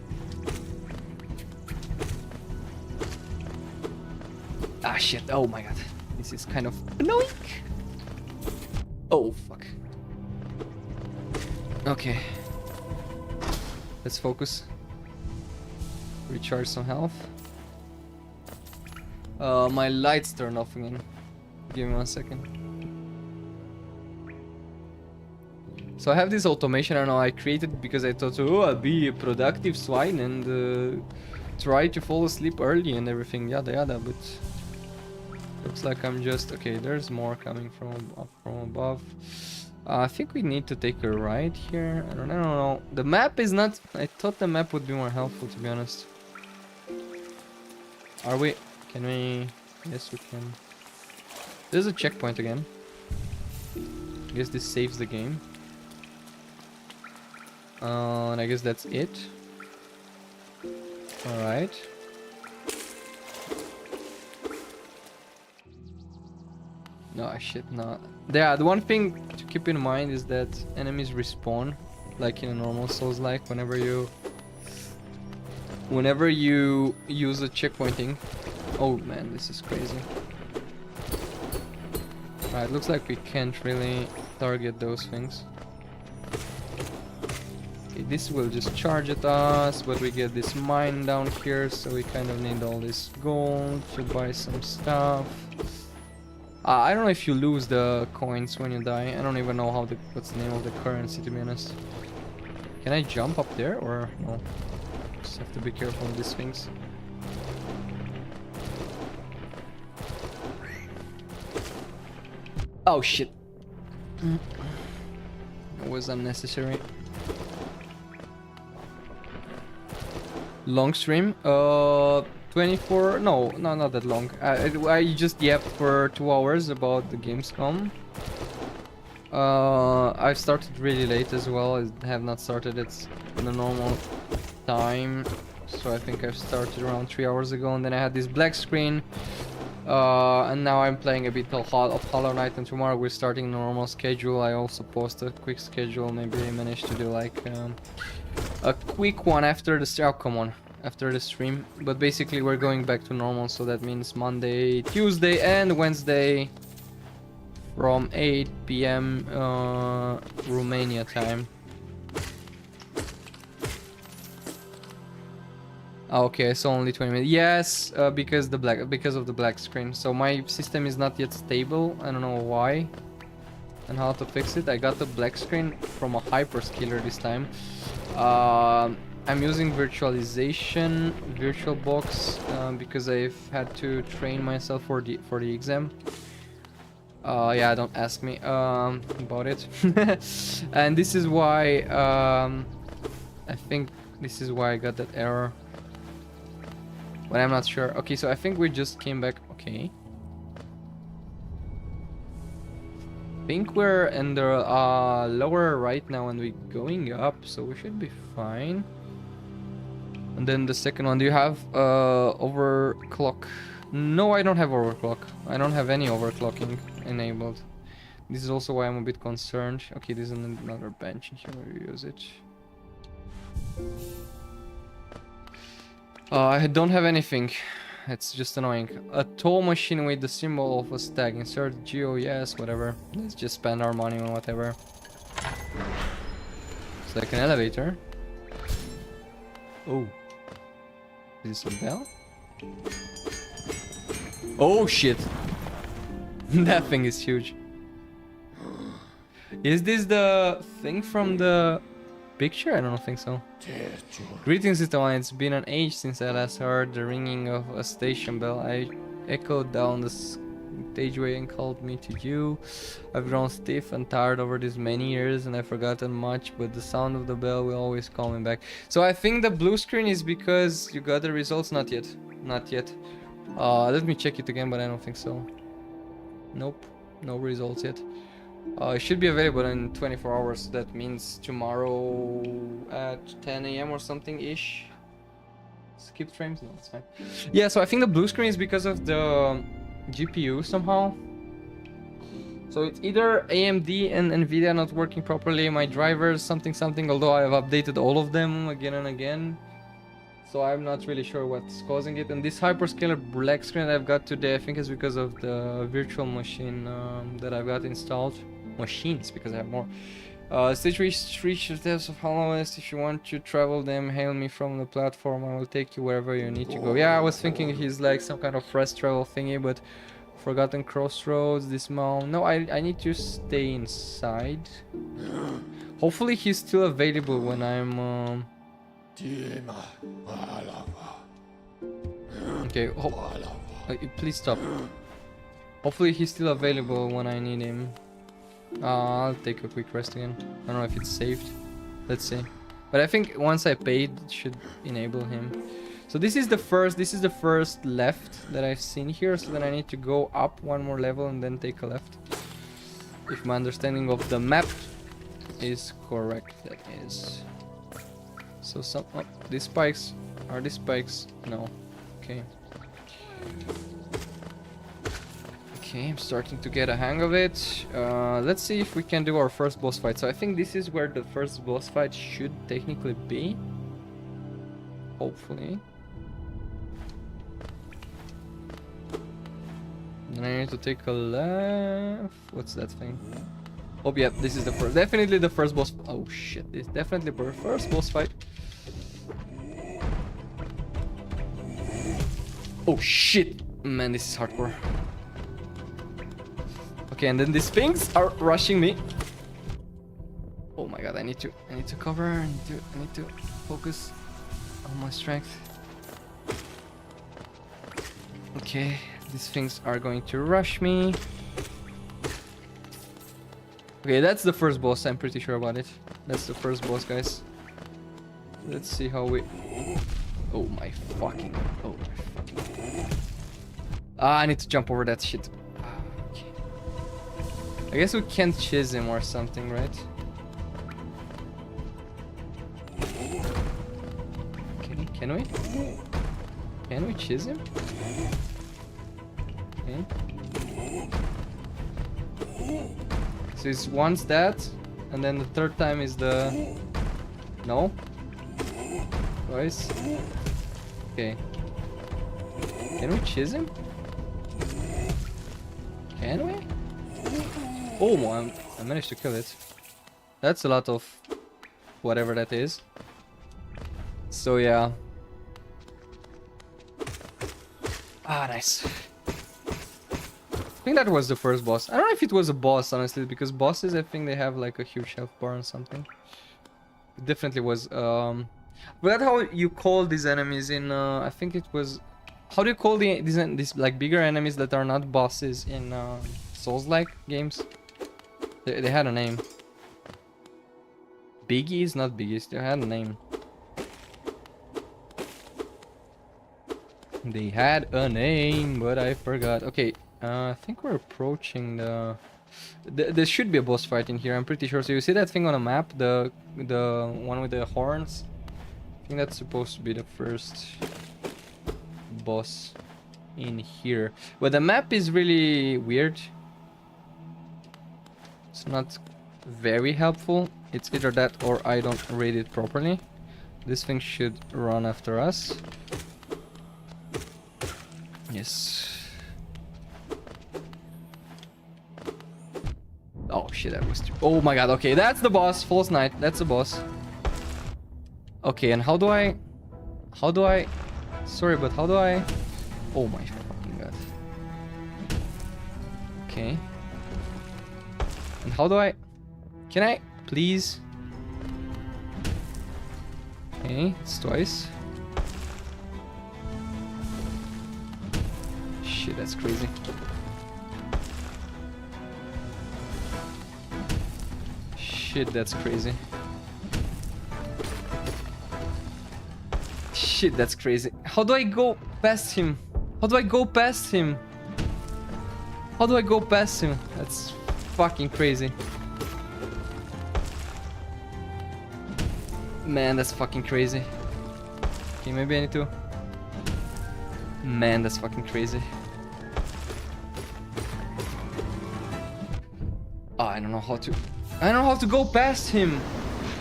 Ah shit, oh my god. This is kind of annoying. Oh fuck. Okay. Let's focus. Recharge some health. My lights turned off again. Give me 1 second. So I have this automation, I know I created because I thought, oh, I'll be a productive swine and try to fall asleep early and everything, yada yada, but looks like I'm just... Okay, there's more coming from above. I think we need to take a right here. I don't know. The map is not... I thought the map would be more helpful, to be honest. Are we? Can we? Yes, we can. There's a checkpoint again. I guess this saves the game. And I guess that's it. Alright. No, shit, no. Yeah, the one thing to keep in mind is that enemies respawn, like in a normal Souls-like, whenever you use a checkpointing. Oh man, this is crazy. Alright, looks like we can't really target those things. Okay, this will just charge at us, but we get this mine down here, so we kind of need all this gold to buy some stuff. I don't know if you lose the coins when you die. I don't even know what's the name of the currency, to be honest. Can I jump up there or no? Just have to be careful of these things. Oh shit. It was unnecessary. Long stream? 24? No, not that long. I just yapped for 2 hours about the Gamescom. I started really late as well. I have not started it in the normal time. So I think I started around 3 hours ago, and then I had this black screen. And now I'm playing a bit of Hollow Knight, and tomorrow we're starting the normal schedule. I also post a quick schedule. Maybe I managed to do like a quick one after the stream. Oh, come on. After the stream, but basically we're going back to normal, so that means Monday, Tuesday and Wednesday from 8 p.m. Romania time. Okay, so only 20 minutes. Yes, because of the black screen. So my system is not yet stable. I don't know why and how to fix it. I got the black screen from a hyperscaler this time. I'm using virtualization, VirtualBox, because I've had to train myself for the exam. Yeah, don't ask me about it. And this is why I think this is why I got that error. But I'm not sure. Okay, so I think we just came back. Okay. I think we're in the lower right now and we're going up, so we should be fine. And then the second one, do you have overclock? No, I don't have overclock. I don't have any overclocking enabled. This is also why I'm a bit concerned. Okay, there's another bench in here. We use it. I don't have anything. It's just annoying. A toll machine with the symbol of a stag. Insert geo, yes, whatever. Let's just spend our money on whatever. It's like an elevator. Oh. Is this a bell? Oh shit. That thing is huge. Is this the thing from the picture? I don't think so. Greetings, Italy. It's been an age since I last heard the ringing of a station bell. I echoed down the stageway and called me to you. I've grown stiff and tired over these many years and I've forgotten much, but the sound of the bell will always call me back. So I think the blue screen is because you got the results. Not yet. Not yet. Let me check it again, but I don't think so. Nope. No results yet. It should be available in 24 hours. So that means tomorrow at 10 a.m. or something ish. Skip frames? No, it's fine. Yeah, so I think the blue screen is because of the GPU somehow. So it's either AMD and Nvidia not working properly, my drivers, something, although I have updated all of them again and again. So I'm not really sure what's causing it. And this hyperscaler black screen I've got today, I think is because of the virtual machine that I've got installed. Machines, because I have more. Stage reach the depths of Hollow West. If you want to travel them, hail me from the platform. I will take you wherever you need to go. Yeah, I was thinking he's like some kind of fast travel thingy, but Forgotten Crossroads, dismount. No, I need to stay inside. Hopefully he's still available when I'm okay, please stop. Hopefully he's still available when I need him. I'll take a quick rest again. I don't know if it's saved. Let's see. But I think once I paid, it should enable him. So this is the first left that I've seen here. So then I need to go up one more level and then take a left. If my understanding of the map is correct, that is. So some these spikes, are these spikes? No. Okay. Okay, I'm starting to get a hang of it. Let's see if we can do our first boss fight. So I think this is where the first boss fight should technically be. Hopefully. And I need to take a left. What's that thing? Oh yeah, this is the first. Definitely the first boss. Oh shit, this is definitely the first boss fight. Oh shit, man, this is hardcore. Okay, and then these things are rushing me. Oh my god, I need to cover. I need to focus on my strength. Okay, these things are going to rush me. Okay, that's the first boss. I'm pretty sure about it. That's the first boss, guys. Let's see how we. Oh my fucking. Oh my fucking. Ah, I need to jump over that shit. I guess we can't chase him or something, right? Can we? Can we chase him? Okay. So it's once that, and then the third time is the... No? Twice? Okay. Can we chase him? Can we? Oh, I managed to kill it. That's a lot of whatever that is. So yeah. Ah, nice. I think that was the first boss. I don't know if it was a boss, honestly, because bosses, I think they have like a huge health bar or something. It definitely was. But that's how you call these enemies in. I think it was. How do you call these like bigger enemies that are not bosses in Souls-like games? They had a name. Biggies, not biggies. They had a name. They had a name, but I forgot. Okay, I think we're approaching the... There should be a boss fight in here, I'm pretty sure. So you see that thing on a map? The one with the horns? I think that's supposed to be the first boss in here. But the map is really weird. It's not very helpful. It's either that or I don't read it properly. This thing should run after us. Yes. Oh shit, that was... Oh my god, okay, that's the boss. False Knight, that's the boss. Okay, and how do I... Sorry, but how do I... Oh my fucking god. Okay. And how do I... Can I... Please? Okay, it's twice. Shit, that's crazy. Shit, that's crazy. Shit, that's crazy. How do I go past him? How do I go past him? How do I go past him? That's fucking crazy. Man, that's fucking crazy. Okay, maybe I need to... Man, that's fucking crazy. Oh, I don't know how to... I don't know how to go past him!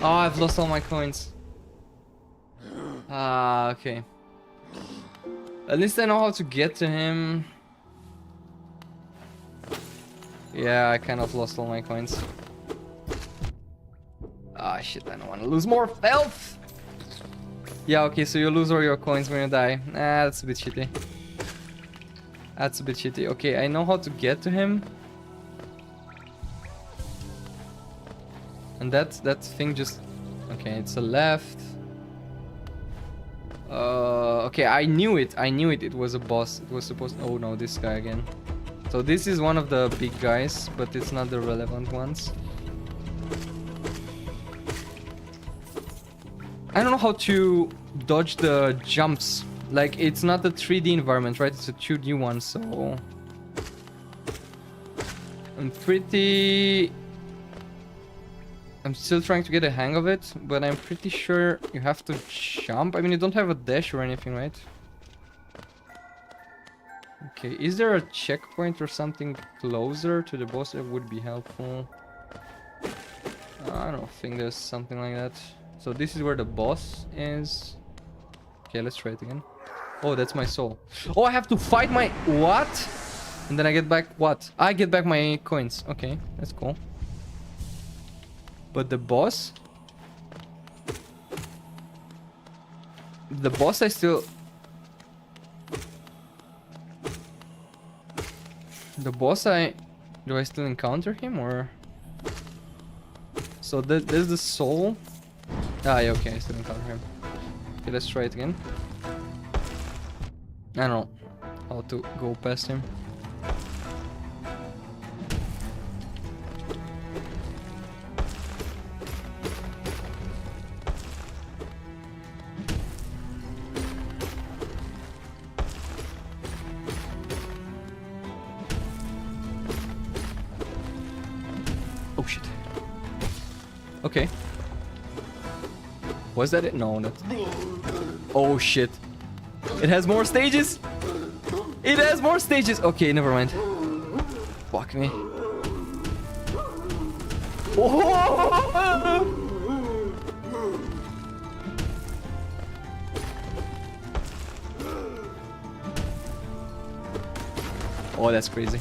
Oh, I've lost all my coins. Ah, okay. At least I know how to get to him. Yeah, I kind of lost all my coins. Ah, shit, I don't want to lose more health! Yeah, okay, so you lose all your coins when you die. Ah, that's a bit shitty. That's a bit shitty. Okay, I know how to get to him. And that thing just... Okay, it's a left. Okay, I knew it. It was a boss. It was supposed... Oh no, this guy again. So this is one of the big guys, but it's not the relevant ones. I don't know how to dodge the jumps Like, it's not a 3D environment, right? It's a 2D one, so... I'm still trying to get a hang of it, but I'm pretty sure you have to jump. I mean, you don't have a dash or anything, right? Okay, is there a checkpoint or something closer to the boss that would be helpful? I don't think there's something like that. So this is where the boss is. Okay, let's try it again. Oh, that's my soul. Oh, I have to fight my... What? And then I get back what? I get back my coins. Okay, that's cool. But the boss... The boss I still... The boss I... Do I still encounter him or... So there's the soul. Ah, yeah, okay, I still encounter him. Okay, let's try it again. I don't know how to go past him. Oh shit. Okay. Was that it? No, not. Oh shit. It has more stages. It has more stages. Okay, never mind. Fuck me. Oh! Oh, that's crazy.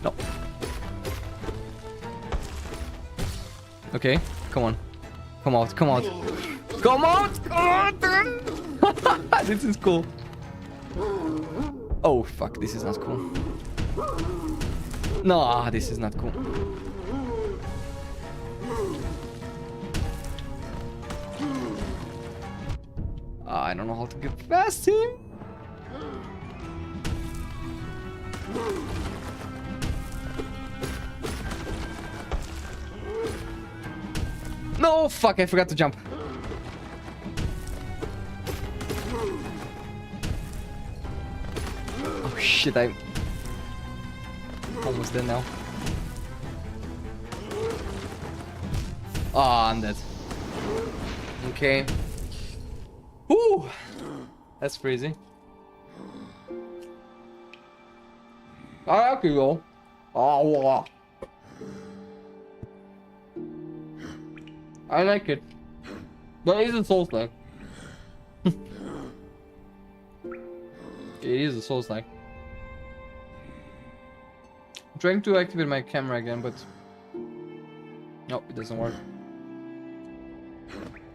No. Okay, come on. Come out, come out. Come out! Come out! This is cool. Oh, fuck, this is not cool. No, this is not cool. I don't know how to get past him. No, fuck, I forgot to jump. Oh shit, I'm almost dead now. Oh, I'm dead. Okay. Whew! That's crazy. I like it though. Oh, wow. I like it. But it is a Souls-like. It is a Souls-like. I'm trying to activate my camera again, but... No, it doesn't work.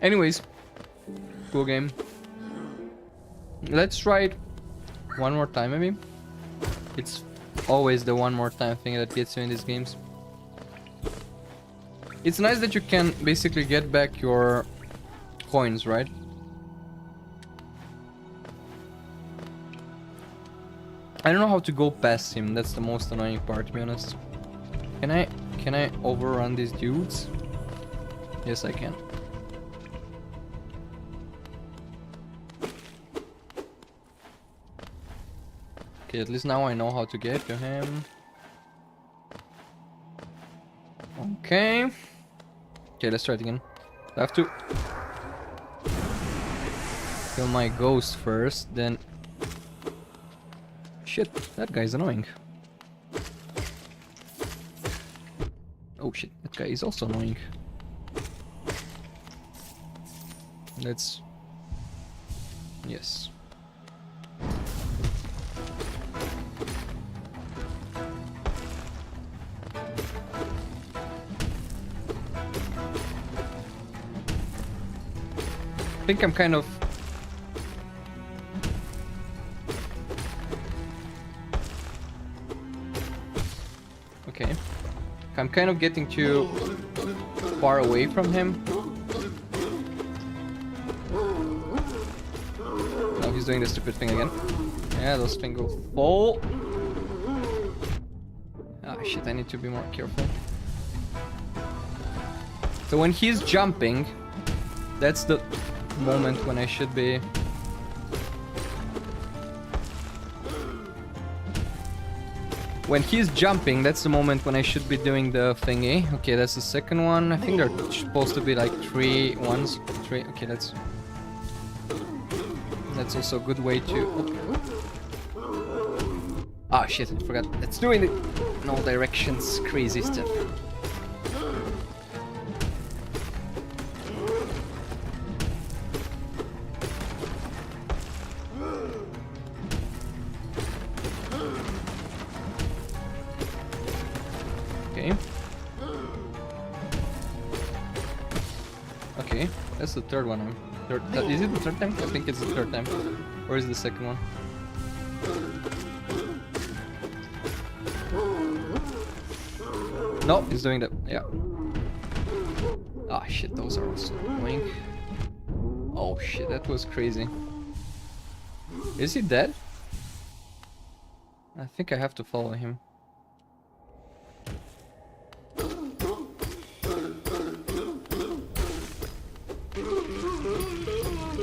Anyways. Cool game. Let's try it one more time, maybe. It's always the one more time thing that gets you in these games. It's nice that you can basically get back your coins, right? I don't know how to go past him. That's the most annoying part, to be honest. Can I overrun these dudes? Yes, I can. Okay, at least now I know how to get to him. Okay. Okay, let's try it again. I have to kill my ghost first, then... Shit, that guy's annoying. Oh shit, that guy is also annoying. Let's... Yes. I think I'm kind of... Okay. I'm kind of getting too far away from him. Now he's doing the stupid thing again. Yeah, those things go full. Ah, shit, I need to be more careful. So when he's jumping, that's the moment when I should be... When he's jumping, that's the moment when I should be doing the thingy. Okay, that's the second one. I think they're supposed to be like 3 ones. 3. Okay, that's also a good way to... Ah, shit, I forgot. It's doing it in all directions. Crazy stuff. Okay. Okay, that's the third one. Is it the third time? I think it's the third time. Or is it the second one? No, he's doing that. Yeah. Ah, shit, those are also annoying. Oh shit, that was crazy. Is he dead? I think I have to follow him.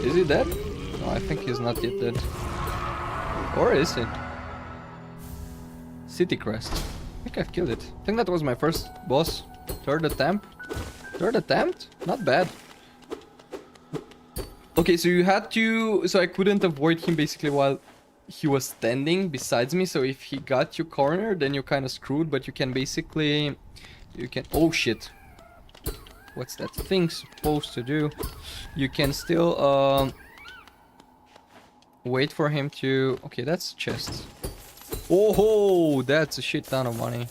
Is he dead? No, I think he's not yet dead. Or is he? City Crest. I think I've killed it. I think that was my first boss. Third attempt? Third attempt? Not bad. Okay, so you had to... So I couldn't avoid him basically while he was standing besides me. So if he got you cornered, then you're kind of screwed. But you can basically... You can... Oh shit. What's that thing supposed to do? You can still wait for him to... Okay, that's chest. Oh, that's a shit ton of money.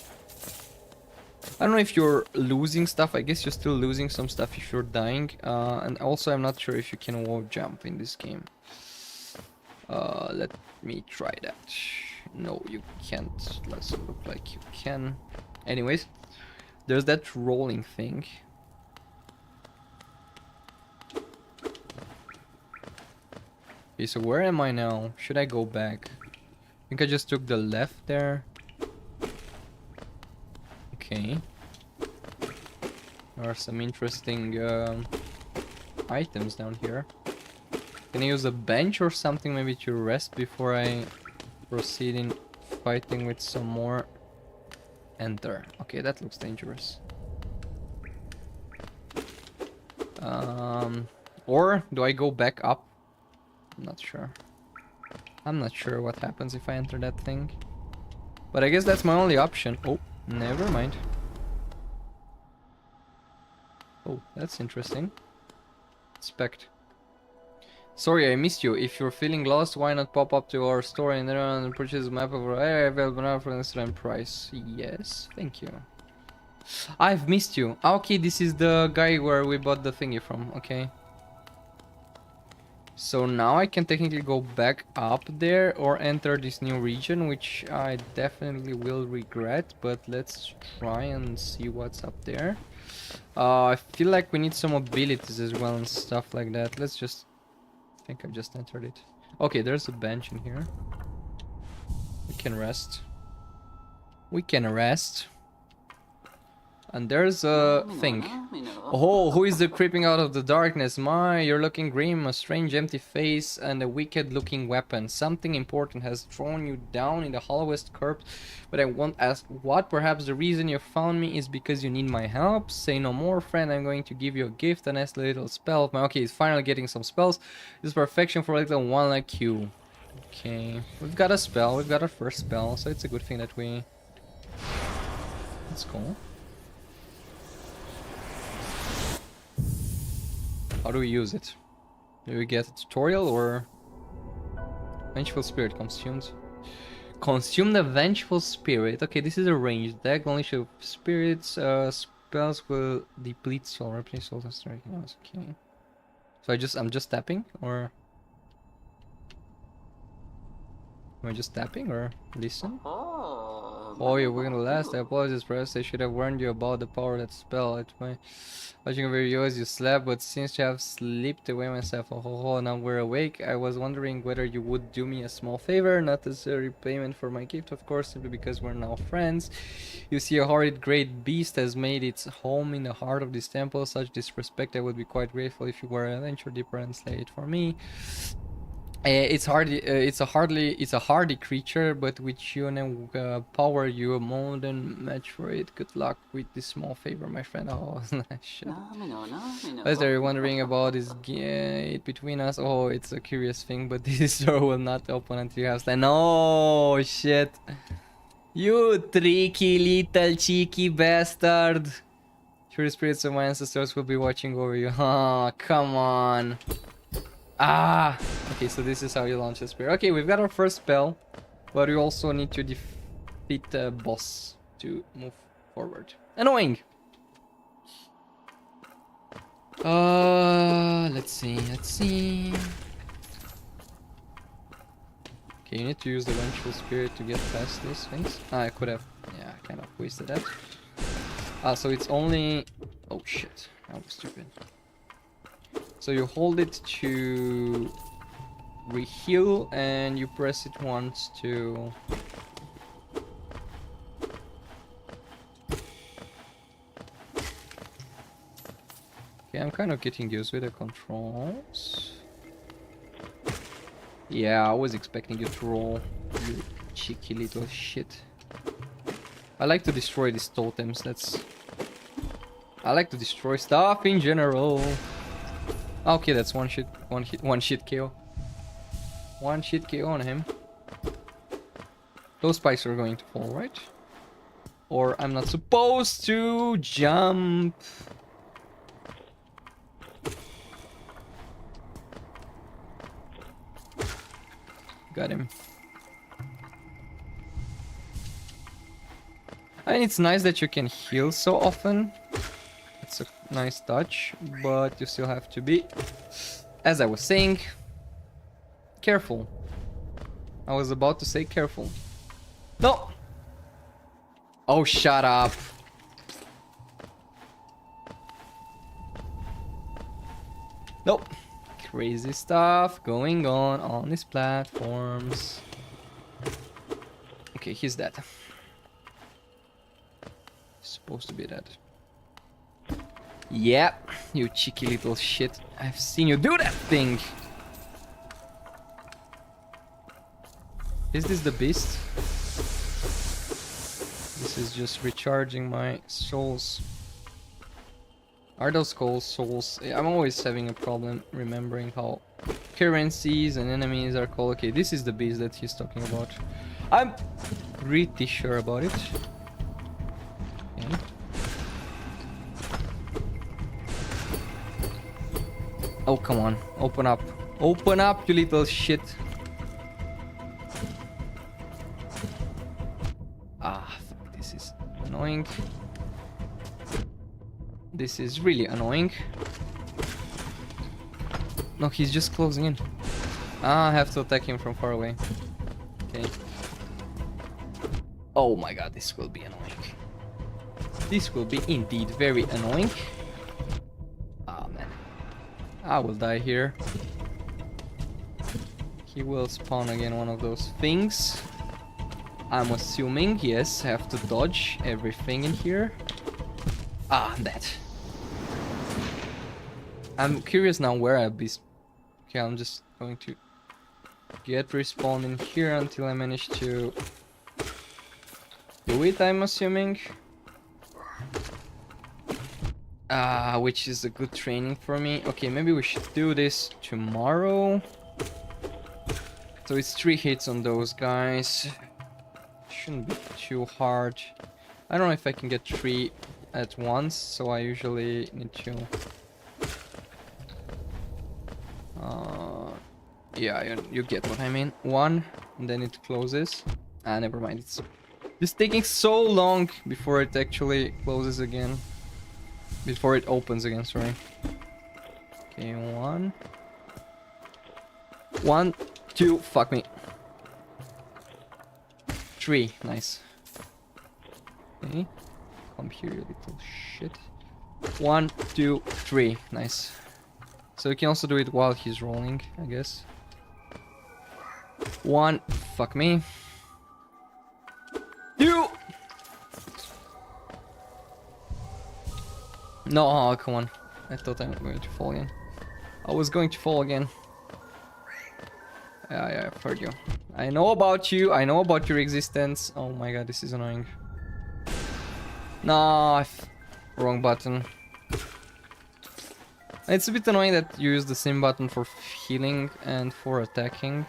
I don't know if you're losing stuff. I guess you're still losing some stuff if you're dying. And also I'm not sure if you can wall jump in this game. Let me try that. No, you can't. Let's look like you can. Anyways, there's that rolling thing. Okay, so where am I now? Should I go back? I think I just took the left there. Okay. There are some interesting items down here. Can I use a bench or something maybe to rest before I proceed in fighting with some more? Enter. Okay, that looks dangerous. Or do I go back up? I'm not sure. I'm not sure what happens if I enter that thing. But I guess that's my only option. Oh, never mind. Oh, that's interesting. Inspect. Sorry, I missed you. If you're feeling lost, why not pop up to our store in there and purchase a map of our area available now for an excellent price? Yes, thank you. I've missed you. Okay, this is the guy where we bought the thingy from. Okay. So now I can technically go back up there or enter this new region, which I definitely will regret, but let's try and see what's up there. I feel like we need some abilities as well and stuff like that. Let's just... I think I've just entered it. Okay, there's a bench in here. We can rest. We can rest. And there's a thing. Oh, who is the creeping out of the darkness? My, you're looking grim, a strange empty face and a wicked looking weapon. Something important has thrown you down in the hollowest corpse, but I won't ask what. Perhaps the reason you found me is because you need my help. Say no more, friend. I'm going to give you a gift, a nice little spell of my... Okay, he's finally getting some spells. This is perfection for a little one like you. Okay, we've got a spell. We've got our first spell, so it's a good thing that we... Let's go. How do we use it? Do we get a tutorial or... Vengeful Spirit consumed. Consume the Vengeful Spirit. Okay, this is a ranged deck. Only show spirits. Spells will deplete soul. Replace soul and strike. Okay. So I'm just tapping or... Am I just tapping or listen? Oh, you're gonna last. I apologize, perhaps I should have warned you about the power of that spell. It's my watching over you as you slept, but since you have slipped away myself, now we're awake. I was wondering whether you would do me a small favor, not as a repayment for my gift, of course, simply because we're now friends. You see, a horrid great beast has made its home in the heart of this temple. Such disrespect, I would be quite grateful if you were to venture deeper and slay it for me. It's a hardy creature, but with your power, you are more than match for it. Good luck with this small favor, my friend. Oh, shit. As they're wondering about is it between us? Oh, it's a curious thing, but this door will not open until you have slain. No, shit. You tricky little cheeky bastard. Sure, the spirits of my ancestors will be watching over you. Oh, come on. Ah, okay, so this is how you launch a spear. Okay, we've got our first spell, but we also need to defeat the boss to move forward. Annoying. Let's see. Okay, you need to use the vengeful spirit to get past these things. Ah, I could have, yeah, I kind of wasted that. So it's only, oh shit, that was stupid. So you hold it to re-heal and you press it once to... Okay, I'm kind of getting used with the controls. Yeah, I was expecting you to roll, you cheeky little shit. I like to destroy these totems, I like to destroy stuff in general. Okay, that's one shit KO. One shit KO on him. Those spikes are going to fall, right? Or I'm not supposed to jump. Got him. I mean, it's nice that you can heal so often. It's a nice touch, but you still have to be, as I was saying, careful. I was about to say careful. No! Oh, shut up. Nope. Crazy stuff going on these platforms. Okay, he's dead. Supposed to be dead. Yep, you cheeky little shit. I've seen you do that thing. Is this the beast? This is just recharging my souls. Are those called souls? I'm always having a problem remembering how currencies and enemies are called. Okay, this is the beast that he's talking about. I'm pretty sure about it. Okay. Oh, come on. Open up. Open up, you little shit. Ah, fuck. This is annoying. This is really annoying. No, he's just closing in. Ah, I have to attack him from far away. Okay. Oh my god, this will be annoying. This will be indeed very annoying. Ah, man. I will die here. He will spawn again one of those things. I'm assuming, yes, I have to dodge everything in here. Ah, that. I'm curious now where I'll be. Okay, I'm just going to get respawned in here until I manage to do it, I'm assuming. Which is a good training for me. Okay, maybe we should do this tomorrow. So it's 3 hits on those guys. Shouldn't be too hard. I don't know if I can get 3 at once, so I usually need to... yeah, you get what I mean. 1, and then it closes. Ah, never mind. It's just taking so long before it actually closes again. Before it opens again, sorry. Okay, 1. 1, 2, fuck me. 3, nice. Okay. Come here, you little shit. 1, 2, 3. Nice. So you can also do it while he's rolling, I guess. 1. Fuck me. 2. No, oh, come on. I thought I was going to fall again. I was going to fall again. Yeah, I've heard you. I know about you. I know about your existence. Oh my god, this is annoying. No, wrong button. It's a bit annoying that you use the same button for healing and for attacking.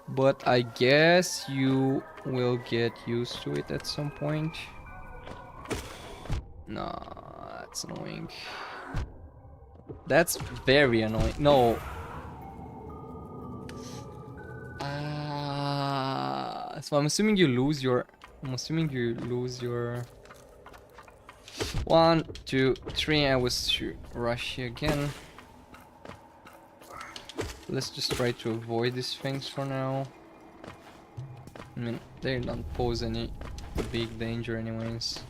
But I guess you will get used to it at some point. No, that's annoying. That's very annoying. No. So I'm assuming you lose your... 1, 2, 3. I was to rush you again. Let's just try to avoid these things for now. I mean, they don't pose any big danger anyways.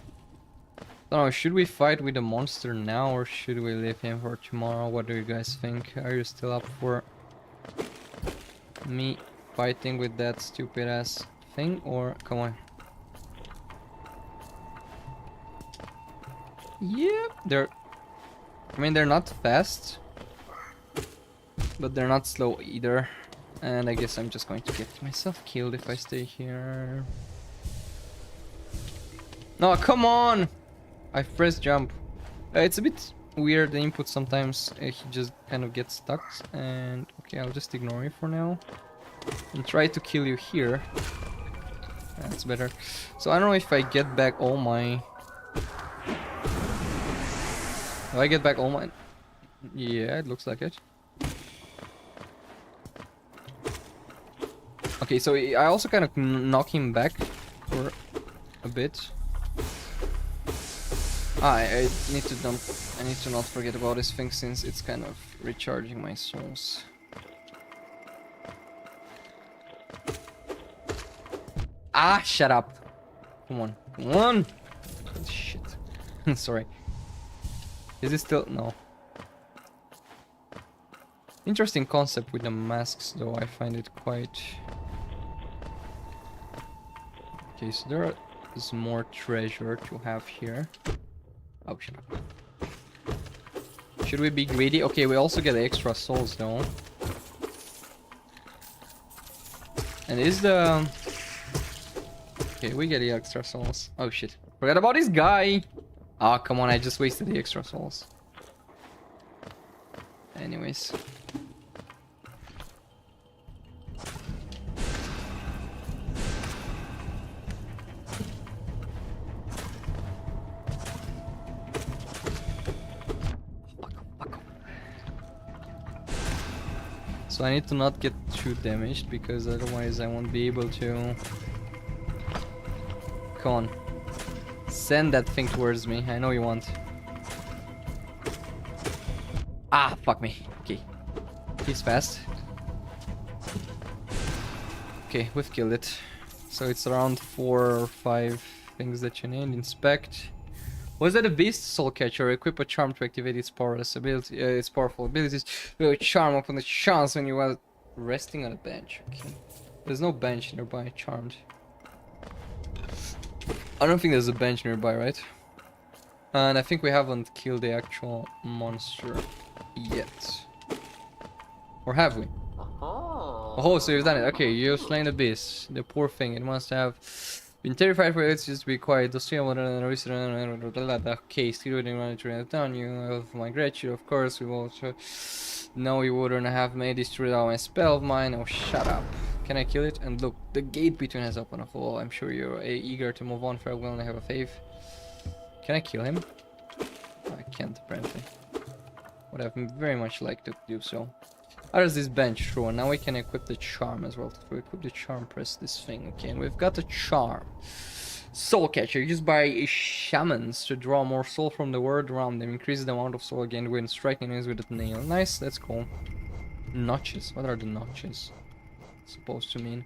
I don't know, should we fight with the monster now or should we leave him for tomorrow? What do you guys think? Are you still up for me fighting with that stupid ass thing, or come on? Yeah, I mean, they're not fast, but they're not slow either. And I guess I'm just going to get myself killed if I stay here. No, come on! I pressed jump. It's a bit weird, the input sometimes. He just kind of gets stuck. And okay, I'll just ignore you for now. And try to kill you here. That's better. So I don't know if I get back all my... Do I get back all my... Yeah, it looks like it. Okay, so I also kind of knock him back for a bit. I need to not forget about this thing since it's kind of recharging my souls. Ah, shut up. Come on. Come on. Oh, shit. Sorry. Is it still... No. Interesting concept with the masks though. I find it quite... Okay, so there is more treasure to have here. Oh, shut up. Should we be greedy? Okay, we also get extra souls though. And is the... Okay, we get the extra souls. Oh shit. Forgot about this guy! Ah, come on, I just wasted the extra souls. Anyways. So I need to not get too damaged because otherwise I won't be able to... Come on. Send that thing towards me. I know you want. Ah, fuck me. Okay. He's fast. Okay, we've killed it. So it's around 4 or 5 things that you need. Inspect. Was that a beast? Soul catcher. Equip a charm to activate its powerful abilities. With charm upon the chance when you are resting on a bench. Okay. There's no bench nearby. Charmed. I don't think there's a bench nearby, right? And I think we haven't killed the actual monster yet. Or have we? Oh, so you've done it. Okay, you've slain the beast. The poor thing. It must have been terrified for it just to be quiet. Okay, still waiting around to run down. You have my gratitude, of course. We will know you wouldn't have made this without my spell of mine. Oh, shut up. Can I kill it? And look, the gate between has opened a hole. I'm sure you're eager to move on, for I will only have a faith. Can I kill him? I can't, apparently. Would have very much liked to do so. There's this bench through, and now we can equip the charm as well. To equip the charm, press this thing. Okay, and we've got a charm. Soul catcher, used by shamans to draw more soul from the world around them. Increases the amount of soul gained when striking enemies with a nail. Nice, that's cool. Notches. What are the notches? supposed to mean.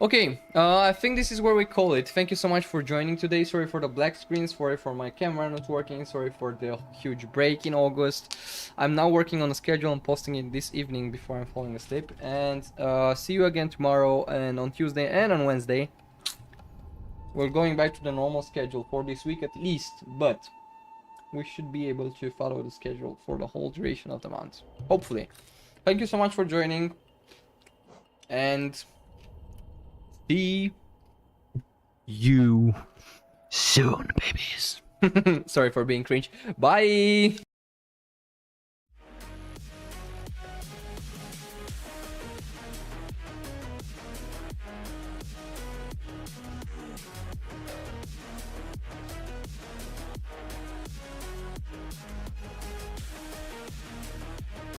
Okay, I think this is where we call it. Thank you so much for joining today. Sorry for the black screen, sorry for my camera not working, sorry for the huge break in August. I'm now working on a schedule and posting it this evening before I'm falling asleep. And see you again tomorrow and on Tuesday and on Wednesday. We're going back to the normal schedule for this week at least, but we should be able to follow the schedule for the whole duration of the month. Hopefully. Thank you so much for joining. And see you soon, babies. Sorry for being cringe. Bye.